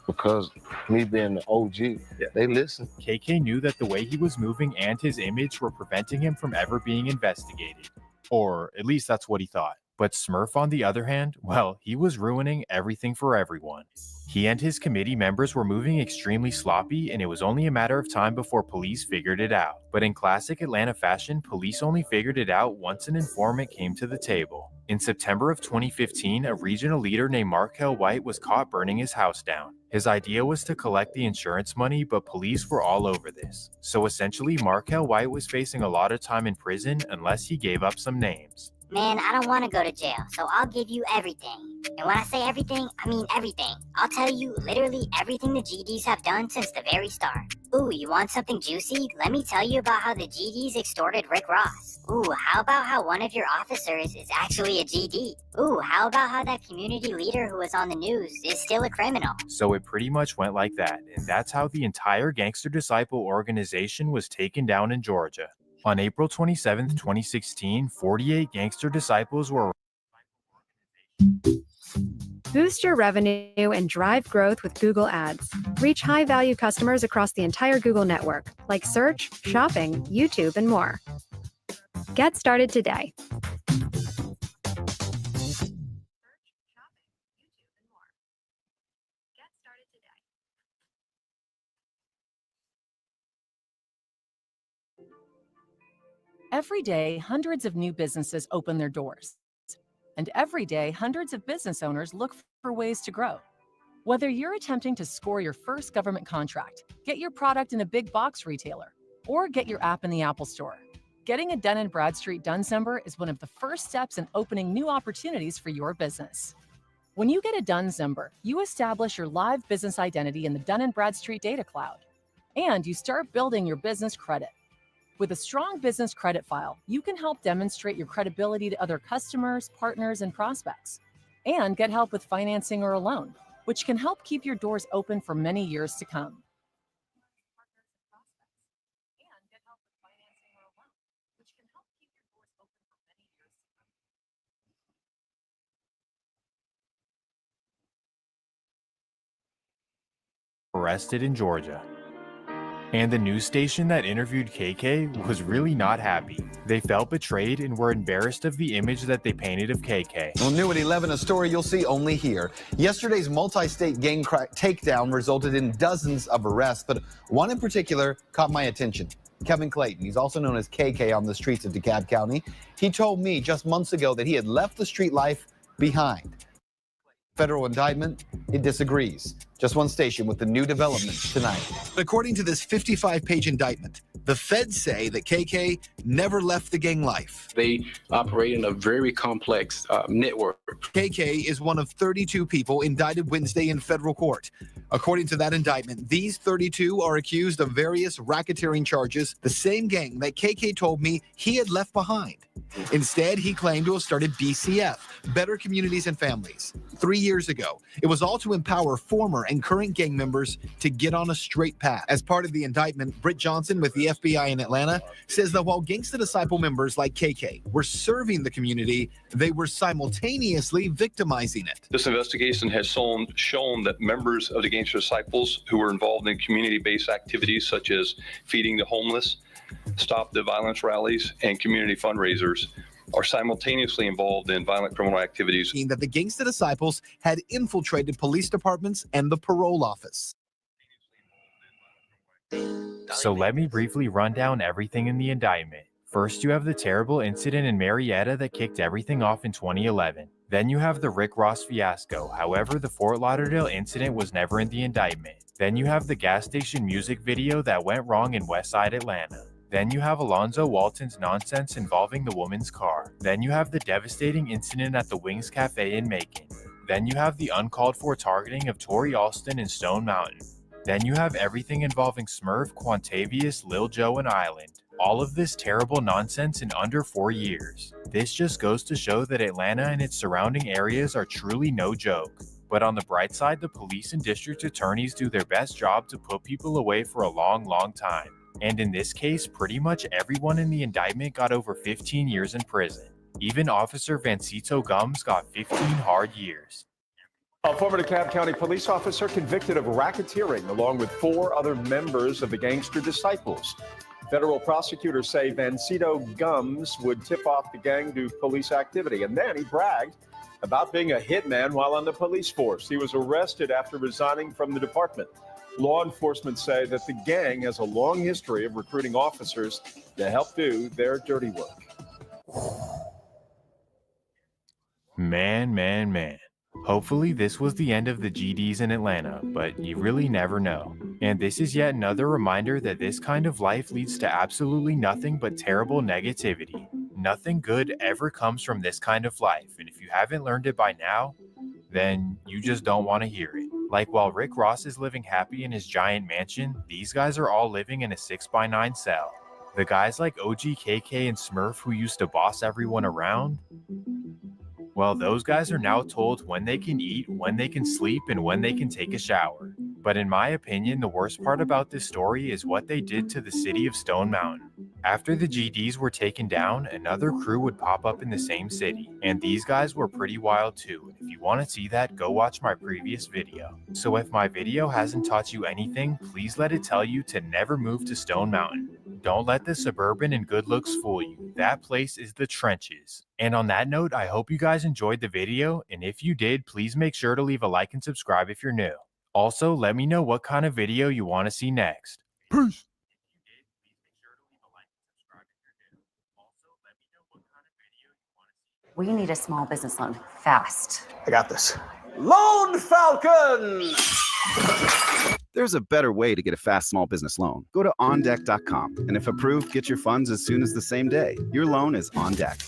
Because me being the OG, they listen. KK knew that the way he was moving and his image were preventing him from ever being investigated. Or at least that's what he thought. But Smurf, on the other hand, well, he was ruining everything for everyone. He and his committee members were moving extremely sloppy, and it was only a matter of time before police figured it out. But in classic Atlanta fashion, police only figured it out once an informant came to the table. In September of 2015, a regional leader named Markel White was caught burning his house down. His idea was to collect the insurance money, but police were all over this. So essentially, Markel White was facing a lot of time in prison unless he gave up some names. Man, I don't want to go to jail, so I'll give you everything. And when I say everything, I mean everything. I'll tell you literally everything the GDs have done since the very start. Ooh, you want something juicy? Let me tell you about how the GDs extorted Rick Ross. Ooh, how about how one of your officers is actually a GD? Ooh, how about how that community leader who was on the news is still a criminal? So it pretty much went like that, and that's how the entire Gangster Disciple organization was taken down in Georgia. On April 27, 2016, 48 Gangster Disciples were Boost your revenue and drive growth with Google Ads. Reach high-value customers across the entire Google network, like search, shopping, YouTube, and more. Get started today. Every day, hundreds of new businesses open their doors. And every day, hundreds of business owners look for ways to grow. Whether you're attempting to score your first government contract, get your product in a big box retailer, or get your app in the Apple Store, getting a Dun & Bradstreet DUNS number is one of the first steps in opening new opportunities for your business. When you get a DUNS number, you establish your live business identity in the Dun & Bradstreet Data Cloud, and you start building your business credit. With a strong business credit file, you can help demonstrate your credibility to other customers, partners, and prospects, and get help with financing or a loan, which can help keep your doors open for many years to come. Arrested in Georgia. And the news station that interviewed KK was really not happy. They felt betrayed and were embarrassed of the image that they painted of KK. Well, new at 11, a story you'll see only here. Yesterday's multi-state gang takedown resulted in dozens of arrests, but one in particular caught my attention. Kevin Clayton, he's also known as KK on the streets of DeKalb County. He told me just months ago that he had left the street life behind. Federal indictment, it disagrees. Just one station with the new developments tonight. According to this 55-page indictment, the feds say that KK never left the gang life. They operate in a very complex network. KK is one of 32 people indicted Wednesday in federal court. According to that indictment, these 32 are accused of various racketeering charges, the same gang that KK told me he had left behind. Instead, he claimed to have started BCF, Better Communities and Families, 3 years ago. It was all to empower former and current gang members to get on a straight path. As part of the indictment, Britt Johnson with the FBI in Atlanta says that while Gangsta Disciple members like KK were serving the community, they were simultaneously victimizing it. This investigation has shown that members of the Gangsta Disciples who were involved in community-based activities such as feeding the homeless, Stop the Violence rallies, and community fundraisers are simultaneously involved in violent criminal activities. That the Gangsta Disciples had infiltrated police departments and the parole office. So let me briefly run down everything in the indictment. First, you have the terrible incident in Marietta that kicked everything off in 2011. Then you have the Rick Ross fiasco. However, the Fort Lauderdale incident was never in the indictment. Then you have the gas station music video that went wrong in Westside Atlanta. Then you have Alonzo Walton's nonsense involving the woman's car. Then you have the devastating incident at the Wings Cafe in Macon. Then you have the uncalled for targeting of Tori Alston in Stone Mountain. Then you have everything involving Smurf, Quantavious, Lil Joe, and Island. All of this terrible nonsense in under 4 years. This just goes to show that Atlanta and its surrounding areas are truly no joke. But on the bright side, the police and district attorneys do their best job to put people away for a long, long time. And in this case, pretty much everyone in the indictment got over 15 years in prison. Even Officer Vancito Gums got 15 hard years. A former DeKalb County police officer convicted of racketeering along with 4 other members of the Gangster Disciples. Federal prosecutors say Vancito Gums would tip off the gang to police activity, and then he bragged about being a hitman while on the police force. He was arrested after resigning from the department. Law enforcement say that the gang has a long history of recruiting officers to help do their dirty work. Man. Hopefully this was the end of the GDs in Atlanta, but you really never know. And this is yet another reminder that this kind of life leads to absolutely nothing but terrible negativity. Nothing good ever comes from this kind of life, and if you haven't learned it by now, then you just don't want to hear it. Like while Rick Ross is living happy in his giant mansion, these guys are all living in a 6x9 cell. The guys like OG, KK, and Smurf who used to boss everyone around, well, those guys are now told when they can eat, when they can sleep, and when they can take a shower. But in my opinion, the worst part about this story is what they did to the city of Stone Mountain. After the GDs were taken down, another crew would pop up in the same city, and these guys were pretty wild too. And if you want to see that, go watch my previous video. So if my video hasn't taught you anything, please let it tell you to never move to Stone Mountain. Don't let the suburban and good looks fool you. That place is the trenches. And on that note, I hope you guys enjoyed the video, and if you did, please make sure to leave a like and subscribe if you're new. Also, let me know what kind of video you want to see next. Peace! We need a small business loan fast. I got this. Loan Falcon! There's a better way to get a fast small business loan. Go to OnDeck.com, and if approved, get your funds as soon as the same day. Your loan is on deck.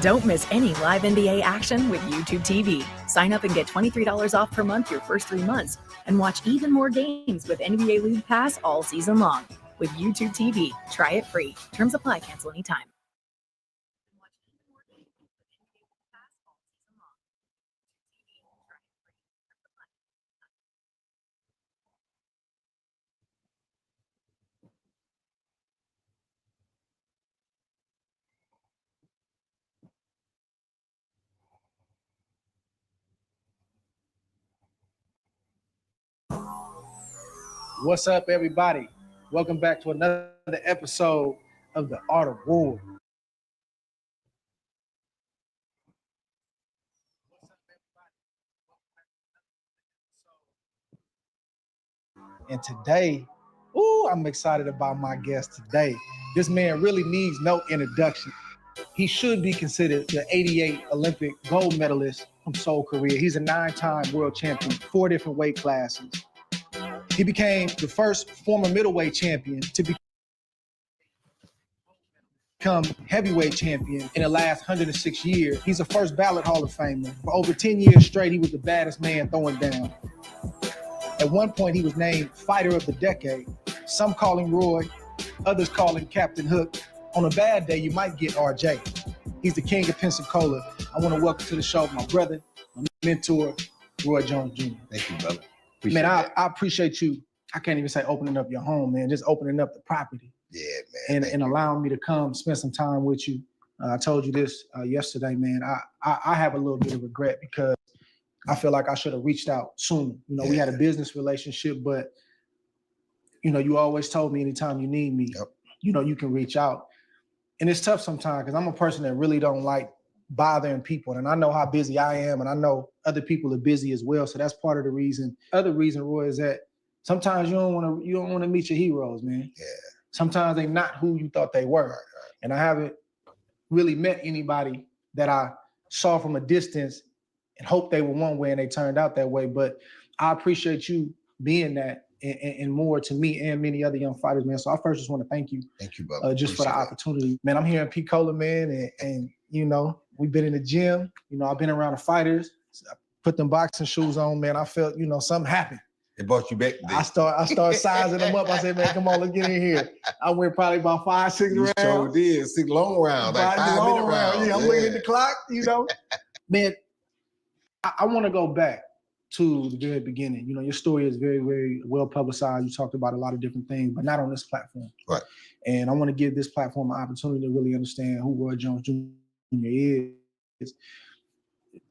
Don't miss any live NBA action with YouTube TV. Sign up and get $23 off per month your first 3 months and watch even more games with NBA League Pass all season long. With YouTube TV, try it free. Terms apply. Cancel anytime. What's up, everybody? Welcome back to another episode of The Art of War. And today, I'm excited about my guest today. This man really needs no introduction. He should be considered the '88 Olympic gold medalist from Seoul, Korea. He's a 9-time world champion, 4 different weight classes. He became the first former middleweight champion to become heavyweight champion in the last 106 years. He's a first ballot Hall of Famer. For over 10 years straight, he was the baddest man throwing down. At one point, he was named Fighter of the Decade. Some call him Roy, others call him Captain Hook. On a bad day, you might get RJ. He's the king of Pensacola. I want to welcome to the show my brother, my mentor, Roy Jones Jr. Thank you, brother. Man, I appreciate you. I can't even say opening up your home, man. Just opening up the property. Yeah, man. And allowing me to come spend some time with you. I told you this yesterday, man. I have a little bit of regret because I feel like I should have reached out sooner. You know, we had a business relationship, but you know, you always told me anytime you need me, you know, you can reach out. And it's tough sometimes because I'm a person that really don't like bothering people. And I know how busy I am, and I know other people are busy as well. So that's part of the reason. Other reason, Roy, is that sometimes you don't want to meet your heroes, man. Yeah. Sometimes they're not who you thought they were. And I haven't really met anybody that I saw from a distance and hoped they were one way and they turned out that way. But I appreciate you being that and more to me and many other young fighters, man. So I first just want to thank you. Thank you, brother. Just for the opportunity. Man, I'm here in Pensacola, man, and you know, we've been in the gym. You know, I've been around the fighters. I put them boxing shoes on, man. I felt, you know, something happened. It brought you back. I started sizing them up. I said, man, come on, let's get in here. I went probably about 5-6 rounds. Sure did. 6 long rounds, like 5-minute rounds. Yeah, I'm looking at the clock, you know. Man, I want to go back to the very beginning. You know, your story is very, very well publicized. You talked about a lot of different things, but not on this platform. Right. And I want to give this platform an opportunity to really understand who Roy Jones Jr. is.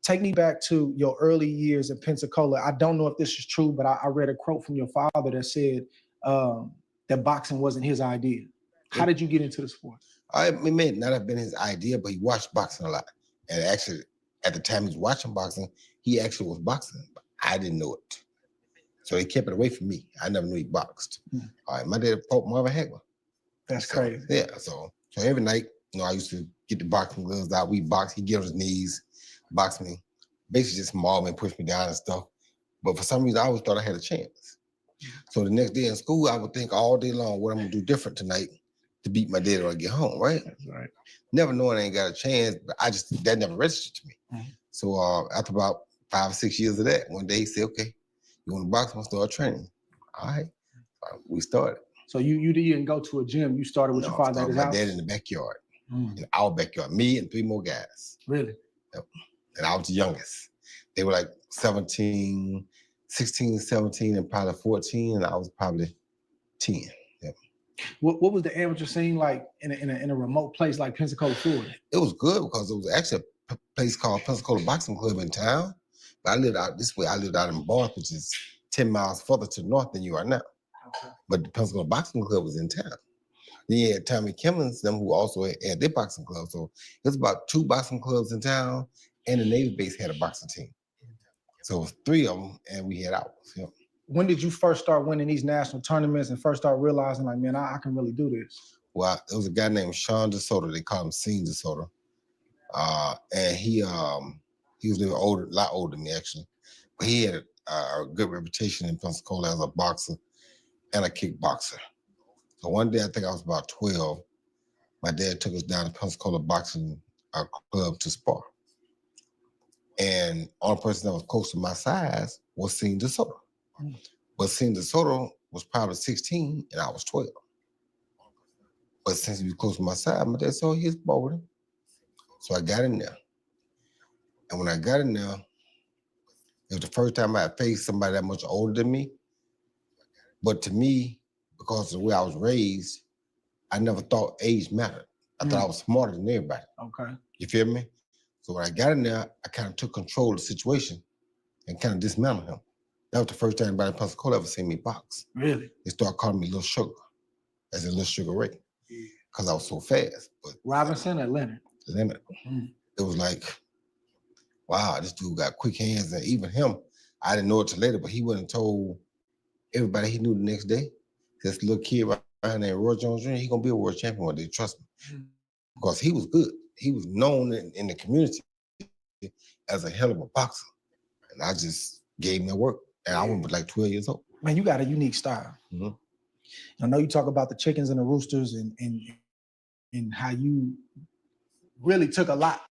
Take me back to your early years in Pensacola. I don't know if this is true, but I read a quote from your father that said that boxing wasn't his idea. How did you get into the sport? It may not have been his idea, but he watched boxing a lot. And actually, at the time he was watching boxing, he actually was boxing. But I didn't know it. So he kept it away from me. I never knew he boxed. All right, my dad fought Marvin Hagler. That's crazy. Yeah, so every night, you know, I used to get the boxing gloves out. We box. He'd get on his knees, box me. Basically just maul me and push me down and stuff. But for some reason, I always thought I had a chance. So the next day in school, I would think all day long what I'm going to do different tonight to beat my dad when I get home, right? That's right. Never knowing I ain't got a chance, but that never registered to me. So after about 5 or 6 years of that, one day he said, okay, you want to box? I'm going to start training. All right. We started. So you didn't go to a gym. You started with your father at his my house? dad in the backyard. In our backyard. Me and 3 more guys. Really? Yep. And I was the youngest. They were like 16, 17, and probably 14, and I was probably 10. Yep. What was the amateur scene like in a remote place like Pensacola, Florida? It was good because it was actually a place called Pensacola Boxing Club in town. But I lived out this way. I lived out in Barth, which is 10 miles further to the north than you are now. Okay. But the Pensacola Boxing Club was in town. Then you had Tommy Kimmons, them who also had their boxing club. So it was about 2 boxing clubs in town, and the Navy base had a boxing team. So it was 3 of them, and we had ours. Yep. When did you first start winning these national tournaments and first start realizing, like, man, I can really do this? Well, there was a guy named Sean DeSoto. They call him Scene DeSoto. And he was a lot older than me, actually. But he had a good reputation in Pensacola as a boxer and a kickboxer. So one day, I think I was about 12, my dad took us down to Pensacola Boxing Club to spar. And the only person that was close to my size was Scene DeSoto. But Scene DeSoto was probably 16 and I was 12. But since he was close to my side, my dad said, he's bowling. So I got in there. And when I got in there, it was the first time I had faced somebody that much older than me. But to me, because of the way I was raised, I never thought age mattered. I thought I was smarter than everybody. Okay. You feel me? So when I got in there, I kind of took control of the situation and kind of dismantled him. That was the first time anybody in Pensacola ever seen me box. Really? They started calling me Little Sugar, as in Little Sugar Ray, because I was so fast. But Robinson or Leonard? Leonard. It was like, wow, this dude got quick hands. And even him, I didn't know it till later, but he went and told everybody he knew the next day. This little kid right named Roy Jones Jr., he's going to be a world champion one day, trust me. Because he was good. He was known in the community as a hell of a boxer. And I just gave him that work. And I was like 12 years old. Man, you got a unique style. I know you talk about the chickens and the roosters and how you really took a lot